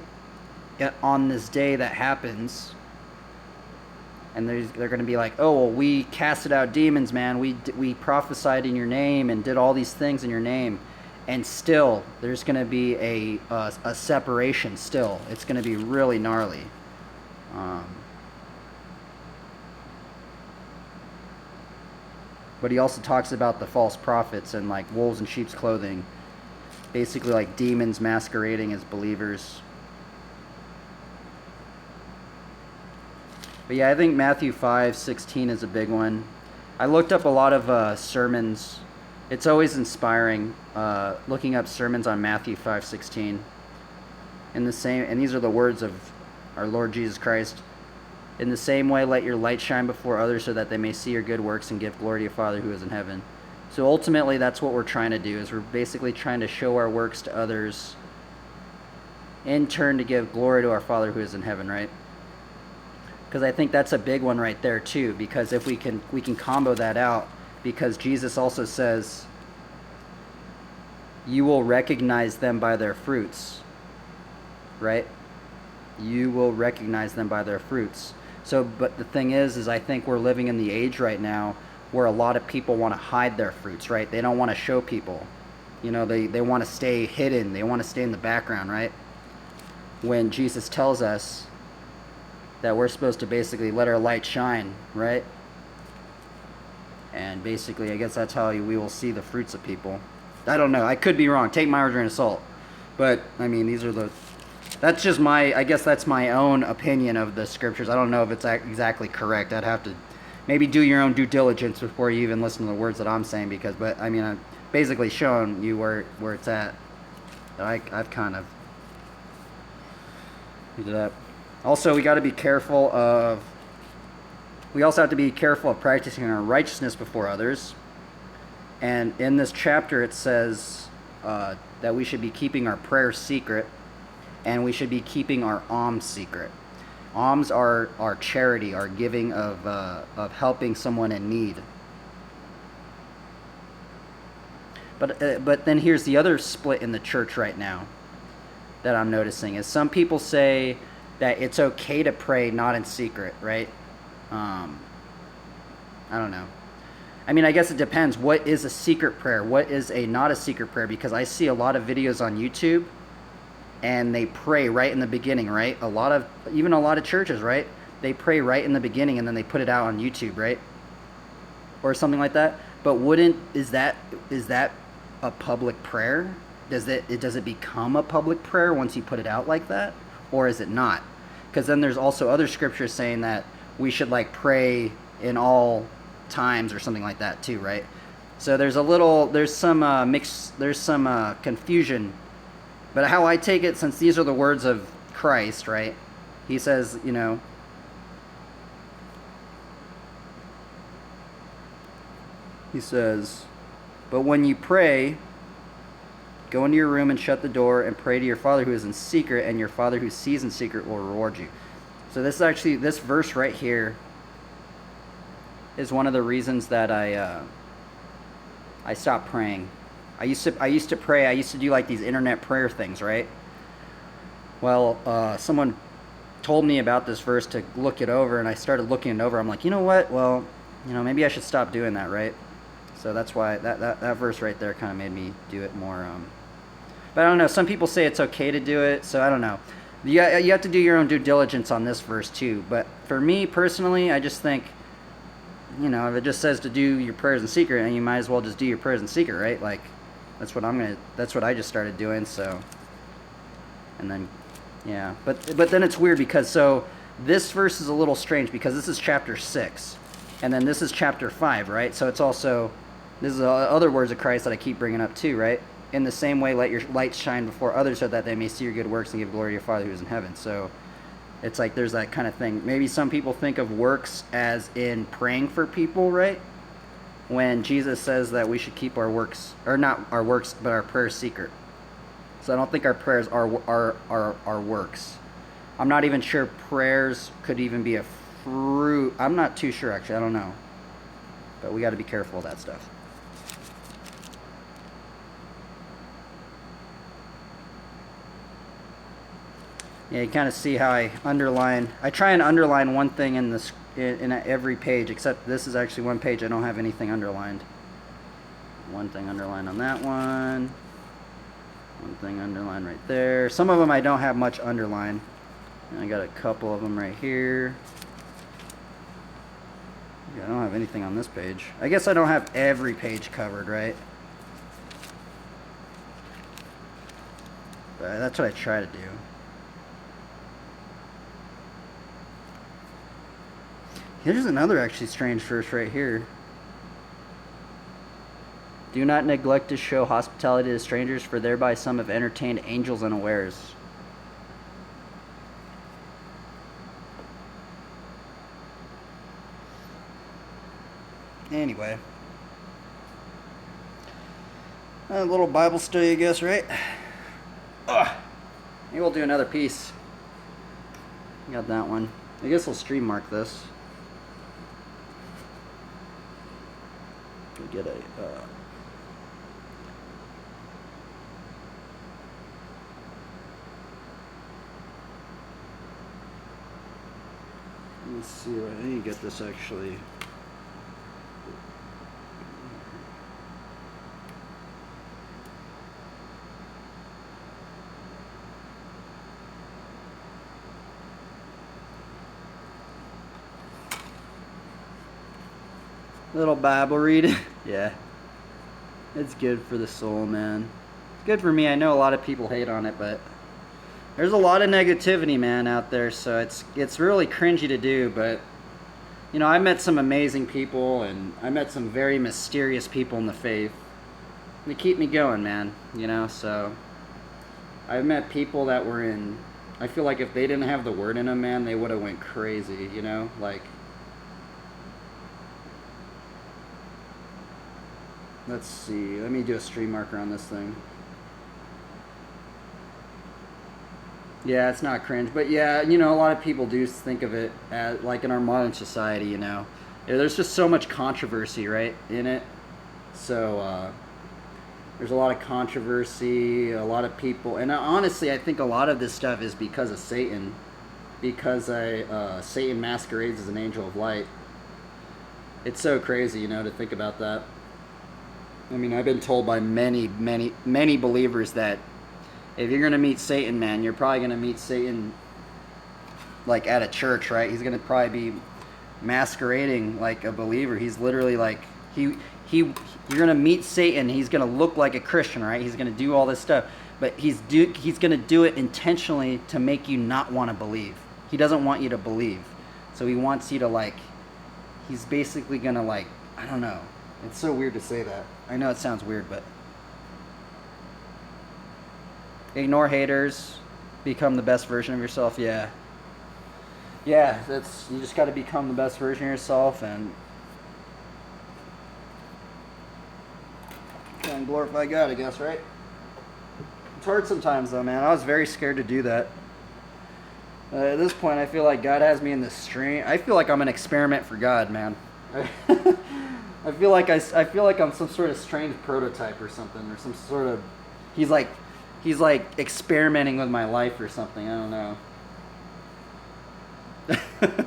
on this day that happens, and they're going to be like, oh, well, we casted out demons, man. We prophesied in your name and did all these things in your name. And still, there's going to be a separation still. It's going to be really gnarly. But he also talks about the false prophets and like wolves in sheep's clothing. Basically like demons masquerading as believers. But yeah, I think Matthew 5:16 is a big one. I looked up a lot of sermons. It's always inspiring looking up sermons on Matthew 5:16. And these are the words of our Lord Jesus Christ. In the same way, let your light shine before others so that they may see your good works and give glory to your Father who is in heaven. So ultimately, that's what we're trying to do, is we're basically trying to show our works to others, in turn to give glory to our Father who is in heaven, right? Because I think that's a big one right there too, because if we can combo that out, because Jesus also says, you will recognize them by their fruits, right? You will recognize them by their fruits. So, but the thing is I think we're living in the age right now where a lot of people want to hide their fruits, right? They don't want to show people. You know, they want to stay hidden. They want to stay in the background, right? When Jesus tells us that we're supposed to basically let our light shine, right? And basically, I guess that's how we will see the fruits of people. I don't know. I could be wrong. Take my grain of salt. But, I mean, that's just I guess that's my own opinion of the scriptures. I don't know if it's exactly correct. I'd have to maybe do your own due diligence before you even listen to the words that I'm saying, but I mean, I've basically shown you where it's at. I've kind of did that. Also, we got to be careful of. We also have to be careful of practicing our righteousness before others. And in this chapter, it says that we should be keeping our prayers secret, and we should be keeping our alms secret. Alms are our charity, our giving of helping someone in need. But then here's the other split in the church right now that I'm noticing is some people say that it's okay to pray not in secret, right? I don't know. I mean, I guess it depends. What is a secret prayer? What is a not a secret prayer? Because I see a lot of videos on YouTube, and they pray right in the beginning, right? Even a lot of churches, right? They pray right in the beginning, and then they put it out on YouTube, right? Or something like that. But is that a public prayer? Does it become a public prayer once you put it out like that, or is it not? Because then there's also other scriptures saying that we should like pray in all times or something like that too, right? So there's some confusion. But how I take it, since these are the words of Christ, right? He says, but when you pray, go into your room and shut the door and pray to your Father who is in secret, and your Father who sees in secret will reward you. So this verse right here is one of the reasons that I stopped praying. I used to pray. I used to do like these internet prayer things, right? Well, someone told me about this verse to look it over, and I started looking it over. I'm like, you know what? Well, maybe I should stop doing that, right? So that's why that verse right there kind of made me do it more. But I don't know. Some people say it's okay to do it, so I don't know. You have to do your own due diligence on this verse too. But for me personally, I just think, if it just says to do your prayers in secret, and you might as well just do your prayers in secret, right? Like, that's what I just started doing. So, and then, yeah. But then it's weird because this verse is a little strange because this is chapter 6, and then this is chapter 5, right? So it's also, this is other words of Christ that I keep bringing up too, right? in the same way, let your light shine before others so that they may see your good works and give glory to your Father who is in heaven. So it's like there's that kind of thing. Maybe some people think of works as in praying for people, right? When Jesus says that we should keep our works, or not our works, but our prayers secret. So I don't think our prayers are works. I'm not even sure prayers could even be a fruit. I'm not too sure, actually. I don't know. But we got to be careful of that stuff. Yeah, you kind of see how I try and underline one thing in every page, except this is actually one page I don't have anything underlined. One thing underlined on that one. One thing underlined right there. Some of them I don't have much underlined. I got a couple of them right here. Yeah, I don't have anything on this page. I guess I don't have every page covered, right? But that's what I try to do. Here's another actually strange verse right here. Do not neglect to show hospitality to strangers, for thereby some have entertained angels unawares. Anyway. A little Bible study, I guess, right? Maybe we'll do another piece. Got that one. I guess we'll stream mark this. Get a let's see, I need to get this actually. Little Bible reading. Yeah. It's good for the soul, man. It's good for me. I know a lot of people hate on it, but there's a lot of negativity, man, out there, so it's really cringy to do, but you know, I met some amazing people, and I met some very mysterious people in the faith. They keep me going, man, you know, so I've met people that were in, I feel like if they didn't have the word in them, man, they would have went crazy, you know, like, let's see, let me do a stream marker on this thing. Yeah, it's not cringe, but yeah, you know, a lot of people do think of it as, like in our modern society, you know, there's just so much controversy, right, in it, so, there's a lot of controversy, a lot of people, and honestly, I think a lot of this stuff is because of Satan, because Satan masquerades as an angel of light. It's so crazy, you know, to think about that. I mean, I've been told by many believers that if you're going to meet Satan, man, you're probably going to meet Satan like at a church, right? He's going to probably be masquerading like a believer. He's literally like, you're going to meet Satan. He's going to look like a Christian, right? He's going to do all this stuff, but he's going to do it intentionally to make you not want to believe. He doesn't want you to believe. So he wants you to like, he's basically going to like, I don't know. It's so weird to say that. I know it sounds weird, but ignore haters, become the best version of yourself. Yeah, that's, you just got to become the best version of yourself and try and glorify God, I guess, right? It's hard sometimes though, man. I was very scared to do that. At this point, I feel like God has me in this stream. I feel like I'm an experiment for God, man. I feel like I'm some sort of strange prototype or something, or some sort of, he's like experimenting with my life or something. I don't know. I'm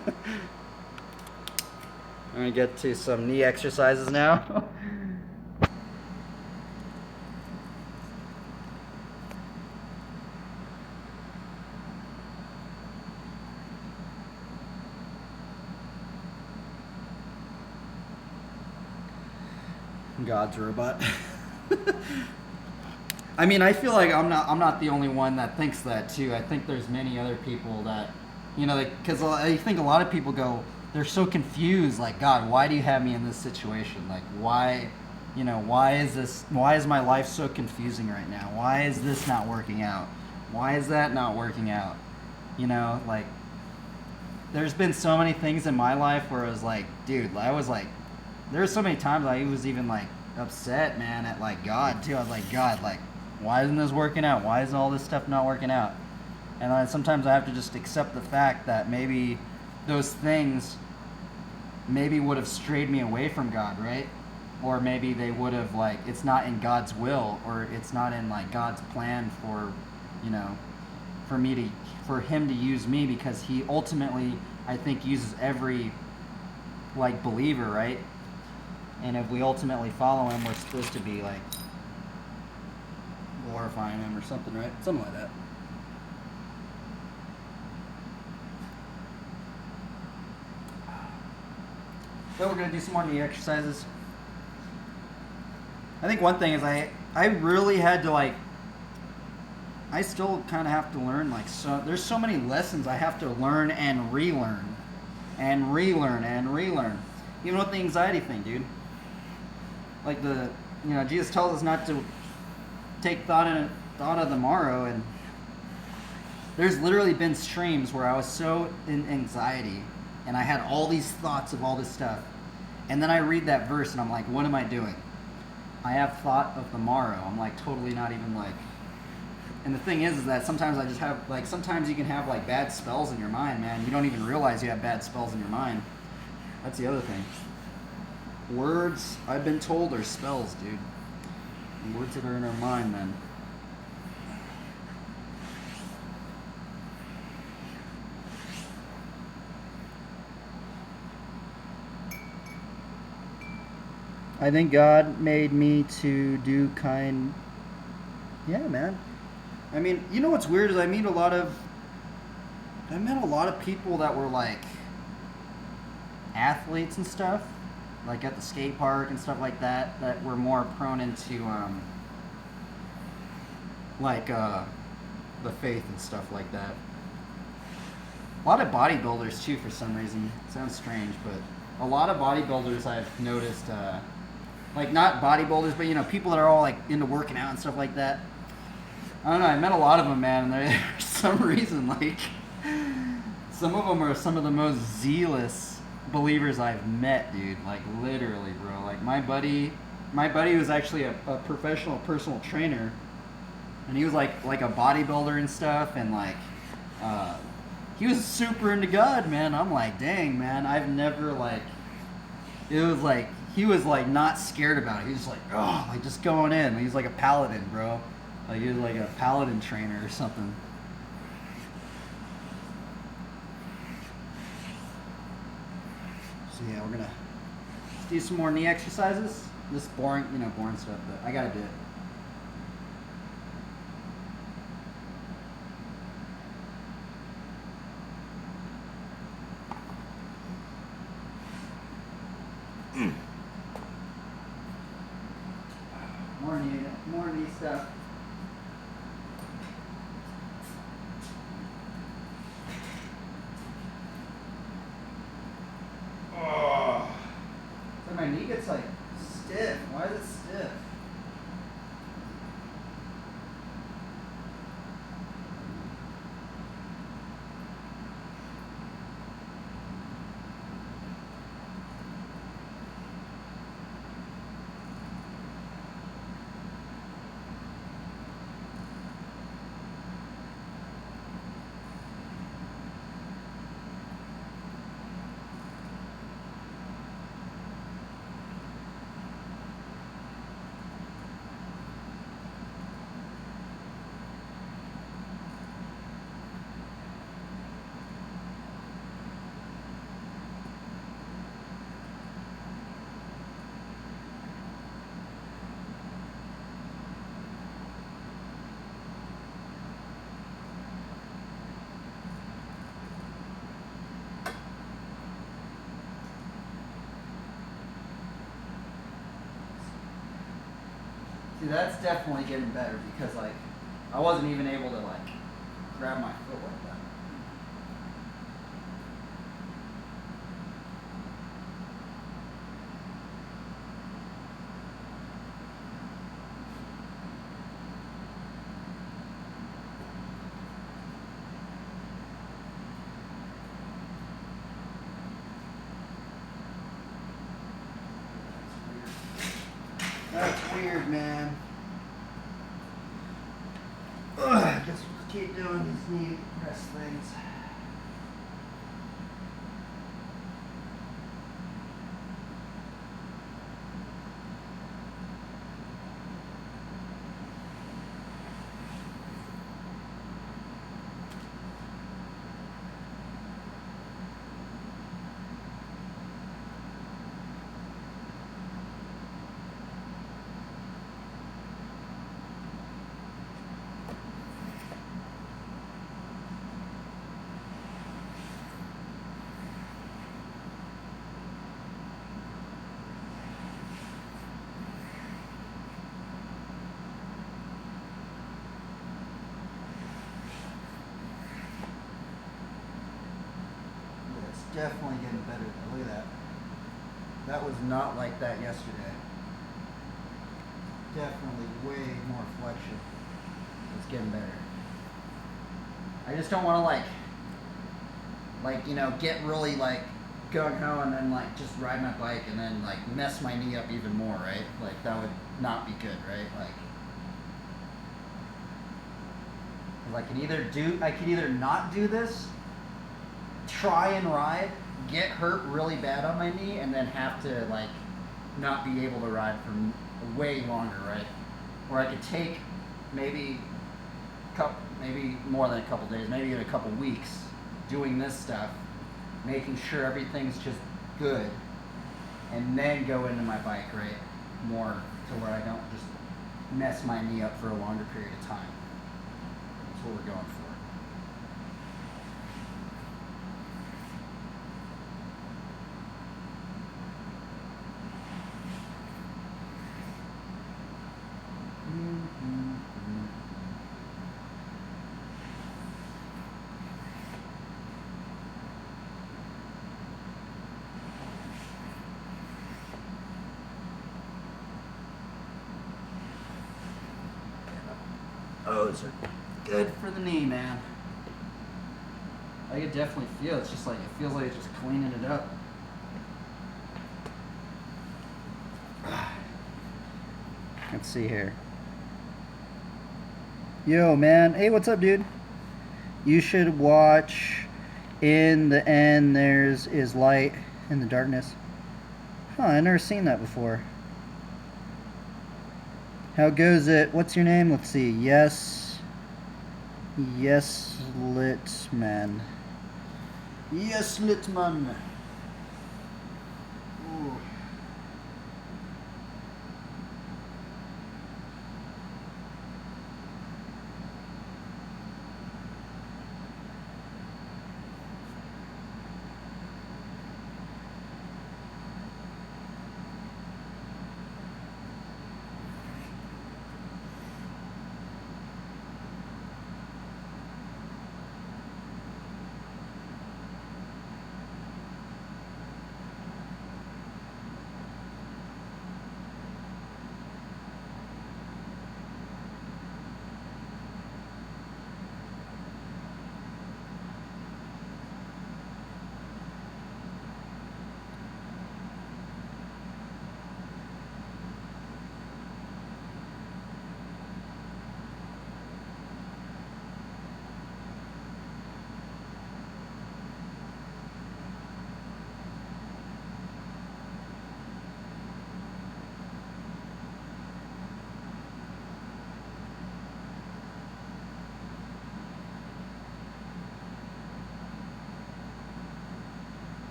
gonna get to some knee exercises now. God's robot. I mean, I feel like I'm not the only one that thinks that too. I think there's many other people that, you know, because I think a lot of people go, they're so confused, like, God, why do you have me in this situation? Like, why why is my life so confusing right now? Why is this not working out? Why is that not working out? Like, there's been so many things in my life where I was like, dude, there's so many times I was even like upset, man, at like God too. I was like, God, like, why isn't this working out? Why isn't all this stuff not working out? And then sometimes I have to just accept the fact that maybe those things maybe would have strayed me away from God, right? Or maybe they would have, like, it's not in God's will, or it's not in like God's plan for, for him to use me, because he ultimately, I think, uses every like believer, right? And if we ultimately follow him, we're supposed to be like glorifying him or something, right? Something like that. So we're gonna do some more knee exercises. I think one thing is I really had to like, I still kind of have to learn, like, so there's so many lessons I have to learn and relearn and relearn and relearn. Even with the anxiety thing, dude. Like Jesus tells us not to take thought of the morrow, and there's literally been streams where I was so in anxiety and I had all these thoughts of all this stuff, and then I read that verse and I'm like, what am I doing? I have thought of the morrow. I'm like totally not even like. And the thing is that sometimes I just have, like, sometimes you can have like bad spells in your mind, man. You don't even realize you have bad spells in your mind. That's the other thing. Words, I've been told, are spells, dude. And words that are in our mind, man. I think God made me to do kind. Yeah, man. I mean, you know what's weird is I met a lot of people that were like athletes and stuff, like at the skate park and stuff like that, that were more prone into the faith and stuff like that. A lot of bodybuilders too, for some reason. It sounds strange, but a lot of bodybuilders I've noticed, like not bodybuilders, but people that are all like into working out and stuff like that. I don't know, I met a lot of them, man, and for some reason, like, some of them are some of the most zealous believers I've met, dude. Like, literally, bro. Like, my buddy was actually a professional personal trainer, and he was like a bodybuilder and stuff, and like, he was super into God, man. I'm like, dang, man, I've never, like, it was like, he was like not scared about it. He was like, oh, like just going in. He's like a paladin, bro. Like he was like a paladin trainer or something. So yeah, we're gonna do some more knee exercises. This boring, boring stuff, but I gotta do it. More knee stuff. Oh. So my knee gets like stiff. Why is it stiff? See, that's definitely getting better because, like, I wasn't even able to, like, grab my foot like that. That's weird, man. Ugh, I guess we'll keep doing these knee rest things. Definitely getting better. Look at that. That was not like that yesterday. Definitely way more flexion. It's getting better. I just don't want to get really gung ho and then just ride my bike and then mess my knee up even more, right? That would not be good, right? I can either not do this, try and ride, get hurt really bad on my knee, and then have to not be able to ride for way longer, right? Or I could take maybe more than a couple days, maybe even a couple weeks doing this stuff, making sure everything's just good, and then go into my bike, right? More to where I don't just mess my knee up for a longer period of time. That's what we're going for. Those are good for the knee, man. I could definitely feel it's just it feels like it's just cleaning it up. Let's see here. Yo, man. Hey, what's up, dude? You should watch In the End There's Is Light in the Darkness. Huh, I've never seen that before. How goes it? What's your name? Let's see. Yes, Litman. Yes, Litman. Ooh.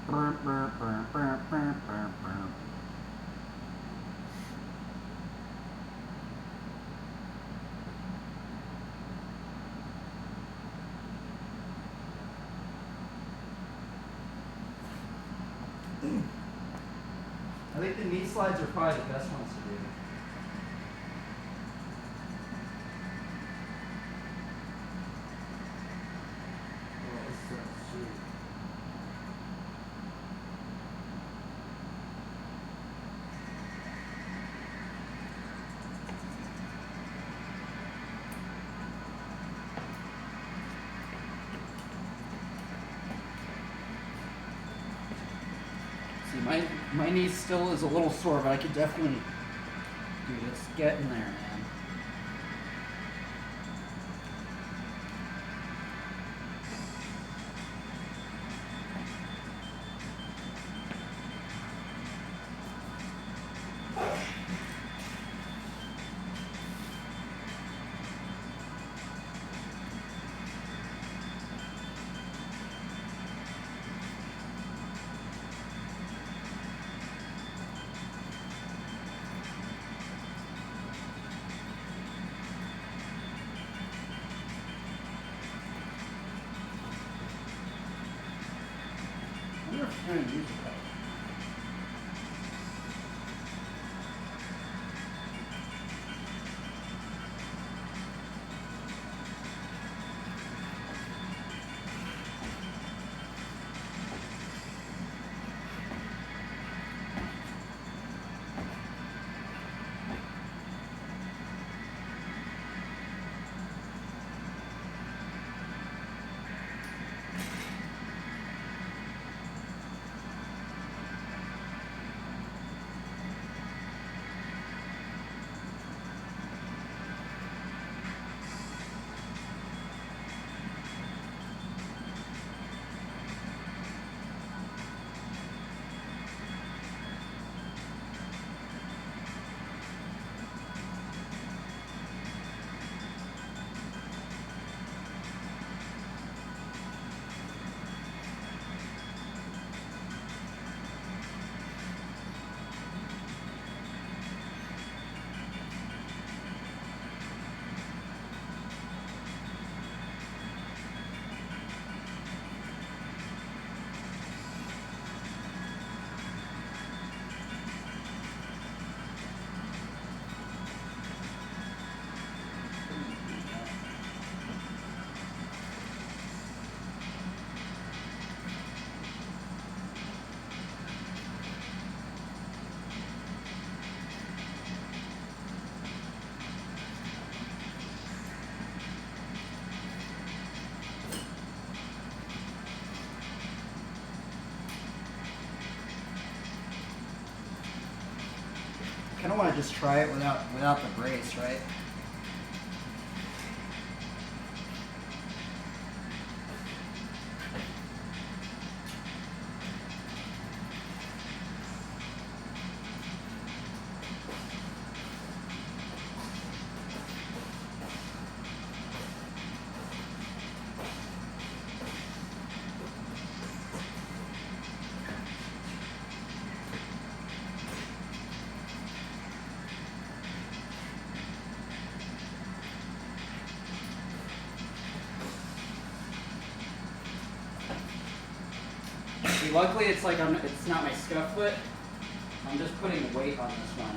I think the knee slides are probably the best ones to do. My knee still is a little sore, but I could definitely, dude, it's getting there, man. I wonder if I'm going to use it. I kind of want to just try it without the brace, right? See, luckily it's like it's not my scuff foot. I'm just putting weight on this one.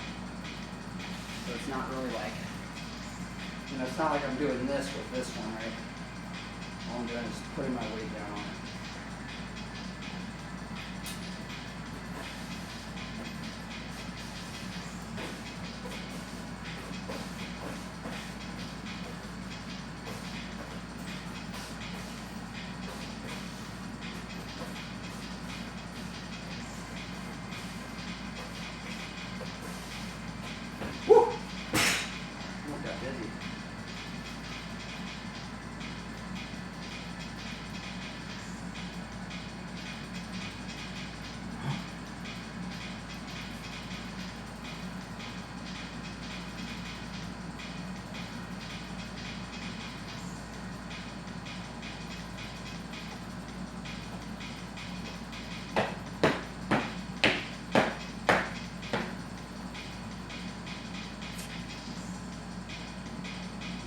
So it's not really like, it's not like I'm doing this with this one, right? All I'm doing is putting my weight down on it.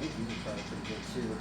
These are probably pretty good too.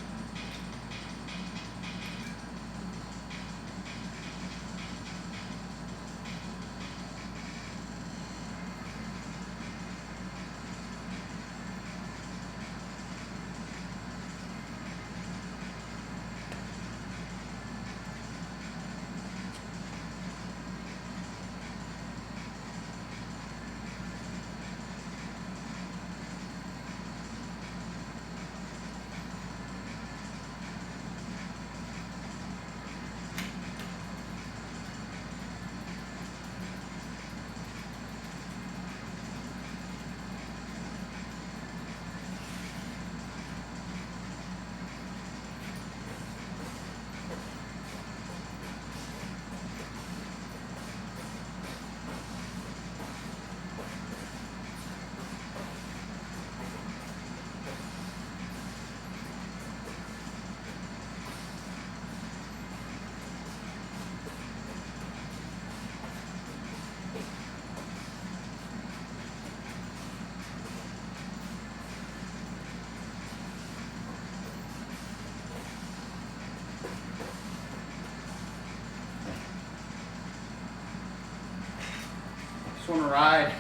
want to ride.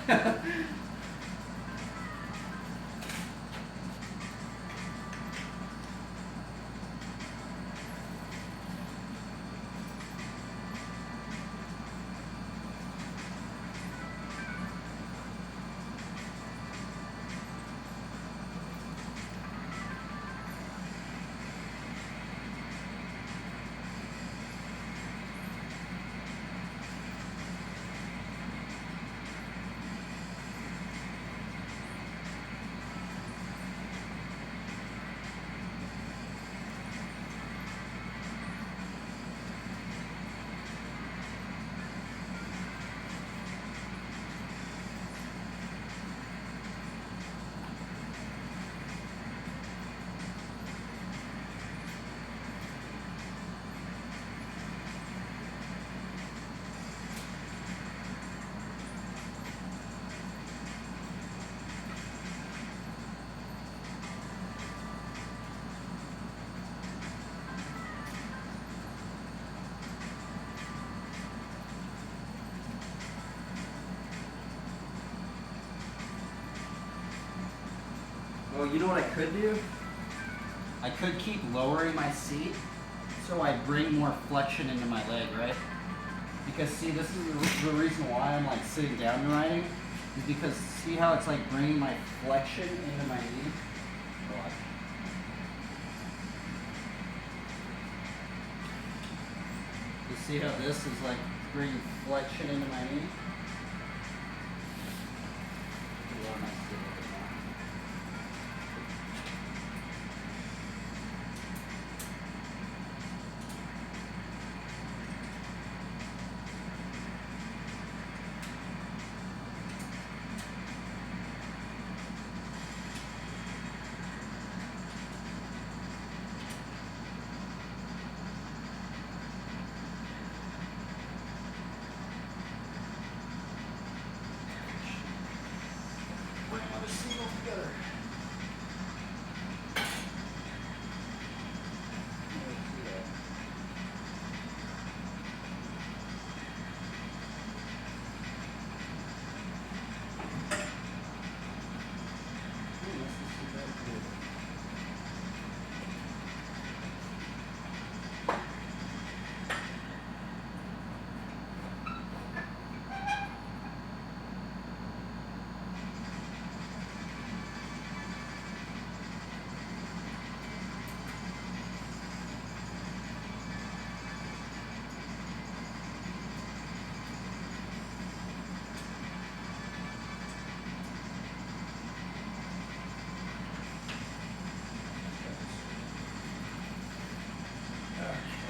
Well, you know what I could do? I could keep lowering my seat so I bring more flexion into my leg, right? Because see, this is the reason why I'm like sitting down and riding, is because see how it's like bringing my flexion into my knee? Watch. You see how this is like bringing flexion into my knee? Lower my seat a little bit more. Bring my seat all together.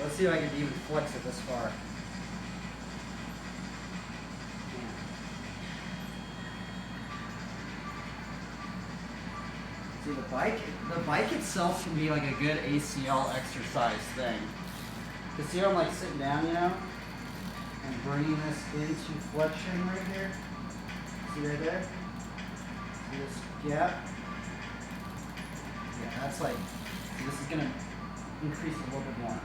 Let's see if I can even flex it this far. See, the bike itself can be like a good ACL exercise thing. Cause see how I'm like sitting down, you know, and bringing this into flexion right here. See right there? See this gap? Yeah, that's like, this is gonna increase a little bit more.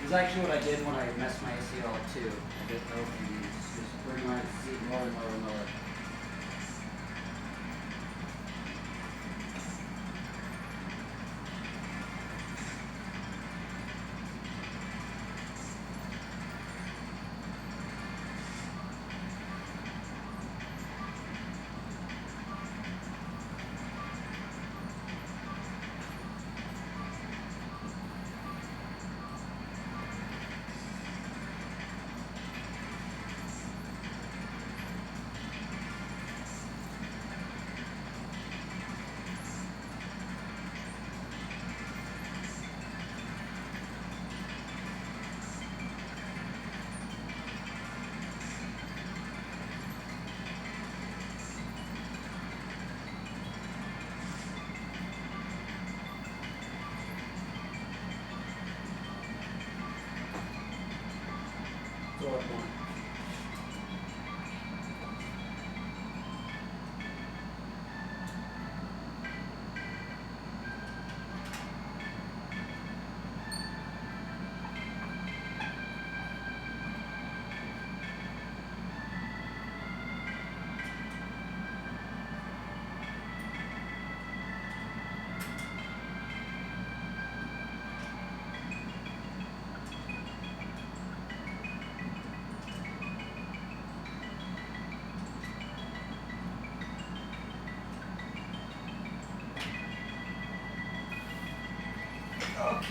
This is actually what I did when I messed my ACL up too. I did both of these. Just bring my seat lower and lower and lower. That's all I want.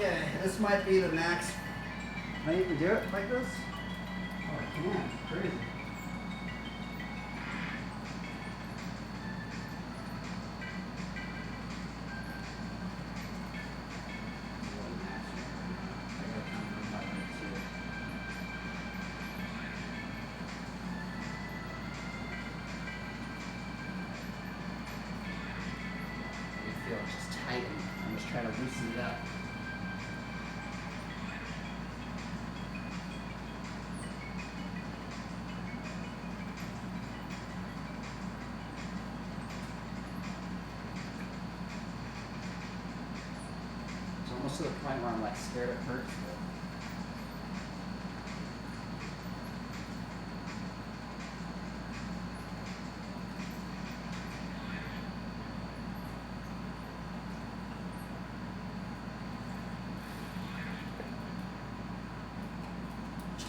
Okay, this might be the max. Can I even do it like this? Oh, I can. Crazy. I feel it's just tight. I'm just trying to loosen it up. It's almost to the point where I'm like scared it hurts.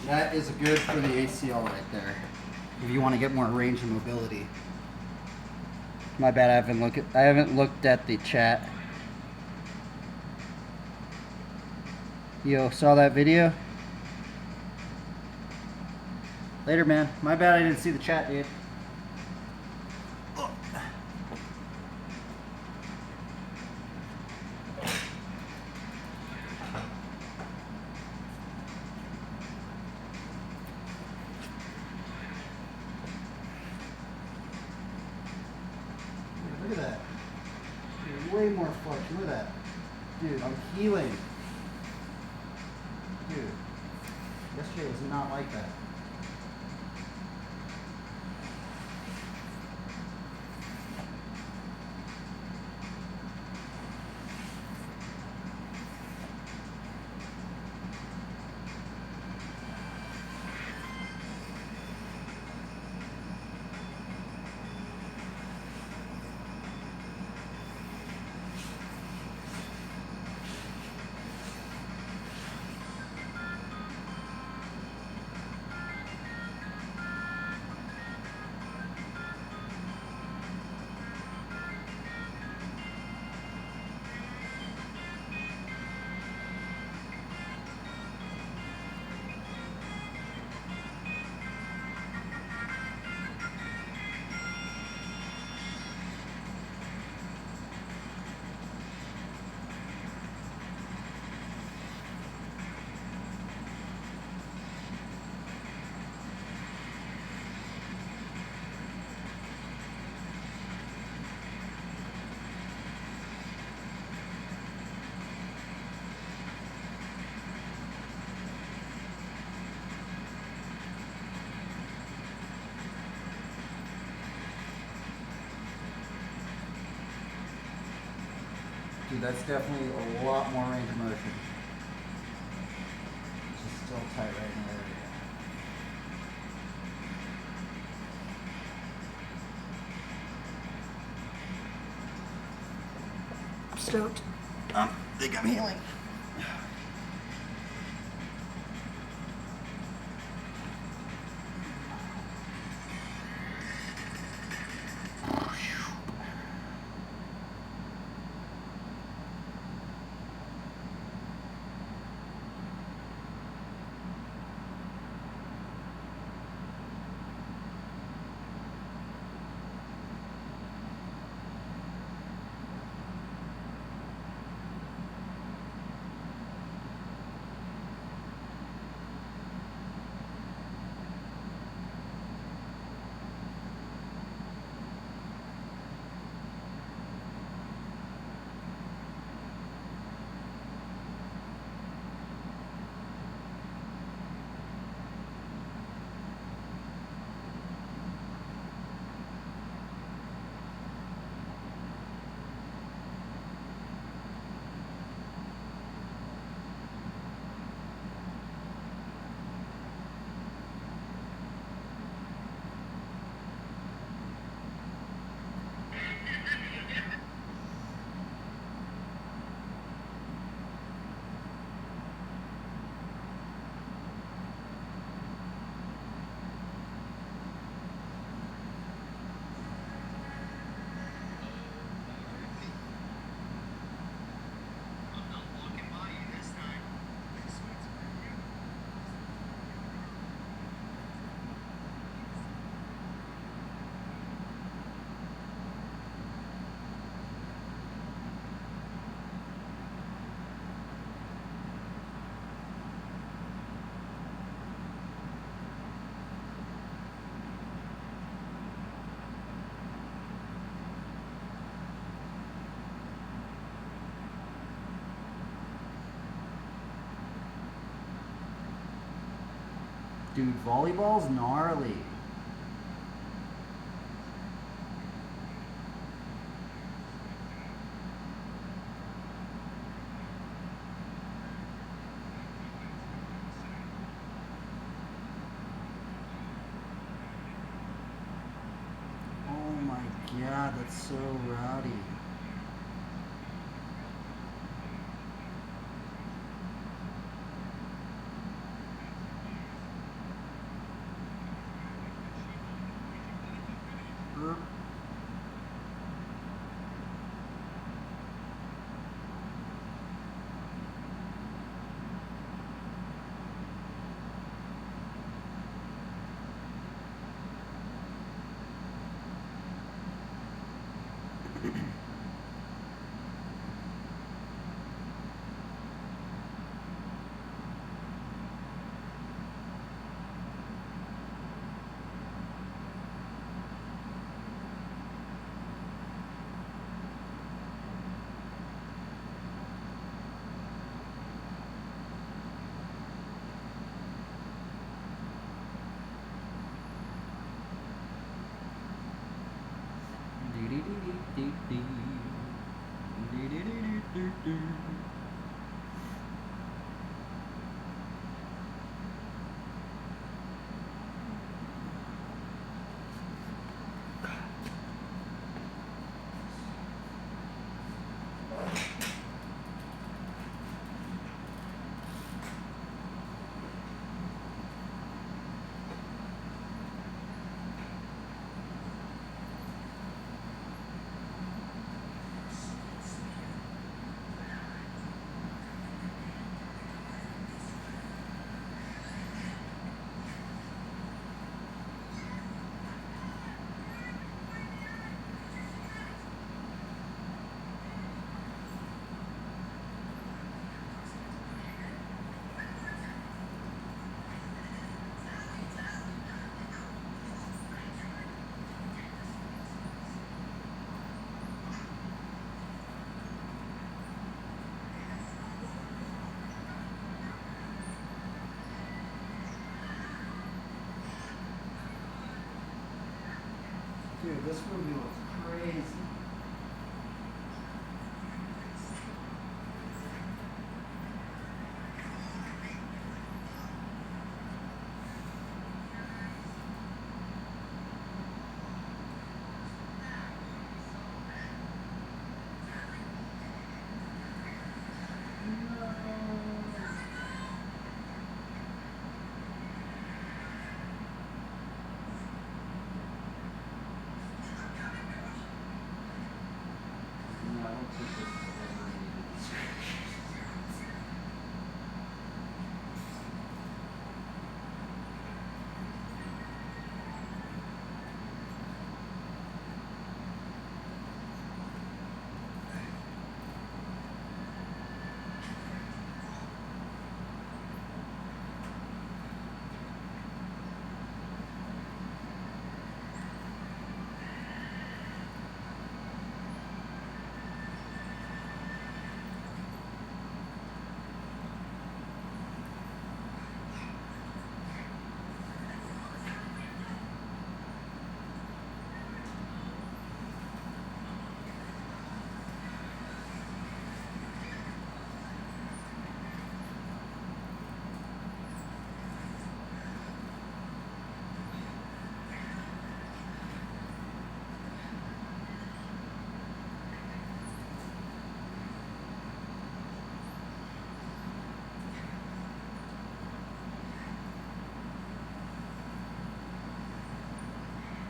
That is good for the ACL right there. If you want to get more range and mobility. My bad, I haven't looked at the chat. Yo, saw that video? Later, man. My bad, I didn't see the chat, dude. Look at that. Dude, way more flexion. Look at that. Dude, I'm healing. Dude, yesterday was not like that. Dude, that's definitely a lot more range of motion. It's just still tight right in the area. I'm stoked. I think I'm healing. Dude, volleyball's gnarly. Oh my god, that's so rowdy. Dude, this movie looks crazy. No, I don't think this is ever needed.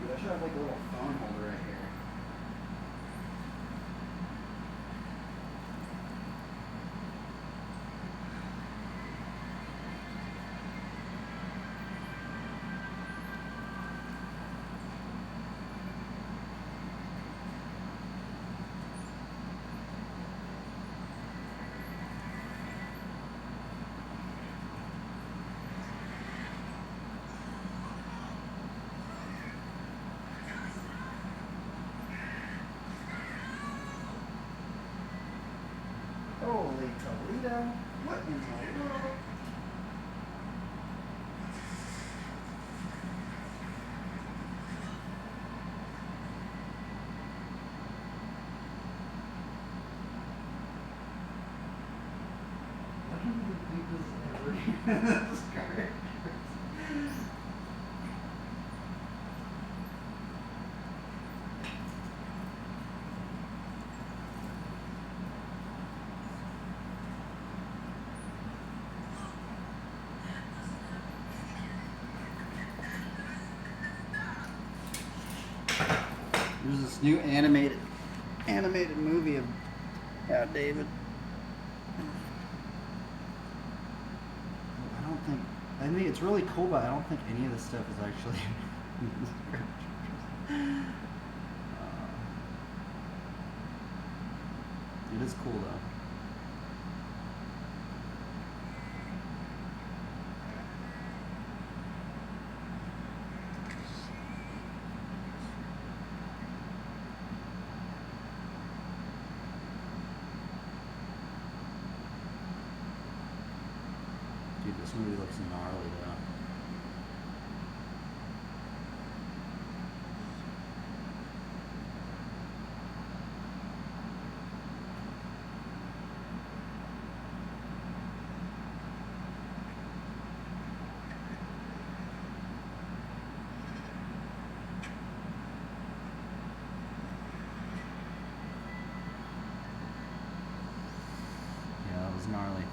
Dude, I should have like a little phone holder right here. Holy Toledo. What in the world? There's this new animated movie of David. I think it's really cool, but I don't think any of this stuff is actually. It is cool though. Dude, this movie looks gnarly though. Yeah, that was gnarly.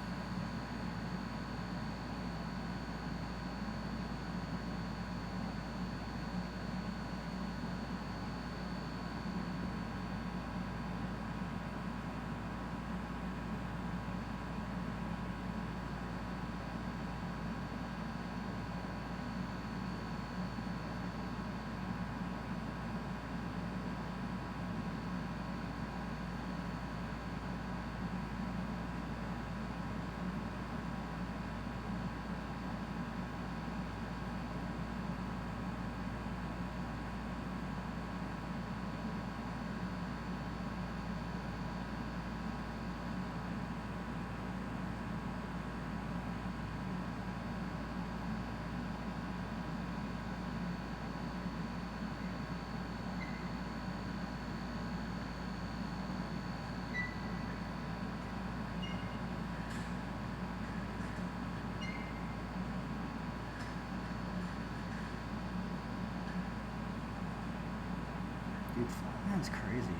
Dude, Flatland's crazy.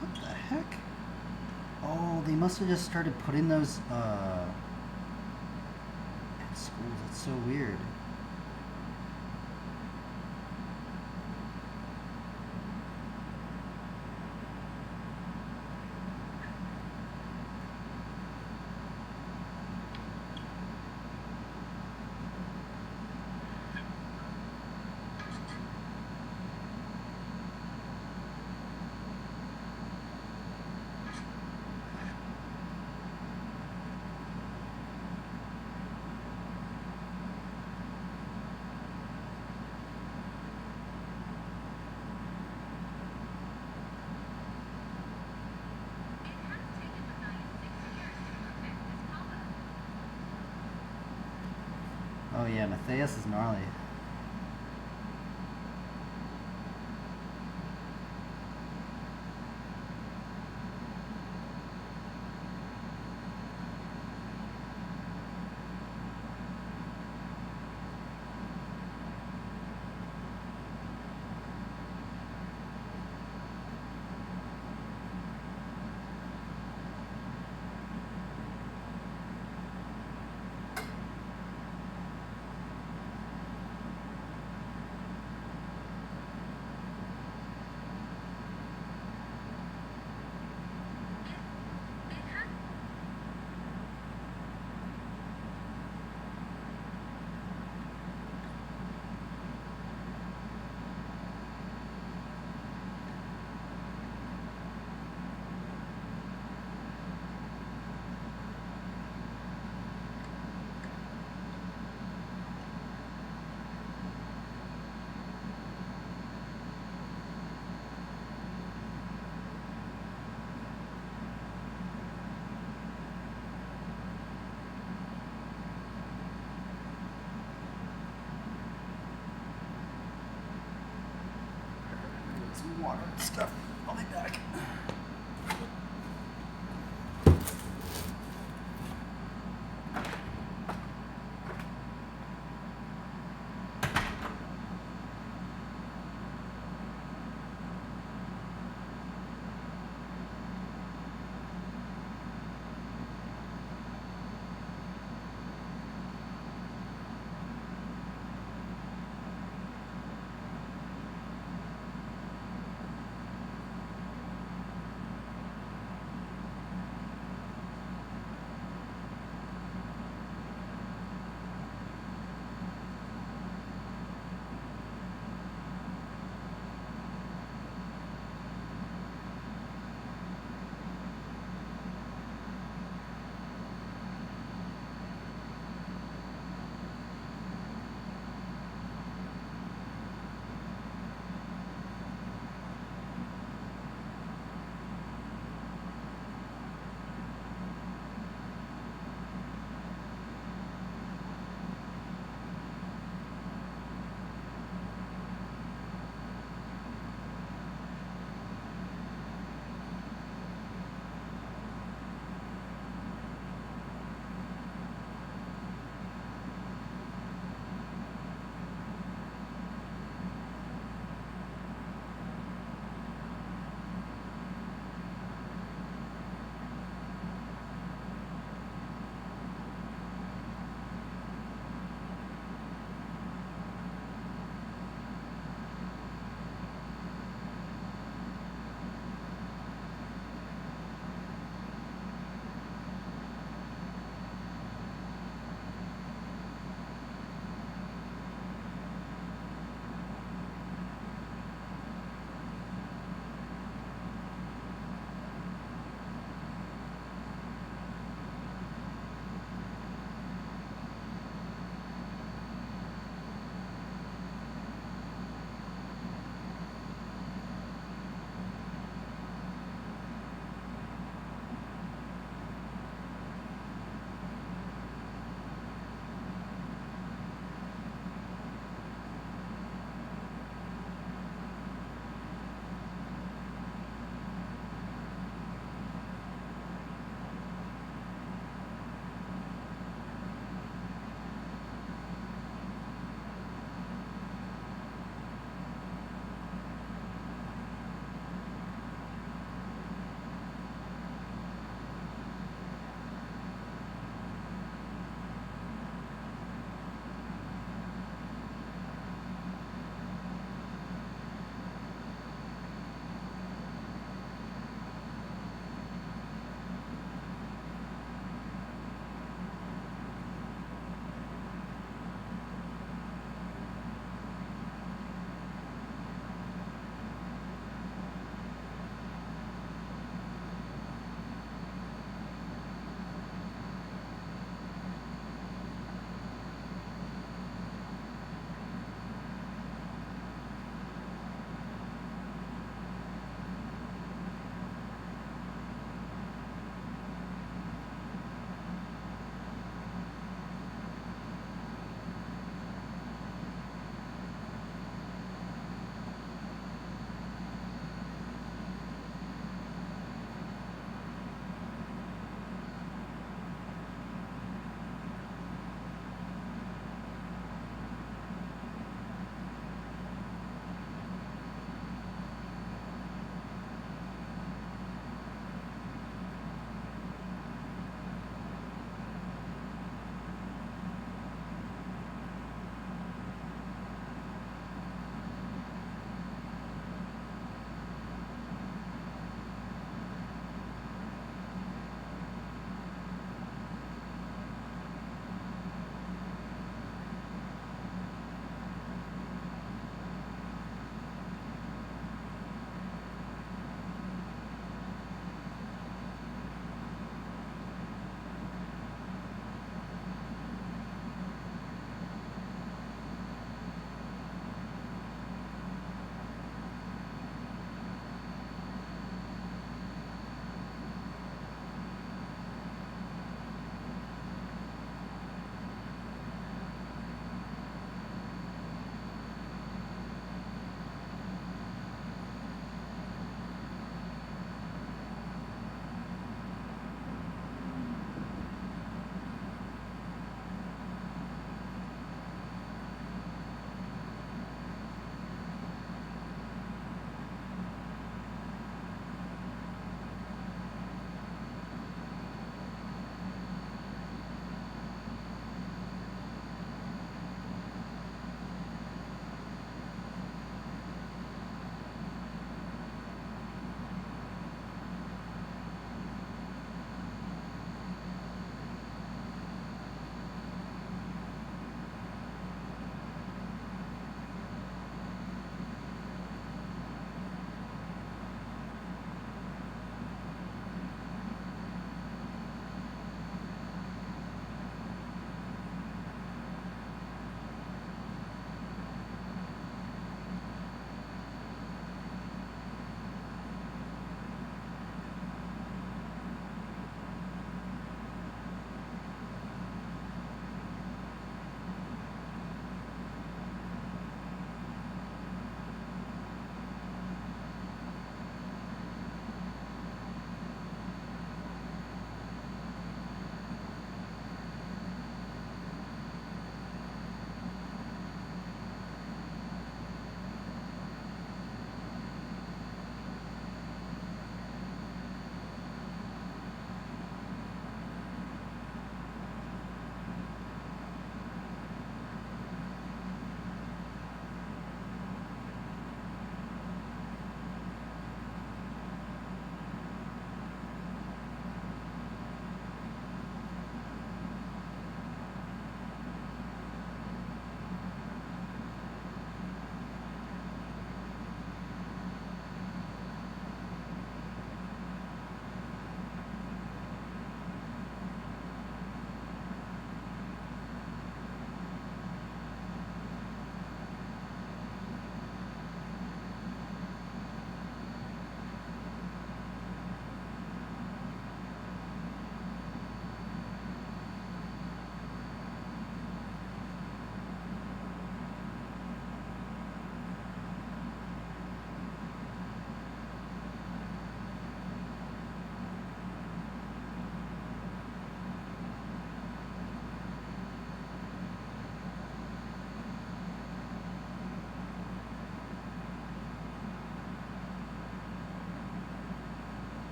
What the heck? Oh, they must have just started putting those in schools. That's so weird. Oh yeah, Matthias is gnarly. some water and stuff. I'll be back.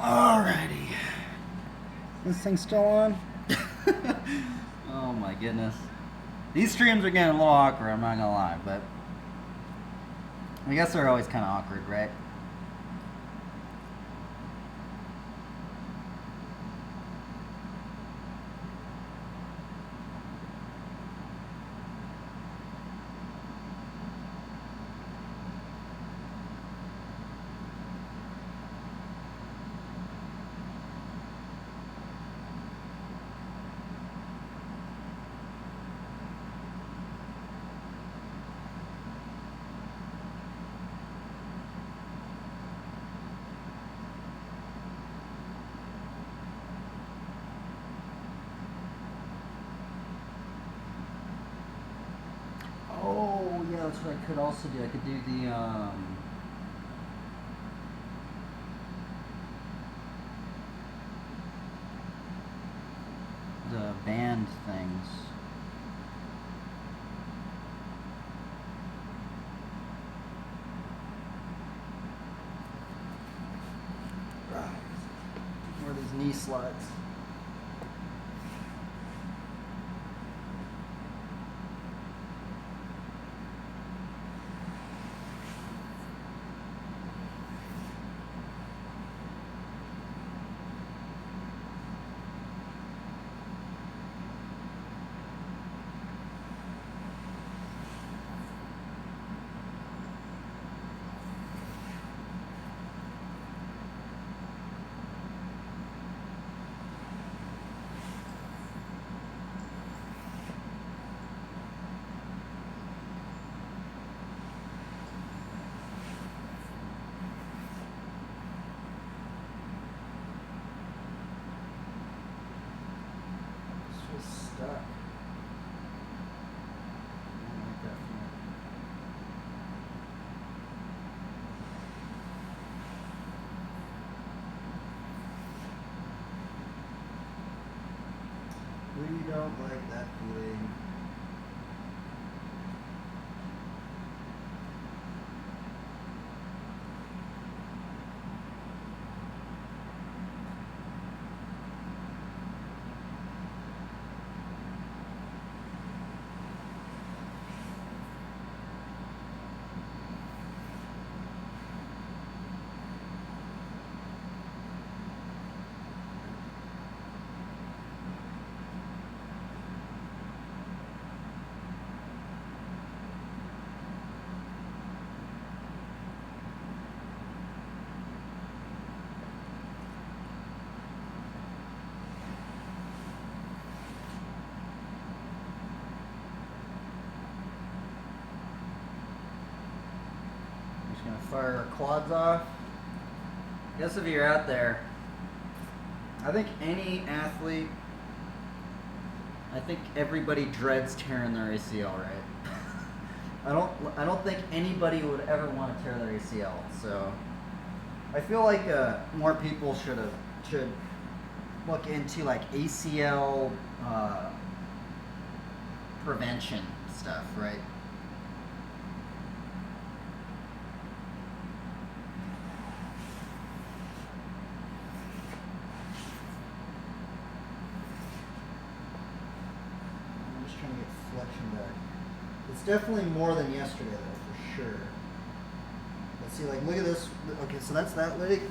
Alrighty. This thing's still on? Oh my goodness. These streams are getting a little awkward, I'm not gonna lie, but I guess they're always kind of awkward, right? Oh, yeah, that's what I could also do. I could do the band things. Or these knee slides. Stuck. I don't like that feeling. We don't like that feeling. Just gonna fire our quads off. I guess if you're out there, I think any athlete, I think everybody dreads tearing their ACL, right? I don't think anybody would ever want to tear their ACL. So I feel like more people should look into like ACL prevention stuff, right? I'm just trying to get flexion back. It's definitely more than yesterday, though, for sure. Let's see, like, look at this. Okay, so that's that leg.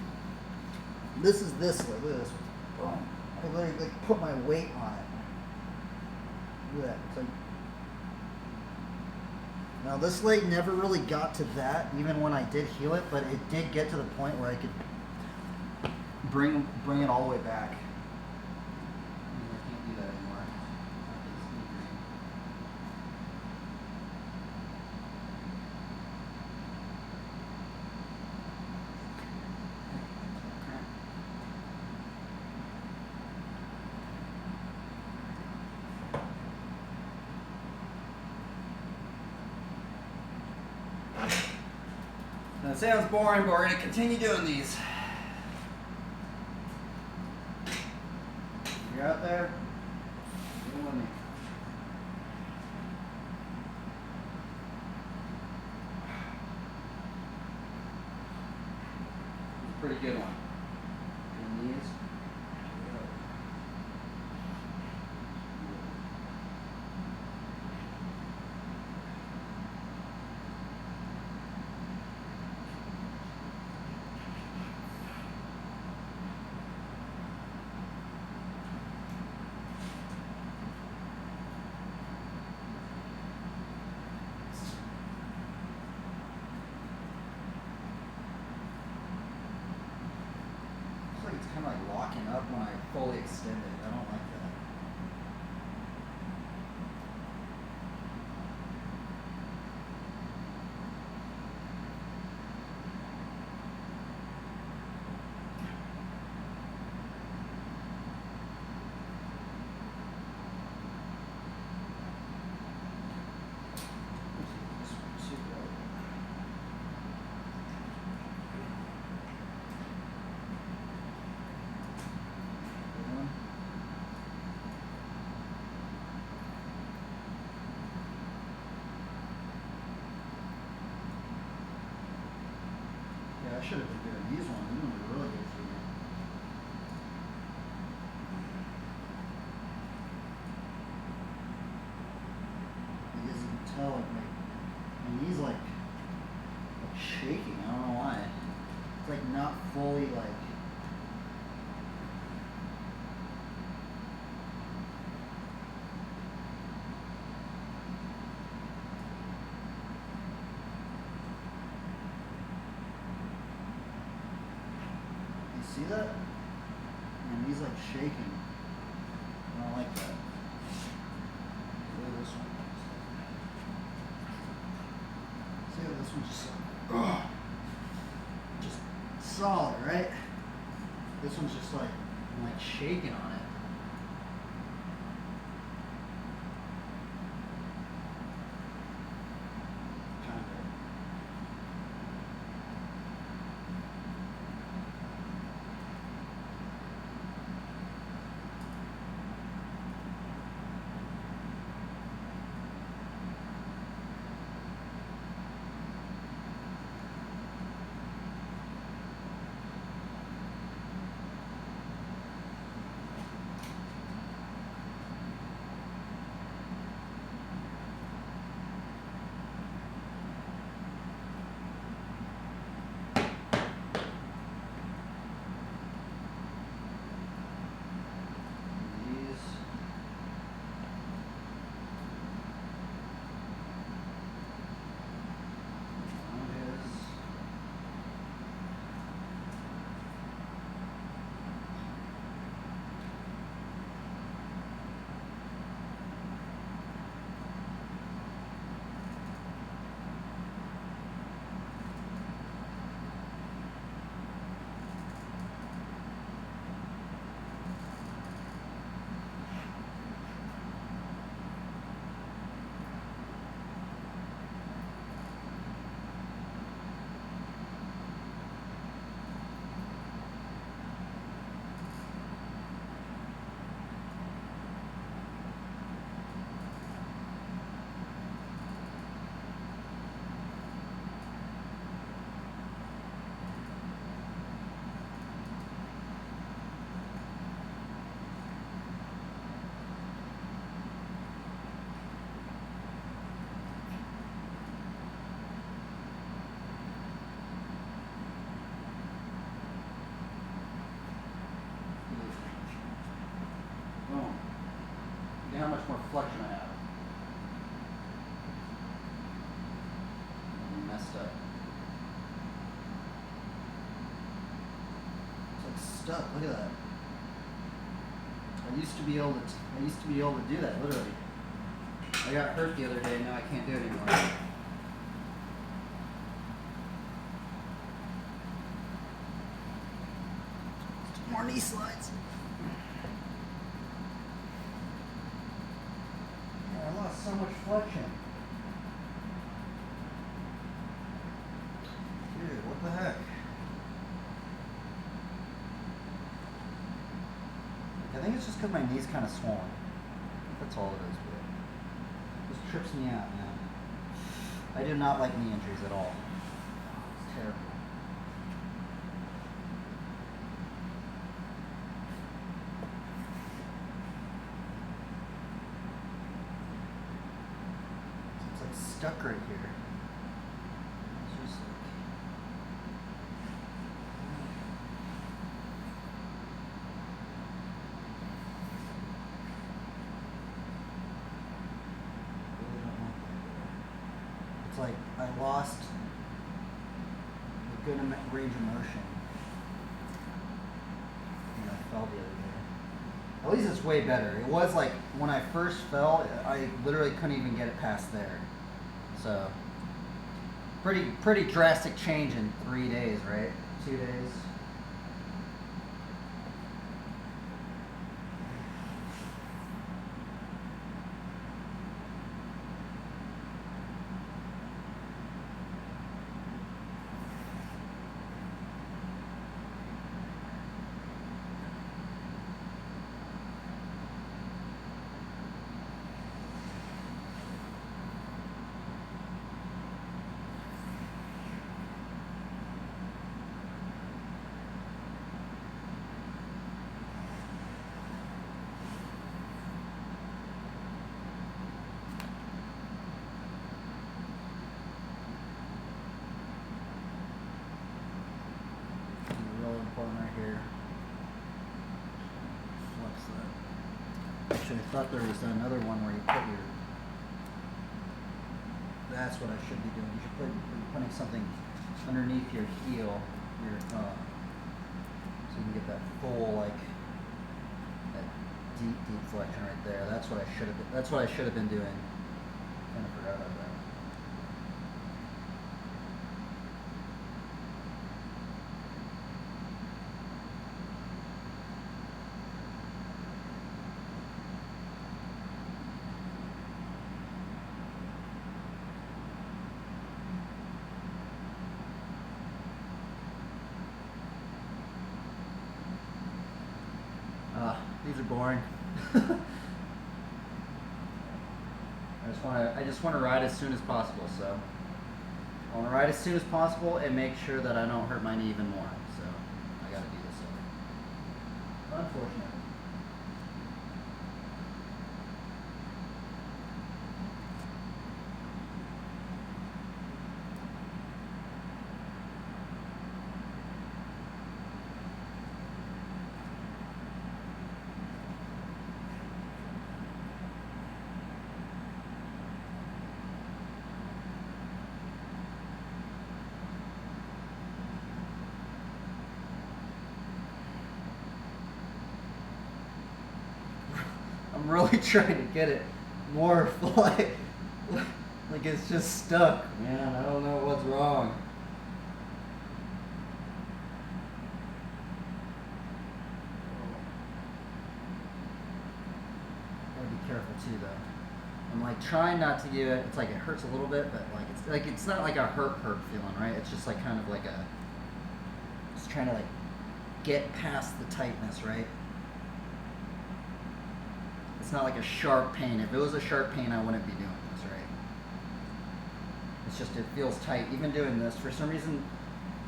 This is this leg. Look at this. Boom. I literally like put my weight on it. Look at that. It's like, now this leg never really got to that, even when I did heal it, but it did get to the point where I could bring it all the way back. I can't do that anymore. That sounds boring, but we're going to continue doing these. You're out there? You're with me. It's a pretty good one. fucking like locking up when I fully extend it. I don't like that. Yeah, I should have been doing these ones. These ones are really good for me. You guys can tell like my knees like shaking. I don't know why. It's like not fully like. You see that? My knees like shaking. I don't like that. Look at this one. See how this one's just solid, right? This one's just like I'm like shaking on it. Kind of. Boom. Look at how much more flexion I have. I'm messed up. It's like stuck. Look at that. I used to be able to do that literally. I got hurt the other day. Now I can't do it anymore. More knee slides. Yeah, I lost so much flexion. Dude, what the heck? I think it's just because my knee's kind of swollen. I think that's all it is, but it just trips me out, man. I do not like knee injuries at all. It's terrible. It's like stuck right here. It's just like... It's like I lost a good range of motion. At least it's way better. It was like when I first fell, I literally couldn't even get it past there. So pretty drastic change in 3 days, right? 2 days. Really important right here. Flex that. Actually, I thought there was another one where you put your. That's what I should be doing. You should put putting something underneath your heel, your thumb, so you can get that full that deep flexion right there. That's what I should have. That's what I should have been doing. Kind of forgot about that. These are boring. I just want to ride as soon as possible. So I want to ride as soon as possible and make sure that I don't hurt my knee even more. So I got to do this. Unfortunately. I'm really trying to get it more like it's just stuck, man. I don't know what's wrong. Gotta be careful too, though. I'm like trying not to give it. It's like it hurts a little bit, but it's not like a hurt feeling, right? It's just like kind of like a just trying to like get past the tightness, right? It's not like a sharp pain. If it was a sharp pain, I wouldn't be doing this, right? It's just, it feels tight. Even doing this, for some reason,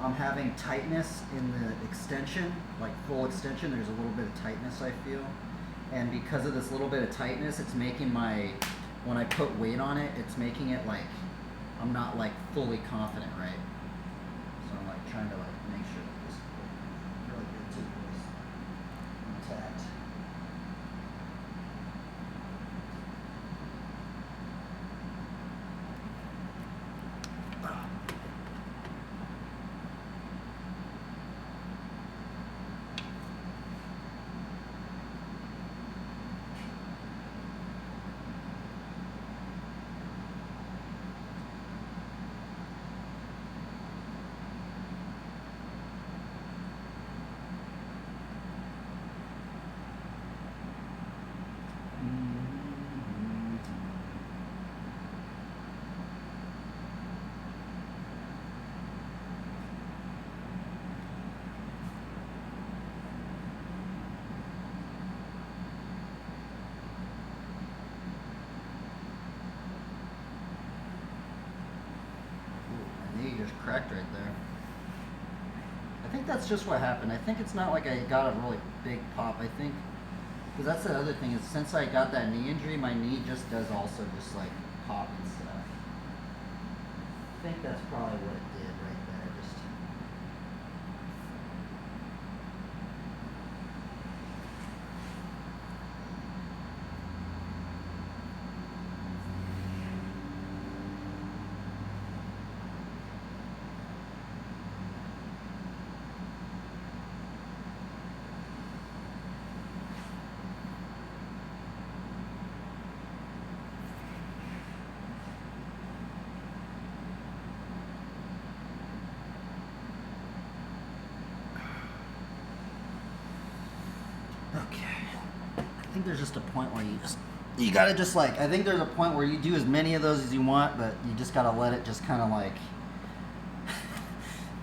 I'm having tightness in the extension, like full extension. There's a little bit of tightness I feel. And because of this little bit of tightness, it's making when I put weight on it, it's making it like, I'm not like fully confident, right? So I'm like trying to like make sure that this is really good too. Intact. Just cracked right there. I think that's just what happened. I think it's not like I got a really big pop. I think, because that's the other thing, is since I got that knee injury, my knee just does also just like pop and stuff. I think that's probably what it did right there. Just I think there's just a point where you gotta just like, I think there's a point where you do as many of those as you want, but you just gotta let it just kind of like,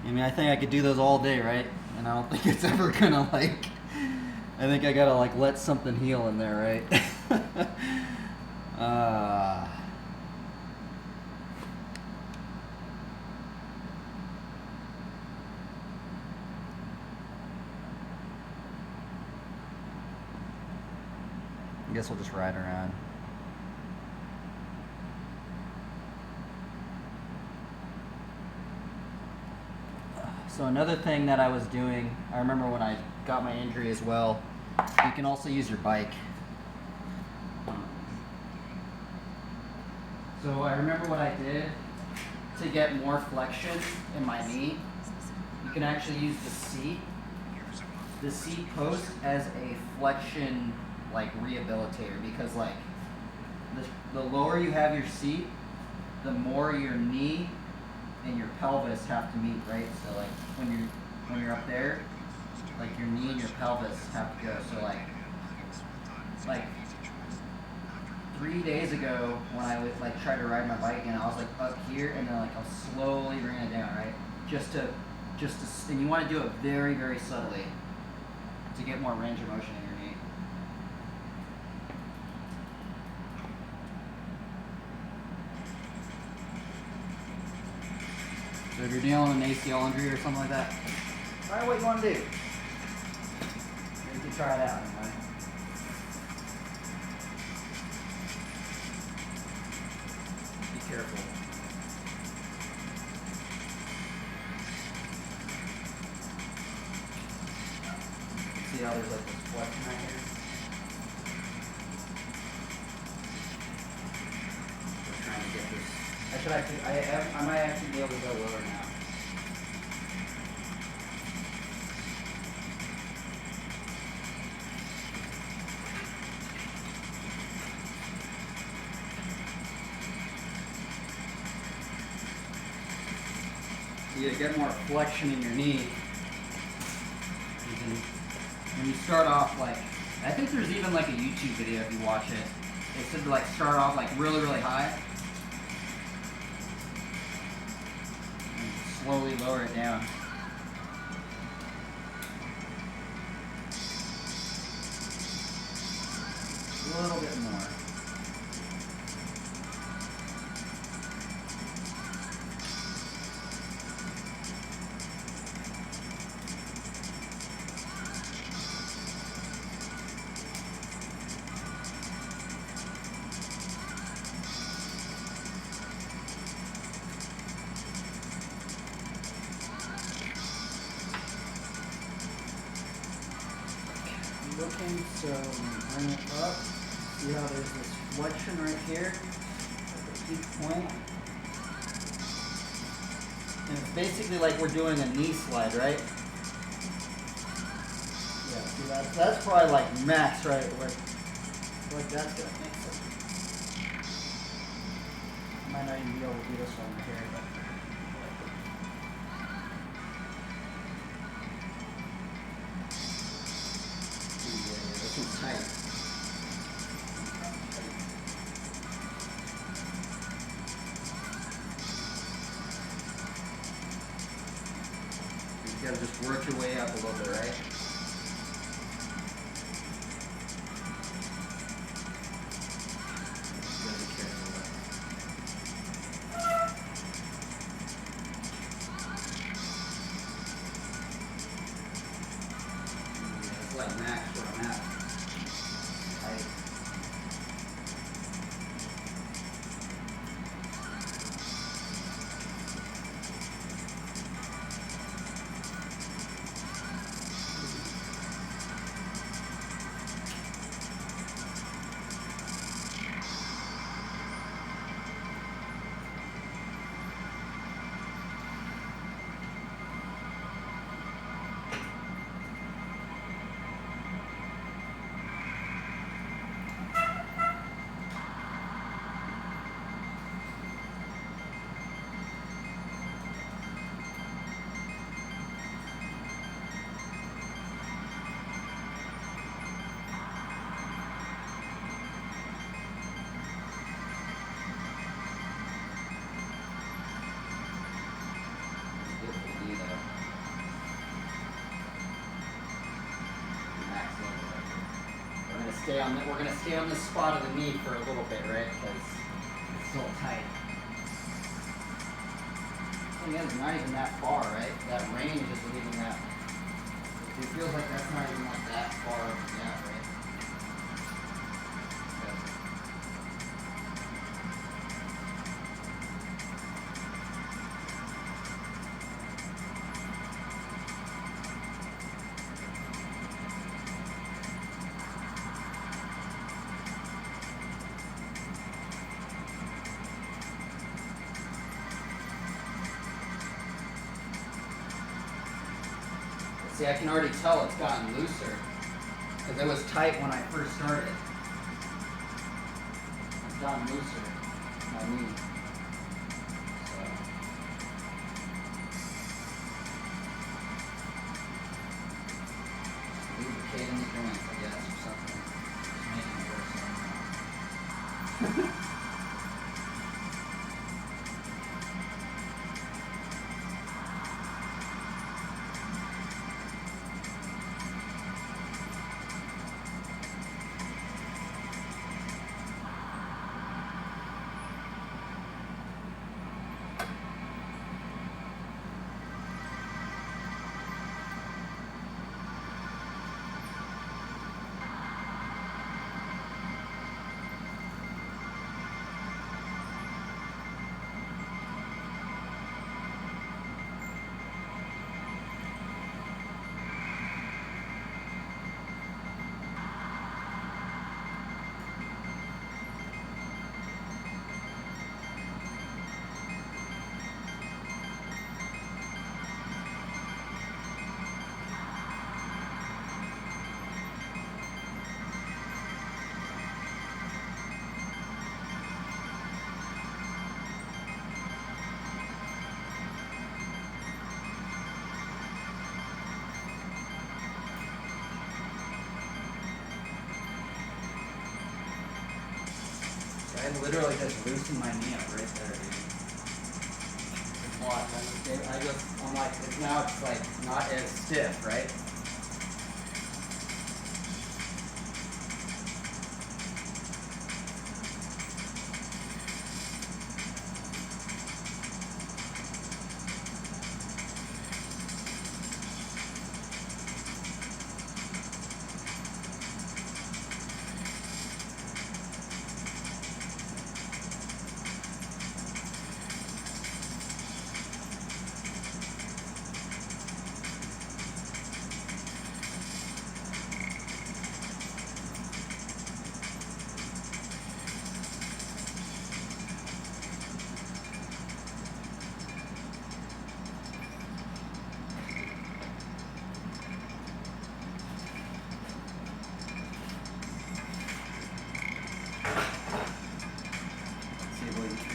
I mean, I think I could do those all day, right? And I don't think it's ever gonna like, I think I gotta like let something heal in there, right? I guess we'll just ride around. So another thing that I was doing, I remember when I got my injury as well, you can also use your bike. So I remember what I did to get more flexion in my knee. You can actually use the seat post as a flexion like rehabilitator, because like the lower you have your seat, the more your knee and your pelvis have to meet, right? So like when you're up there, like your knee and your pelvis have to go. So like 3 days ago when I would like try to ride my bike and I was like up here, and then like I'll slowly bring it down, right? Just to and you want to do it very, very subtly to get more range of motion in your knee. So if you're dealing with an ACL injury or something like that, try what you want to do. You can try it out, anyway. Be careful. See how there's like this flexion right here? We're trying to get this. I might actually be able to go lower now. So you get more flexion in your knee. When you start off, like, I think there's even like a YouTube video if you watch it. It said to like start off like really, really high. And slowly lower it down. A little bit more. Looking, so bring it up. See how there's this flexion right here at the peak point. And it's basically like we're doing a knee slide, right? Yeah, see that's probably like max, right? Like that's gonna make sense. I might not even be able to do this one here, but this one's tight. You gotta just work your way up a little bit, right? You gotta be careful with that. It's like max where I'm at. we're gonna stay on this spot of the knee for a little bit, right? Because it's still tight. Thing is, not even that far, right? That range isn't even that. It feels like that's not even like that far up the gap, right? See, I can already tell it's gotten looser because it was tight when I first started. It's gotten looser, my knee. So. Lubricating the joints, I guess, or something. Just making it worse somehow. I literally just loosened my knee up right there, dude. Watch, I'm like, now it's like not as stiff, right?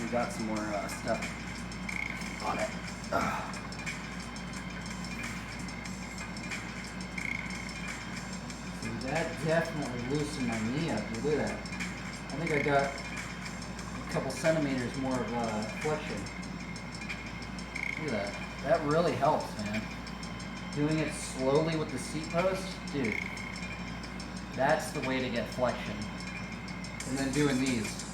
We got some more stuff on it. See, that definitely loosened my knee up. Look at that. I think I got a couple centimeters more of flexion. Look at that. That really helps, man. Doing it slowly with the seat post, dude. That's the way to get flexion. And then doing these.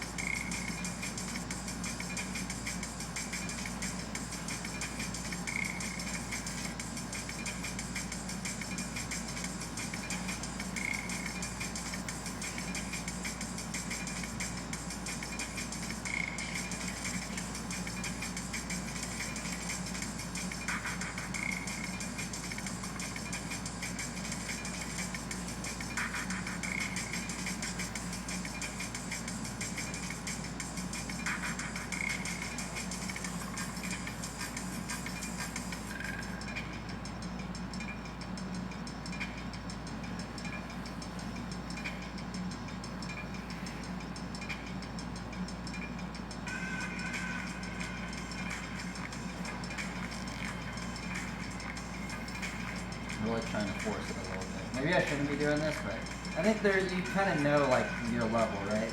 Really trying to force it a little bit. Maybe I shouldn't be doing this, but I think you kind of know like your level, right?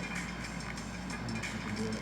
How much you can do it.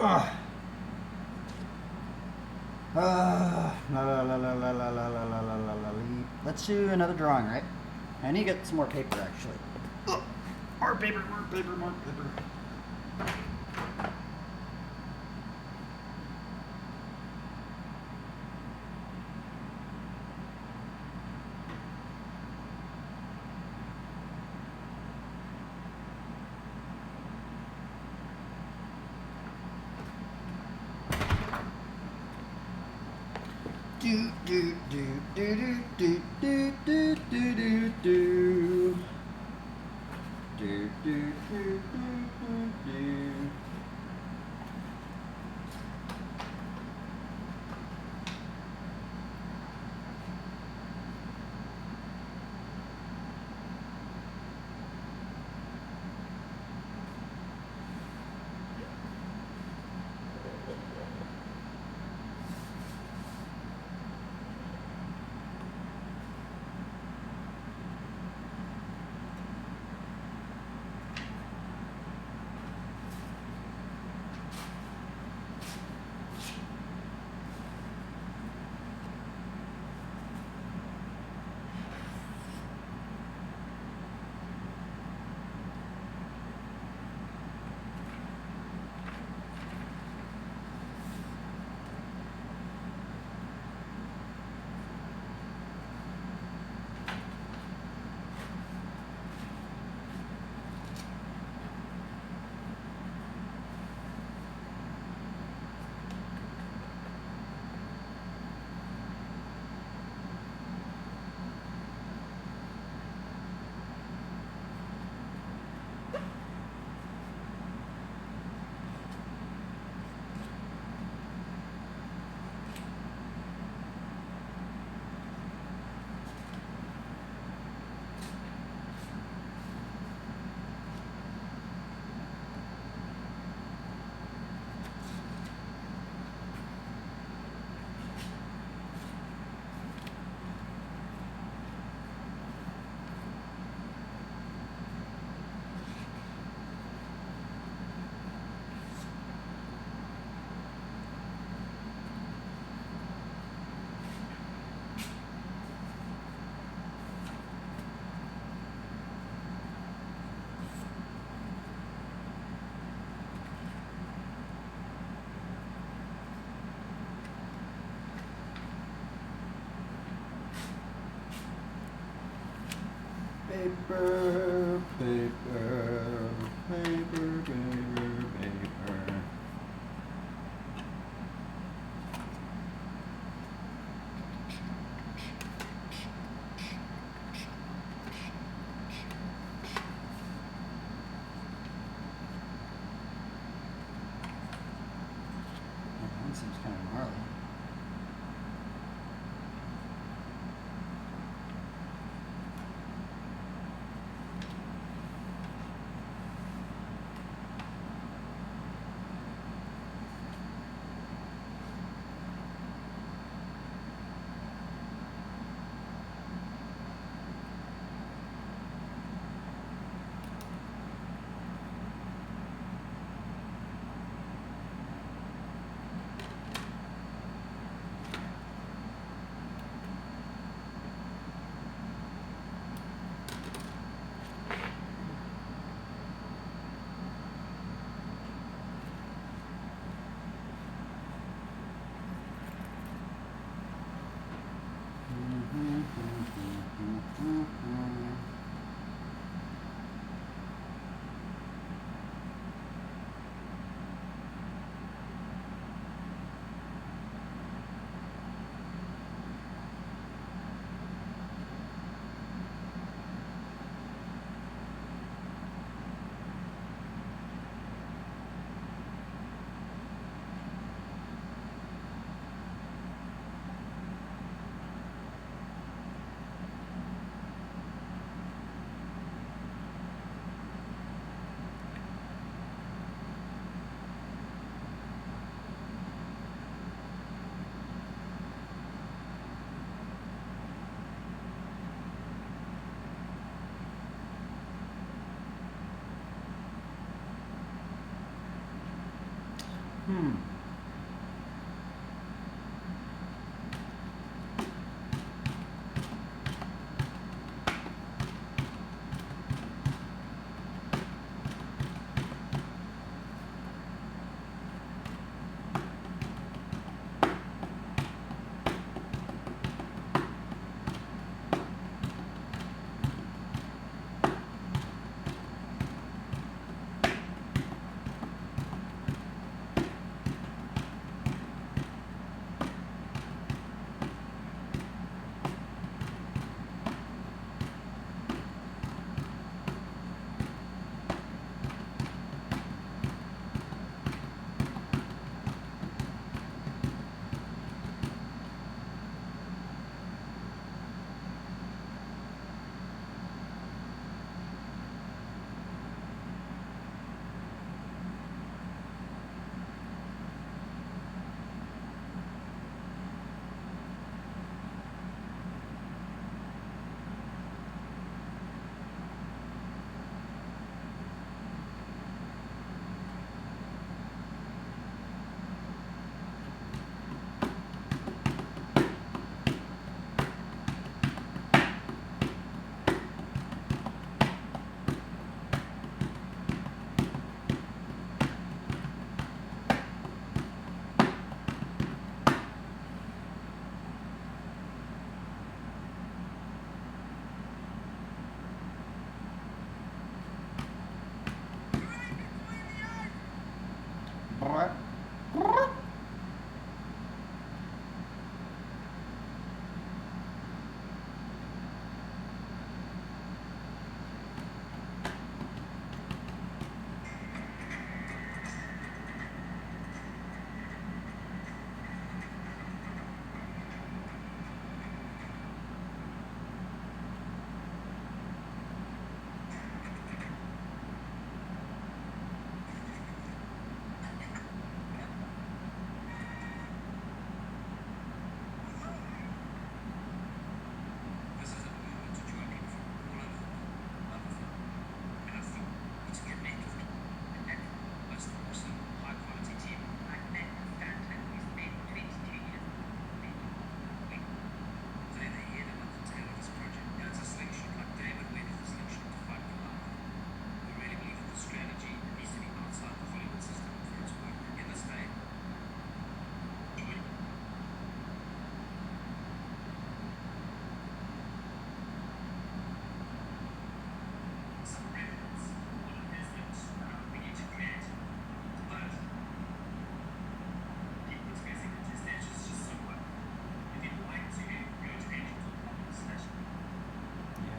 Ugh. La, la, la, la, la, la, la, la, la, la, la, la. Let's do another drawing, right? I need to get some more paper, actually. Ugh. More paper, more paper, more paper. Do do do do do do do do do do do do do do. Paper, paper, paper, paper, paper. That one seems kind of gnarly. Hmm.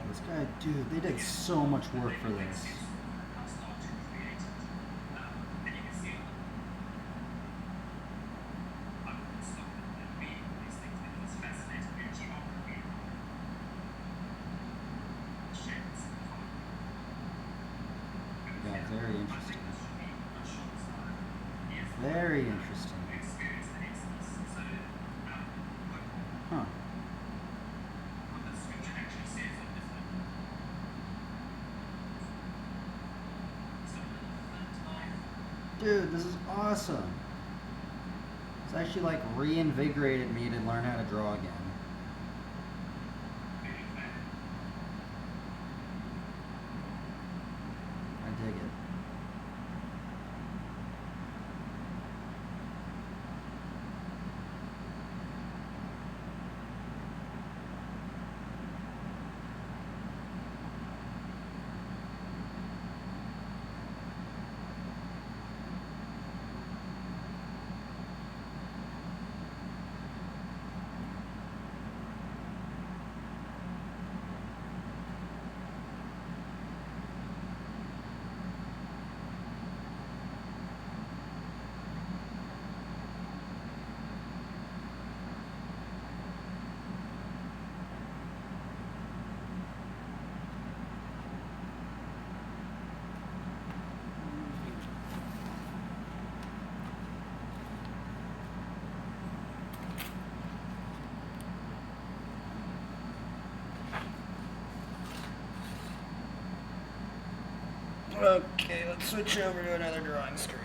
This guy, dude, they did so much work for this. Yeah, very interesting. Very interesting. Huh. Dude, this is awesome. It's actually like reinvigorated me to learn how to draw again. I dig it. Okay, let's switch over to another drawing screen.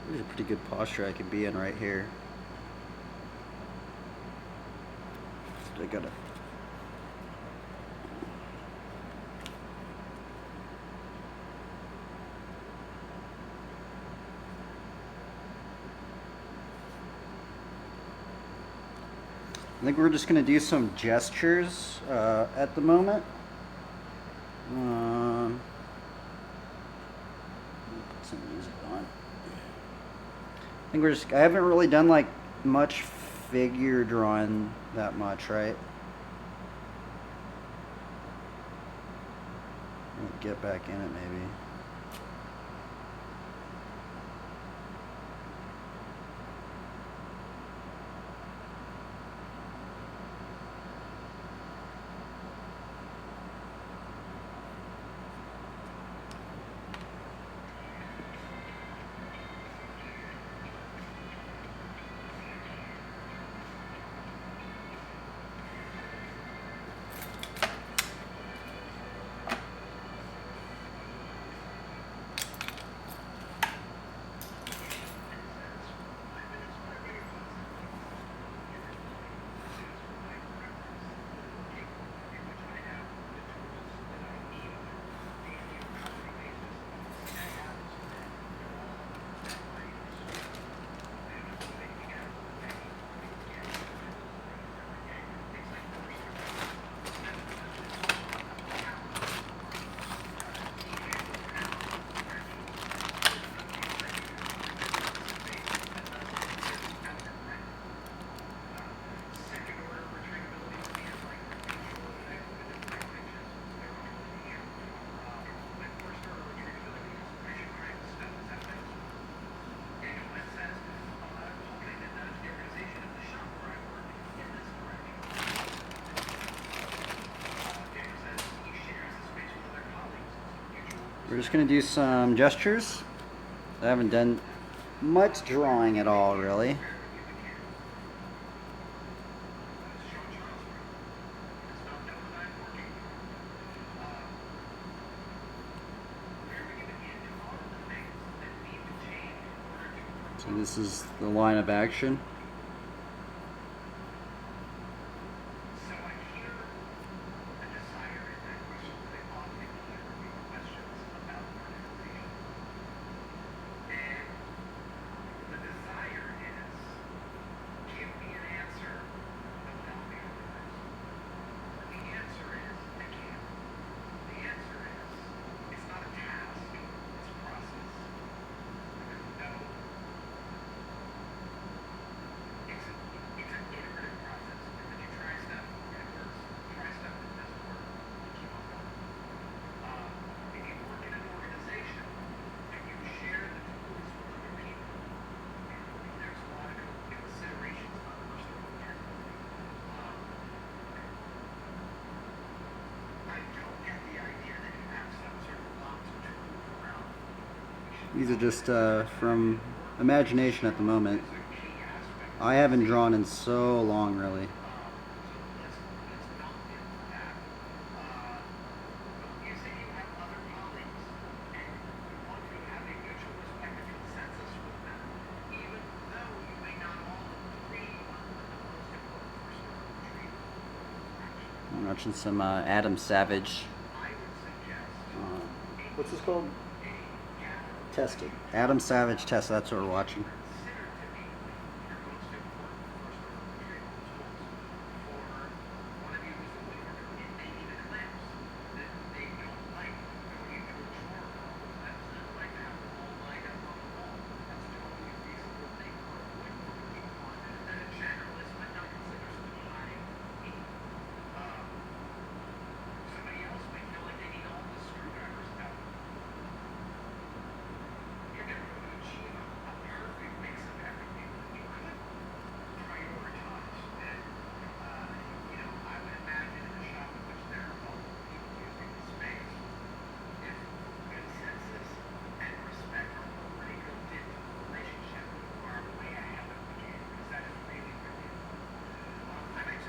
There's a pretty good posture I can be in right here. I gotta. I think we're just gonna do some gestures at the moment. Put some music on. I think I haven't really done like much figure drawing that much, right? Get back in it maybe. We're just going to do some gestures. I haven't done much drawing at all, really. So this is the line of action. These are just from imagination at the moment. I haven't drawn in so long, really. I'm watching some Adam Savage. What's this called? Tested. Adam Savage Test, that's what we're watching.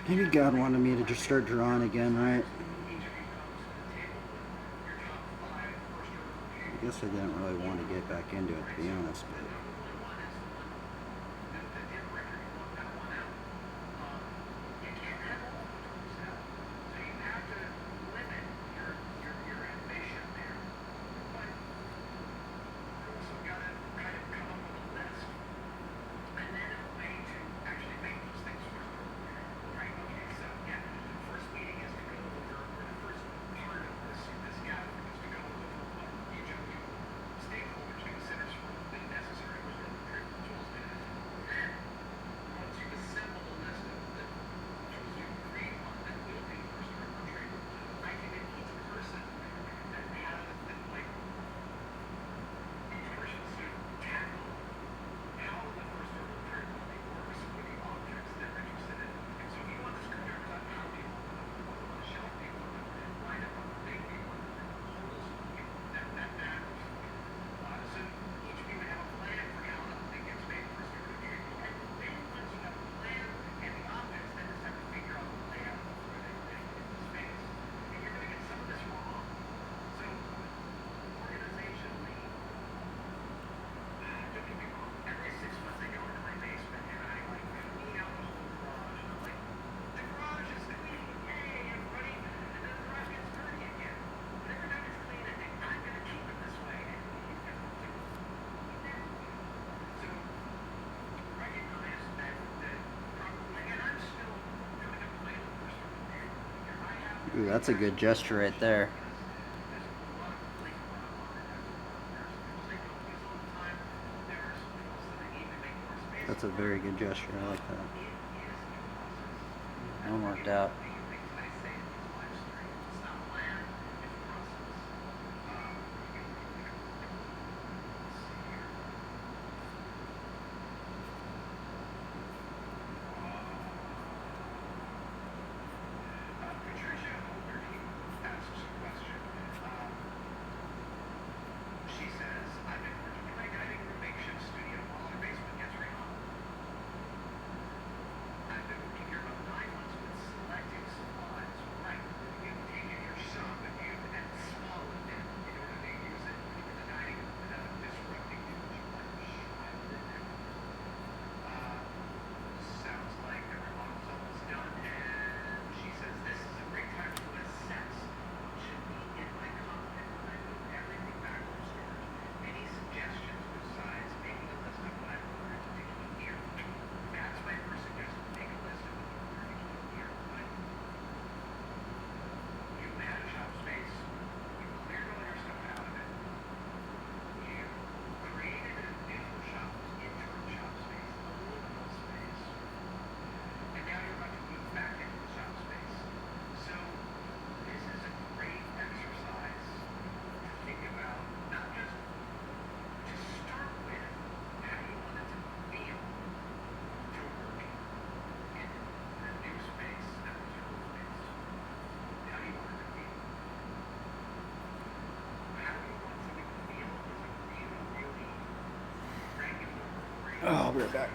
Maybe God wanted me to just start drawing again, right? I guess I didn't really want to get back into it, to be honest, but Ooh, that's a good gesture right there. That's a very good gesture. I like that. That one worked out. Oh, I'll be right back.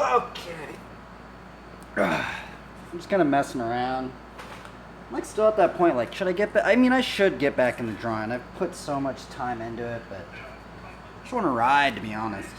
Okay. I'm just kind of messing around. I'm like still at that point. Like, should I get back? I mean, I should get back in the drawing. I've put so much time into it, but I just want to ride, to be honest.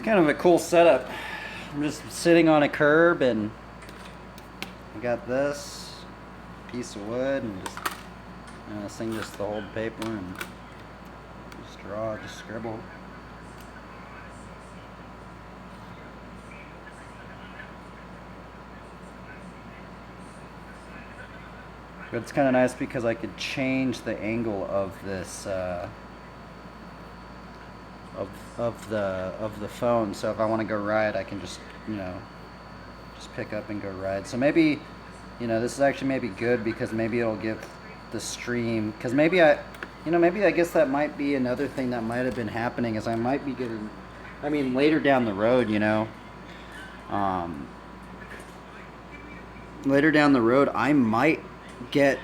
It's kind of a cool setup. I'm just sitting on a curb and I got this piece of wood and just this thing just to hold paper and just draw, just scribble. But it's kind of nice because I could change the angle of this of the phone. So if I want to go ride, I can just just pick up and go ride. So maybe this is actually maybe good because maybe it'll give the stream, because maybe I guess that might be another thing that might have been happening is I might be getting, I mean, later down the road, later down the road I might get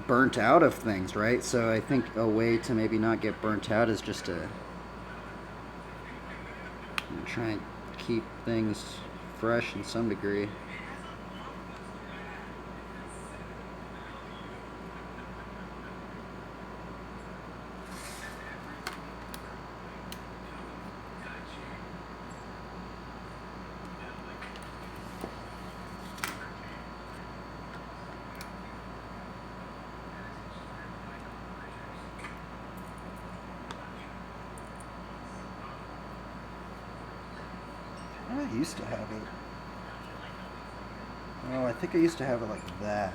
burnt out of things, right? So I think a way to maybe not get burnt out is just to try and keep things fresh in some degree. I used to have it. Oh, I think I used to have it like that.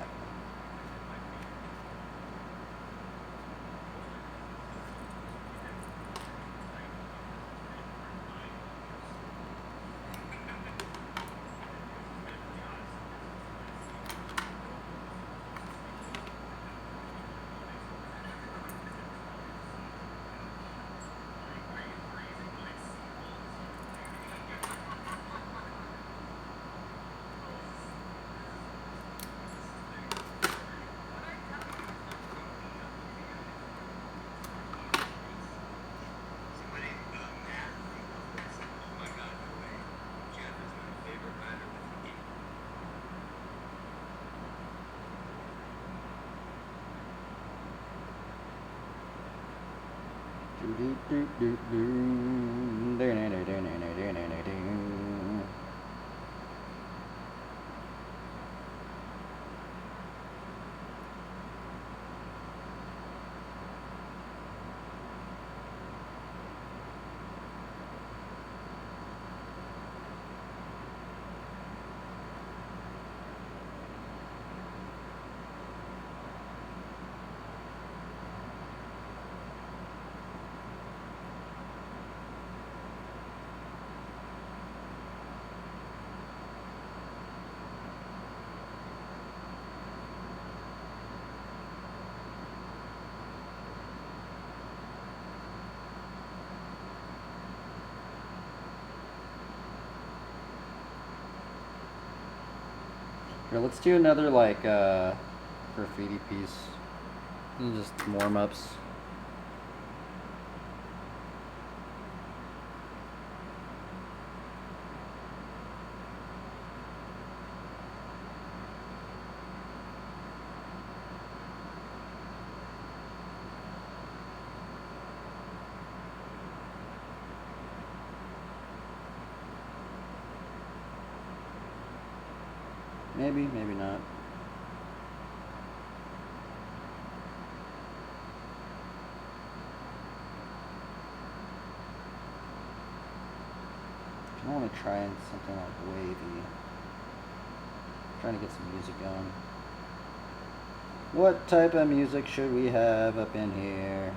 Here, let's do another like graffiti piece. Just warm-ups. Maybe, maybe not. I want to try something like wavy. Trying to get some music going. What type of music should we have up in here?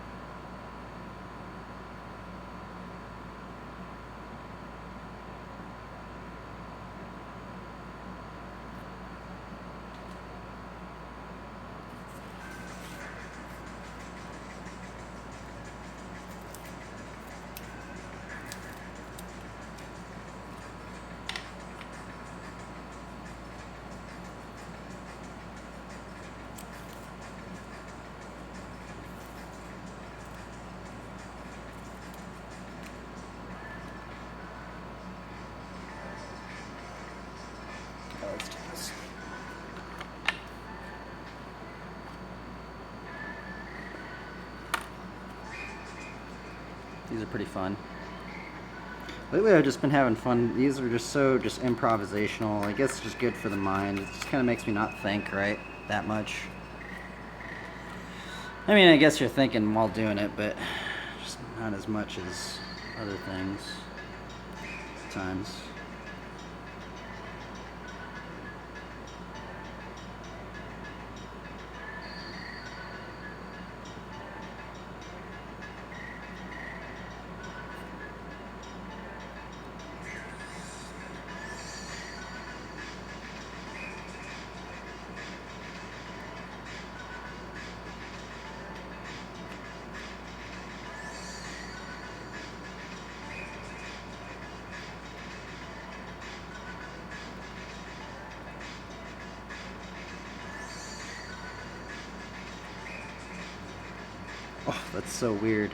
Let's do this. These are pretty fun. Lately, I've just been having fun. These are just so just improvisational. I guess it's just good for the mind. It just kind of makes me not think, right, that much. I mean, I guess you're thinking while doing it, but just not as much as other things at times. Oh, that's so weird.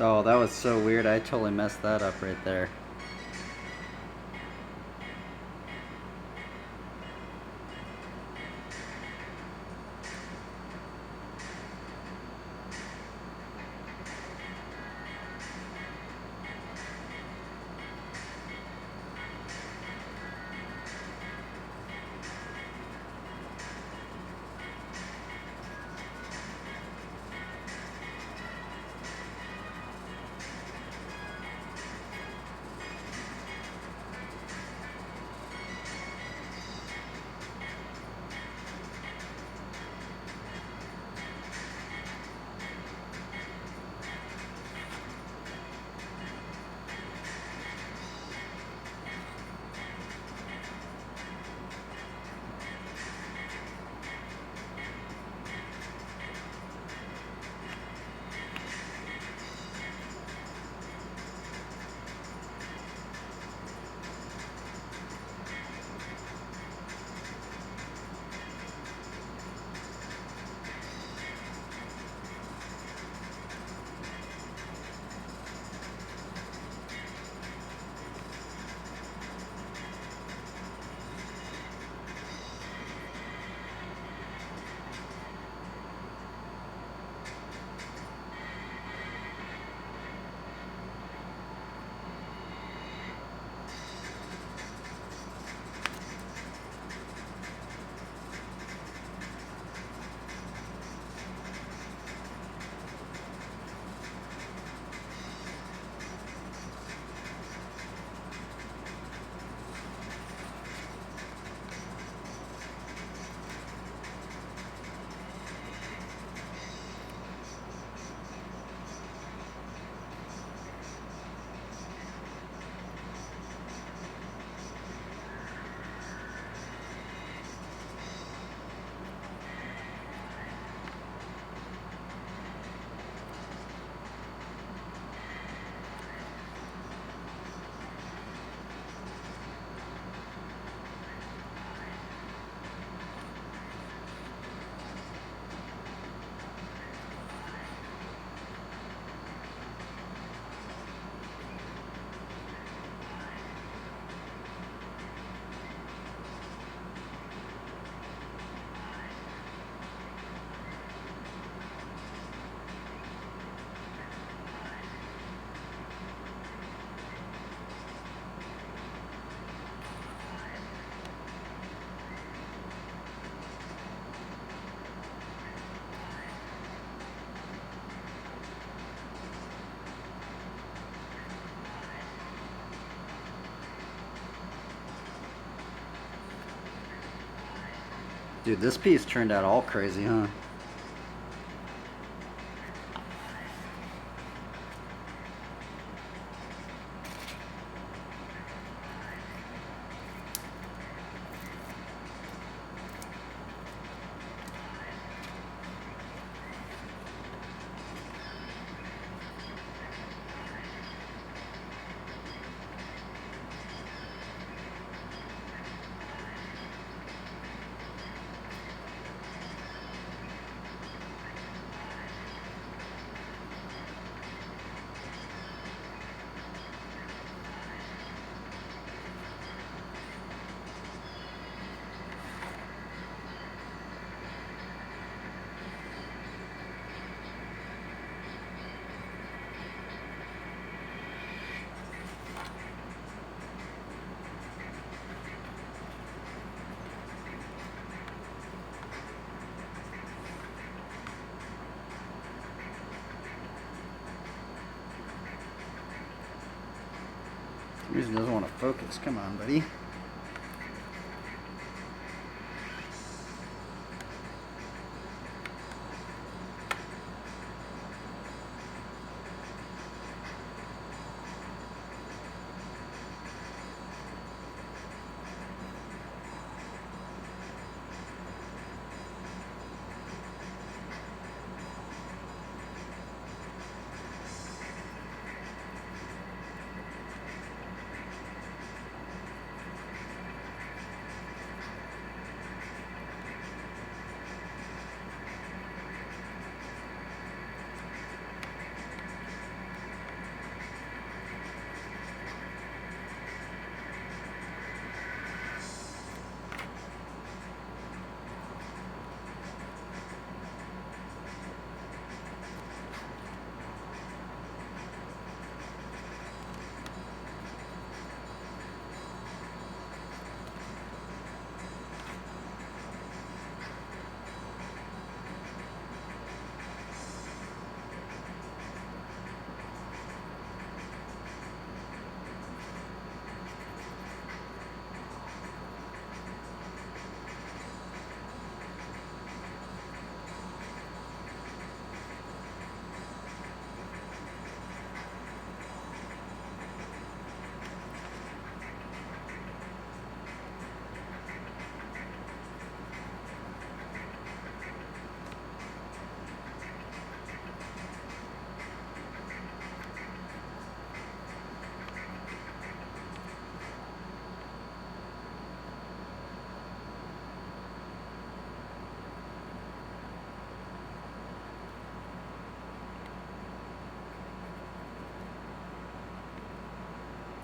Oh, that was so weird. I totally messed that up right there. Dude, this piece turned out all crazy, huh? For some reason doesn't want to focus. Come on, buddy.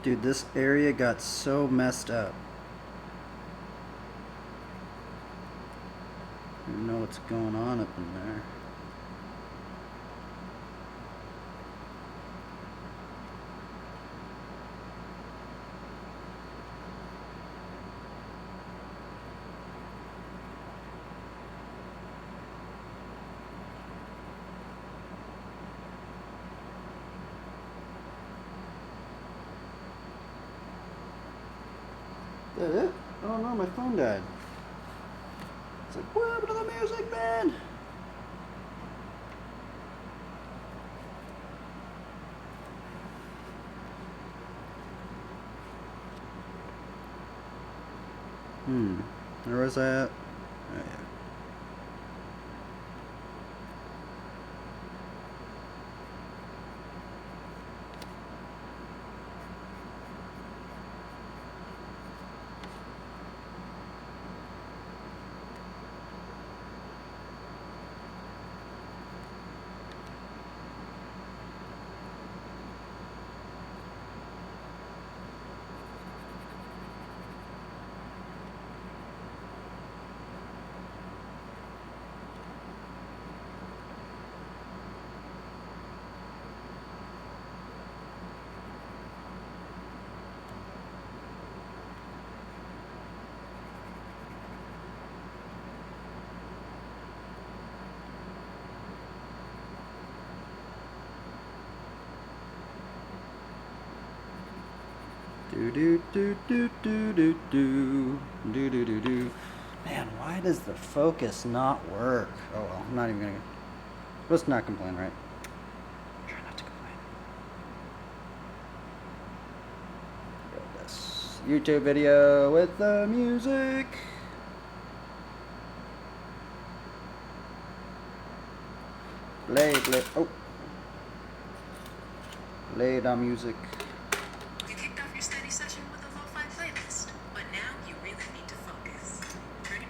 Dude, this area got so messed up. I don't know what's going on up in there. Is that it? Oh no, my phone died. It's like, what happened to the music, man? Where was I at? Oh, yeah. Do do do do do do do do do do do. Man, why does the focus not work? Oh well, I'm not even gonna. Let's not complain, right? Try not to complain. Go this YouTube video with the music. Play. Oh. Play the music. You kicked off your study session with a lo-fi playlist, but now you really need to focus. Ready?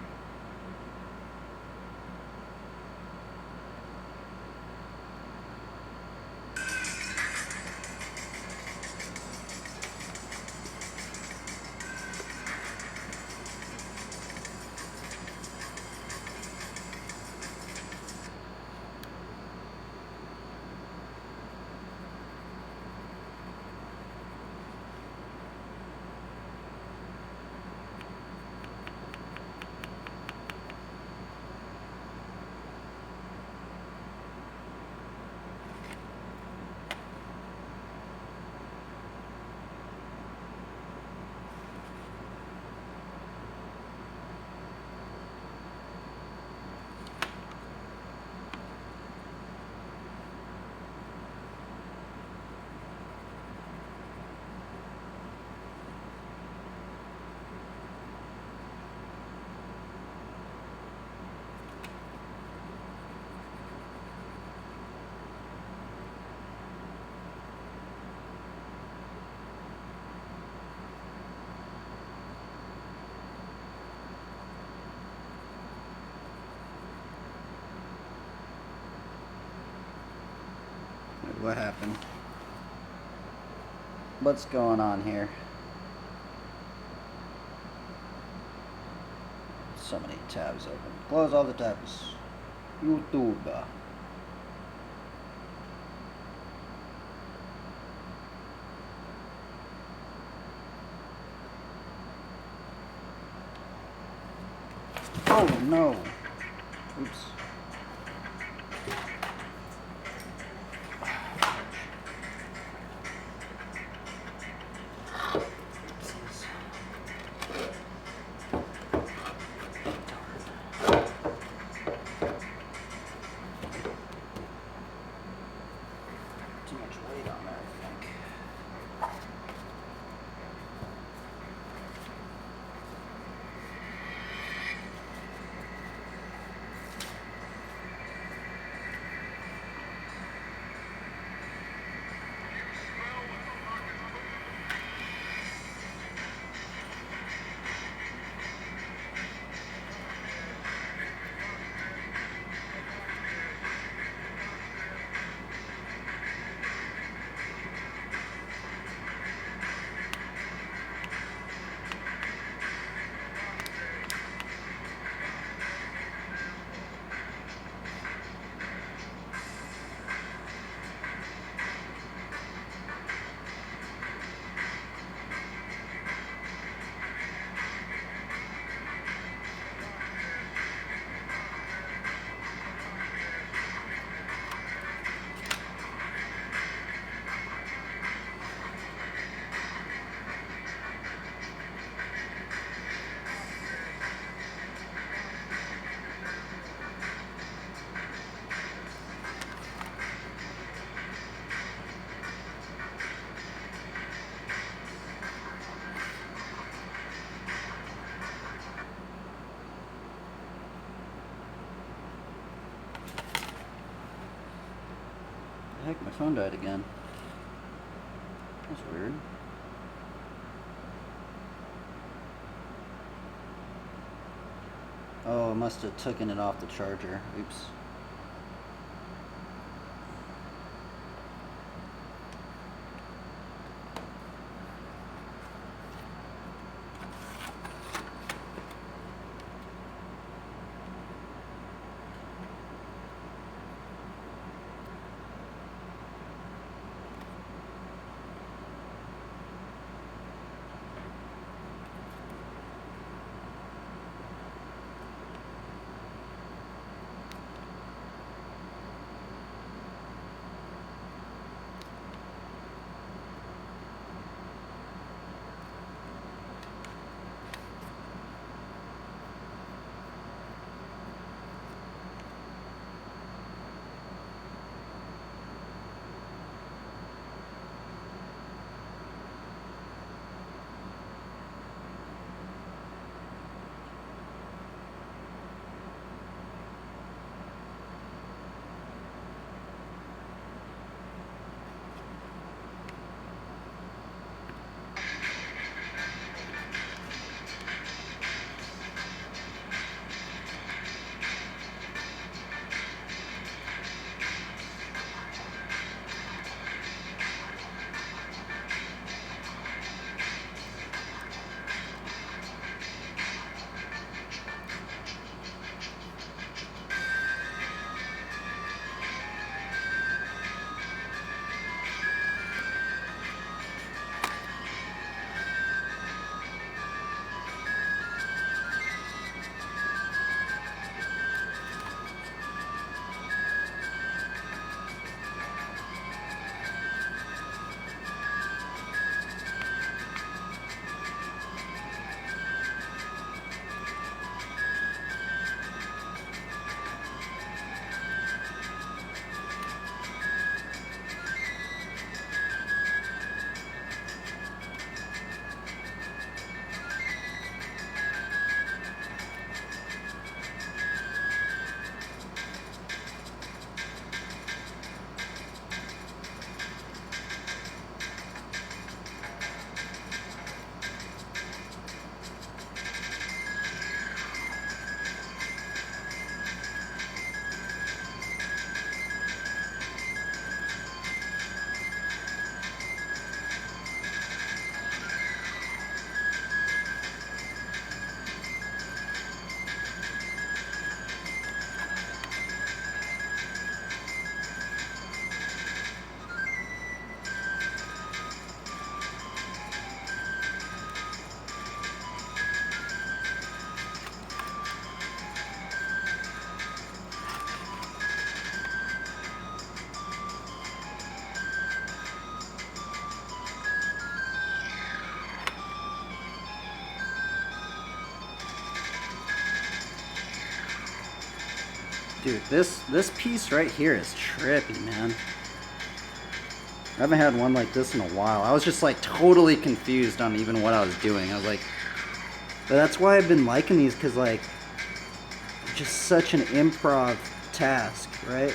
What happened? What's going on here? So many tabs open. Close all the tabs. YouTube. Oh no. Oops. Too much weight on there, I think. Heck, my phone died again. That's weird. Oh, I must have taken it off the charger. Oops. Dude, this piece right here is trippy, man. I haven't had one like this in a while. I was just like totally confused on even what I was doing. I was like, but that's why I've been liking these, because like, just such an improv task, right?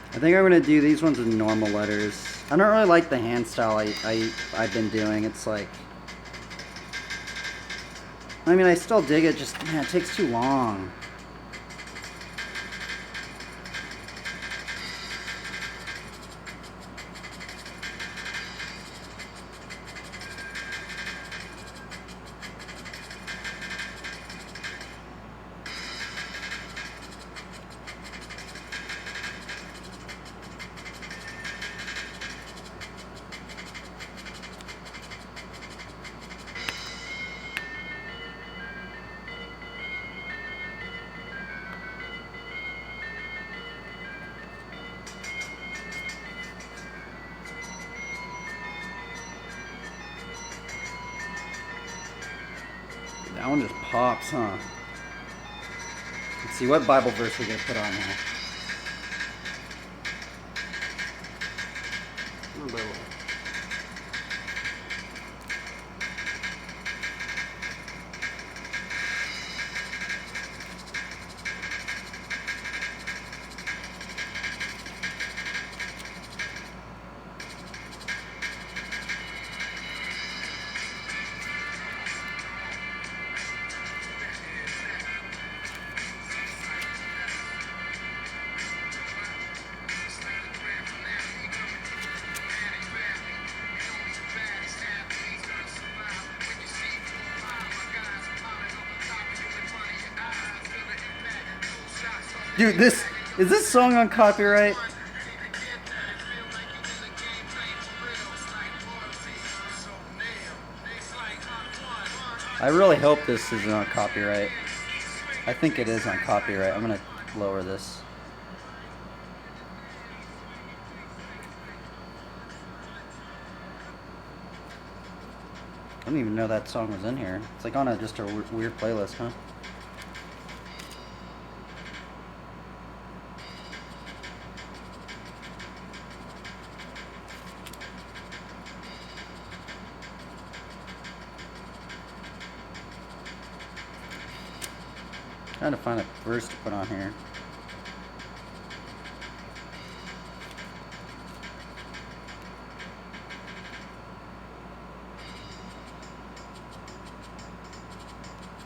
I think I'm gonna do these ones in normal letters. I don't really like the hand style I've been doing. It's like, I mean, I still dig it, just, man, it takes too long. That one just pops, huh? Let's see, what Bible verse we gonna put on here? Dude, is this song on copyright? I really hope this isn't on copyright. I think it is on copyright. I'm gonna lower this. I didn't even know that song was in here. It's like on just a weird playlist, huh? Trying to find a verse to put on here.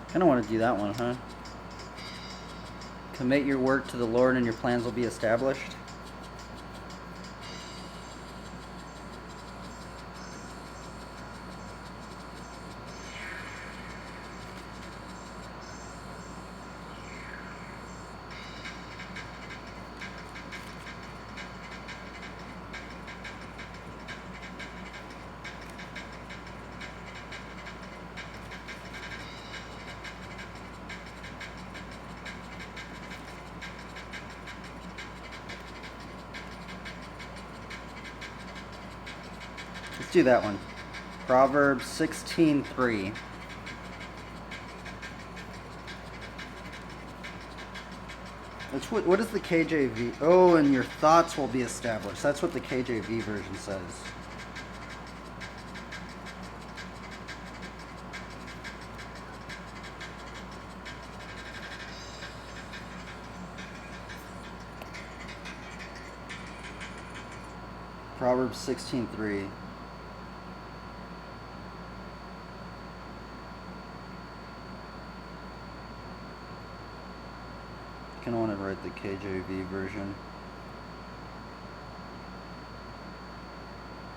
Kind of want to do that one, huh? Commit your work to the Lord and your plans will be established. Let's do that one. Proverbs 16:3. What is the KJV? Oh, and your thoughts will be established. That's what the KJV version says. Proverbs 16:3. I kind of want to write the KJV version.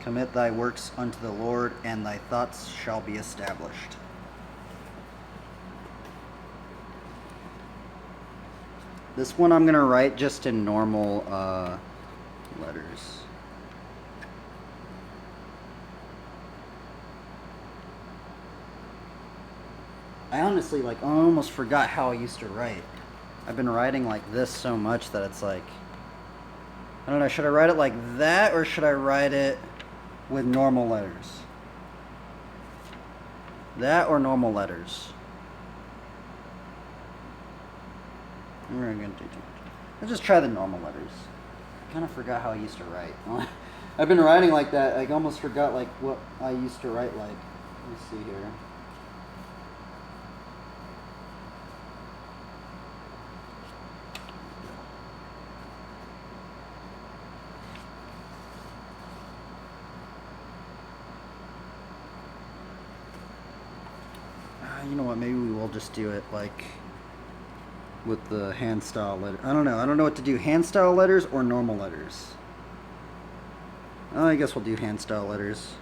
Commit thy works unto the Lord, and thy thoughts shall be established. This one I'm going to write just in normal letters. I honestly almost forgot how I used to write. I've been writing like this so much that it's like, I don't know, should I write it like that or should I write it with normal letters? That or normal letters? Let's just try the normal letters. I kind of forgot how I used to write. I've been writing like that. I almost forgot what I used to write like. Let me see here. You know what? Maybe we will just do it like with the hand style letter. I don't know. I don't know what to do. Hand style letters or normal letters. I guess we'll do hand style letters.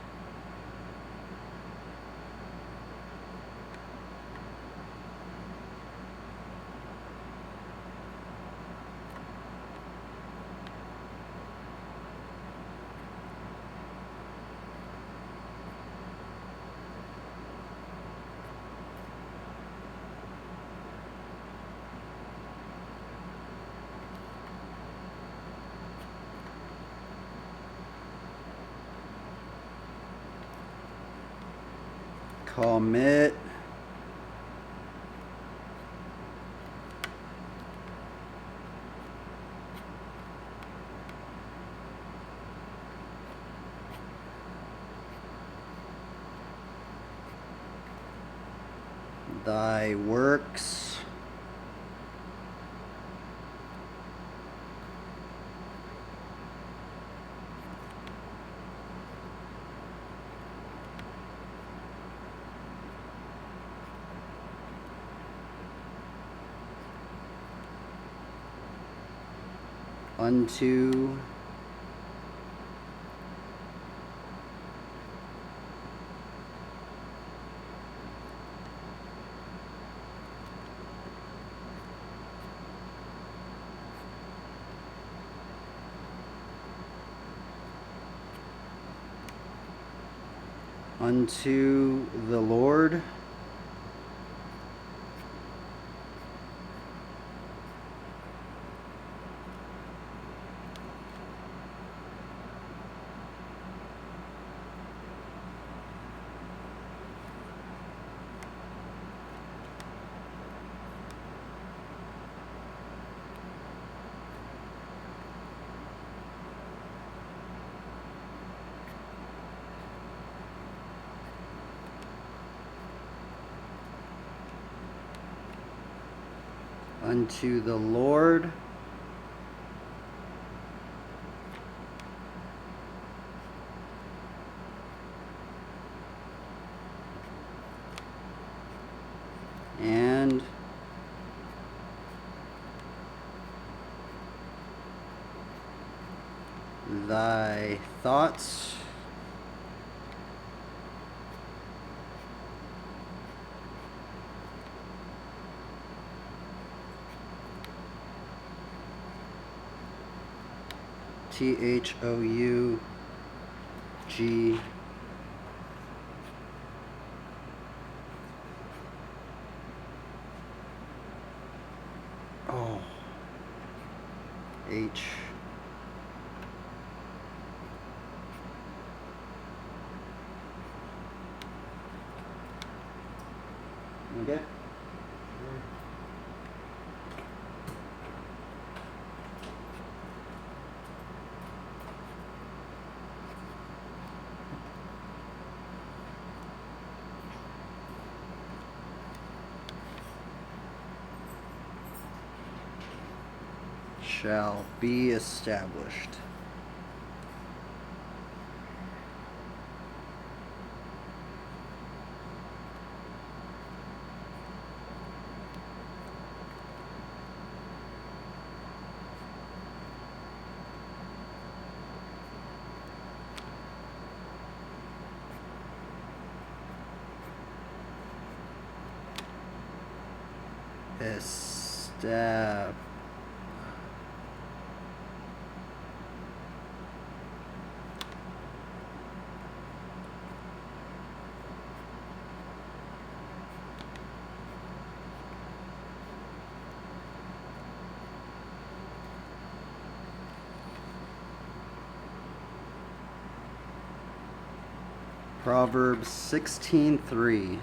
Commit thy works unto the Lord, unto the Lord, and thy thoughts THOUG oh H okay. shall be established. Estab. Proverbs 16:3.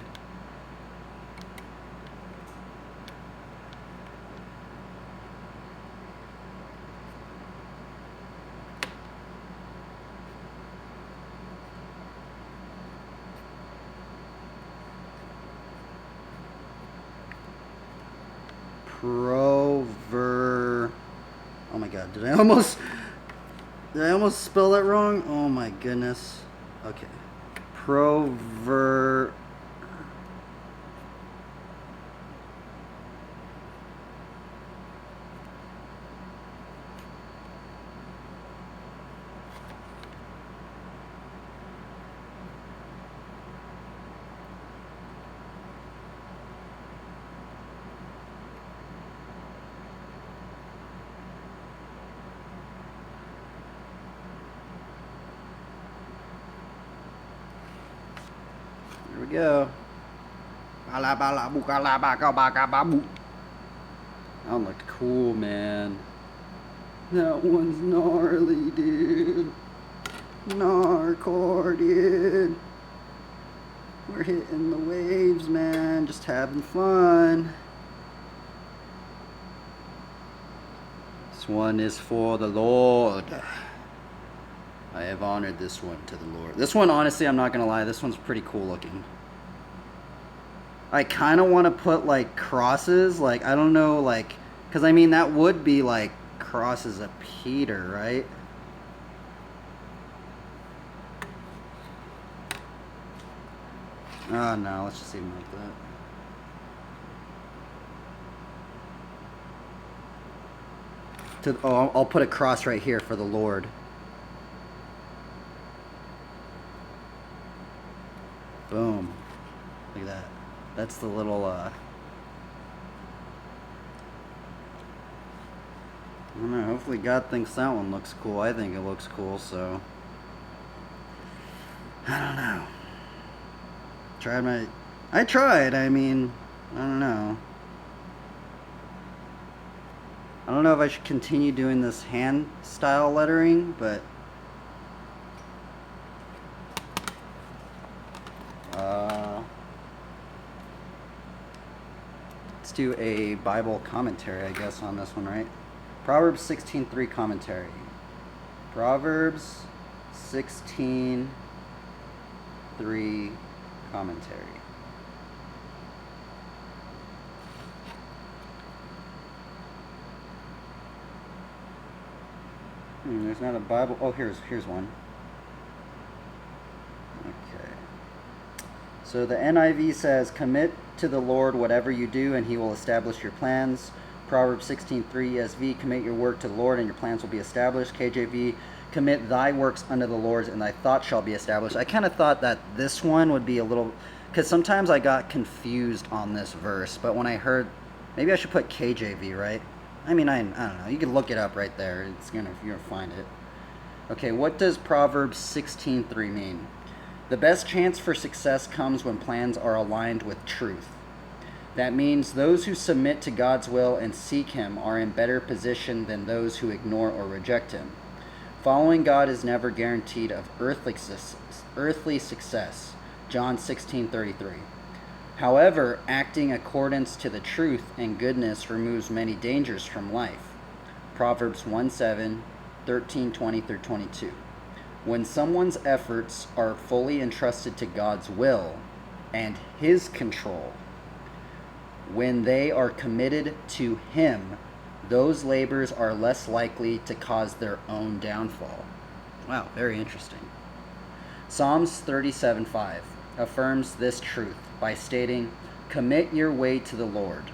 Oh my god, did I almost spell that wrong? Oh my goodness. Okay. Proverb. Here we go. That one looked cool, man. That one's gnarly, dude. Narcore, dude. We're hitting the waves, man. Just having fun. This one is for the Lord. I have honored this one to the Lord. This one, honestly, I'm not going to lie, this one's pretty cool looking. I kind of want to put, like, crosses, like, I don't know, like, because, I mean, that would be, like, crosses of Peter, right? Oh, no, let's just leave them like that. I'll put a cross right here for the Lord. Boom. Look at that. That's the little, I don't know, hopefully God thinks that one looks cool. I think it looks cool, so. I don't know. I tried, I mean, I don't know. I don't know if I should continue doing this hand style lettering, but let's do a Bible commentary, I guess, on this one, right? Proverbs 16:3 commentary. Proverbs 16:3 commentary. There's not a Bible. Oh, here's one. Okay. So the NIV says, "Commit to the Lord whatever you do, and He will establish your plans." Proverbs 16:3 ESV, "Commit your work to the Lord, and your plans will be established." KJV, "Commit thy works unto the Lord, and thy thoughts shall be established." I kind of thought that this one would be a little, because sometimes I got confused on this verse, but when I heard, maybe I should put KJV, right? I mean, I don't know. You can look it up right there. You're gonna find it. Okay, what does Proverbs 16:3 mean? The best chance for success comes when plans are aligned with truth. That means those who submit to God's will and seek Him are in better position than those who ignore or reject Him. Following God is never guaranteed of earthly success. John 16:33. However, acting accordance to the truth and goodness removes many dangers from life. Proverbs 1:7, 13:20-22. When someone's efforts are fully entrusted to God's will and His control, when they are committed to Him, those labors are less likely to cause their own downfall. Wow, very interesting. Psalms 37:5 affirms this truth by stating, "Commit your way to the Lord,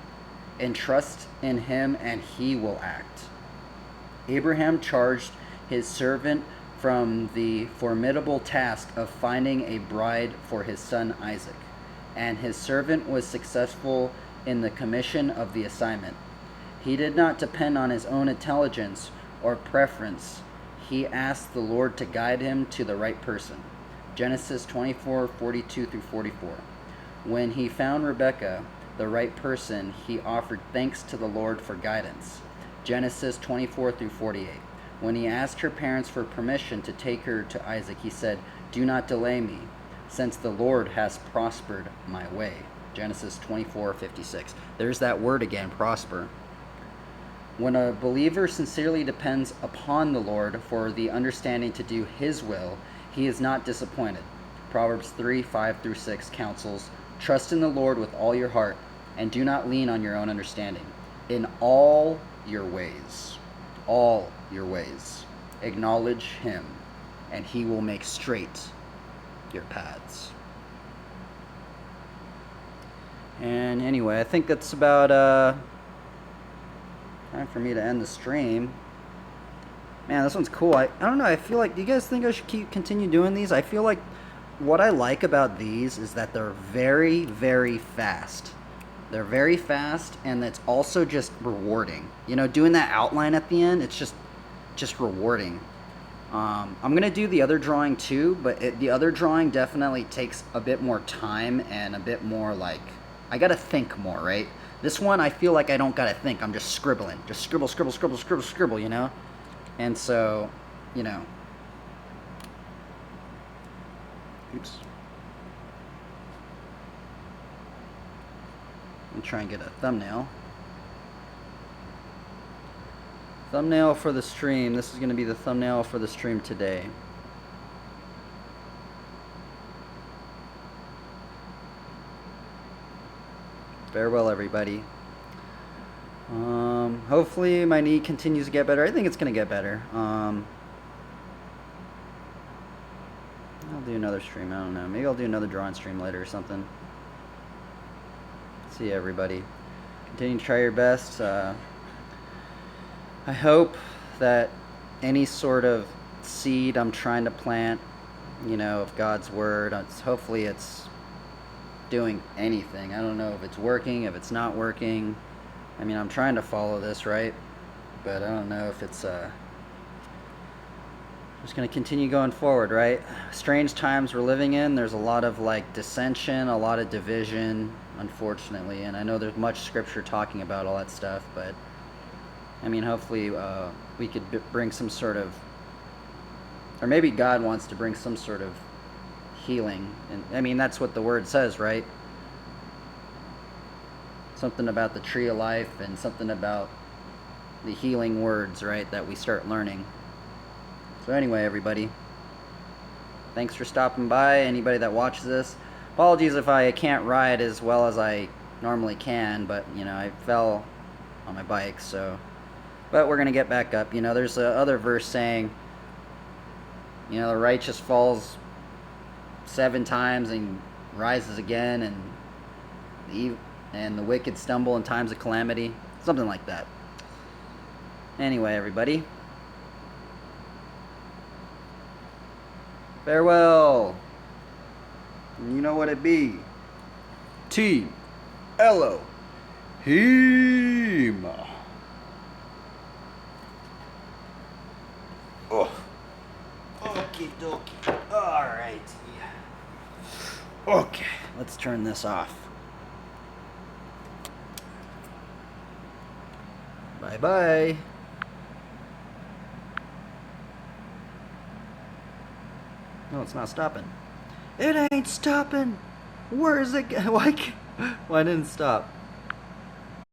and trust in him, and he will act." Abraham charged his servant from the formidable task of finding a bride for his son Isaac, and his servant was successful in the commission of the assignment. He did not depend on his own intelligence or preference. He asked the Lord to guide him to the right person. Genesis 24:42 through 44. When he found Rebekah, the right person, he offered thanks to the Lord for guidance. Genesis 24 through 48. When he asked her parents for permission to take her to Isaac, he said, "Do not delay me, since the Lord has prospered my way." Genesis 24:56. There's that word again, prosper. When a believer sincerely depends upon the Lord for the understanding to do his will, he is not disappointed. Proverbs 3:5 through 6 counsels, "Trust in the Lord with all your heart, and do not lean on your own understanding. In all your ways, acknowledge him, and he will make straight your paths." And anyway, I think that's about time for me to end the stream. Man, this one's cool. I don't know, I feel like, do you guys think I should continue doing these? I feel like what I like about these is that they're very, very fast. They're very fast, and it's also just rewarding. You know, doing that outline at the end, it's just rewarding. I'm going to do the other drawing too, but the other drawing definitely takes a bit more time and a bit more like, I got to think more, right? This one, I feel like I don't got to think. I'm just scribbling. Just scribble, scribble, scribble, scribble, scribble, you know? And so, you know. Oops. I'm trying to get a thumbnail. Thumbnail for the stream. This is going to be the thumbnail for the stream today. Farewell, everybody. Hopefully my knee continues to get better. I think it's going to get better. I'll do another stream. I don't know. Maybe I'll do another drawing stream later or something. See you, everybody. Continue to try your best. I hope that any sort of seed I'm trying to plant, you know, of God's word, hopefully it's doing anything. I don't know if it's working, if it's not working. I mean, I'm trying to follow this, right? But I don't know if it's just going to continue going forward, right? Strange times we're living in. There's a lot of like dissension, a lot of division, unfortunately, and I know there's much scripture talking about all that stuff, but I mean, hopefully we could bring some sort of, or maybe God wants to bring some sort of healing. And I mean, that's what the word says, right? Something about the tree of life and something about the healing words, right, that we start learning. So anyway, everybody, thanks for stopping by. Anybody that watches this, apologies if I can't ride as well as I normally can, but you know, I fell on my bike, so, but we're gonna get back up. You know, there's a other verse saying, you know, the righteous falls 7 times and rises again, and the wicked stumble in times of calamity, something like that. Anyway, everybody, farewell. You know what it be. Team Elohim. Oh. Okie dokie. Alright. Okay, let's turn this off. Bye-bye. No, it's not stopping. It ain't stopping. Where is it? Why didn't it stop?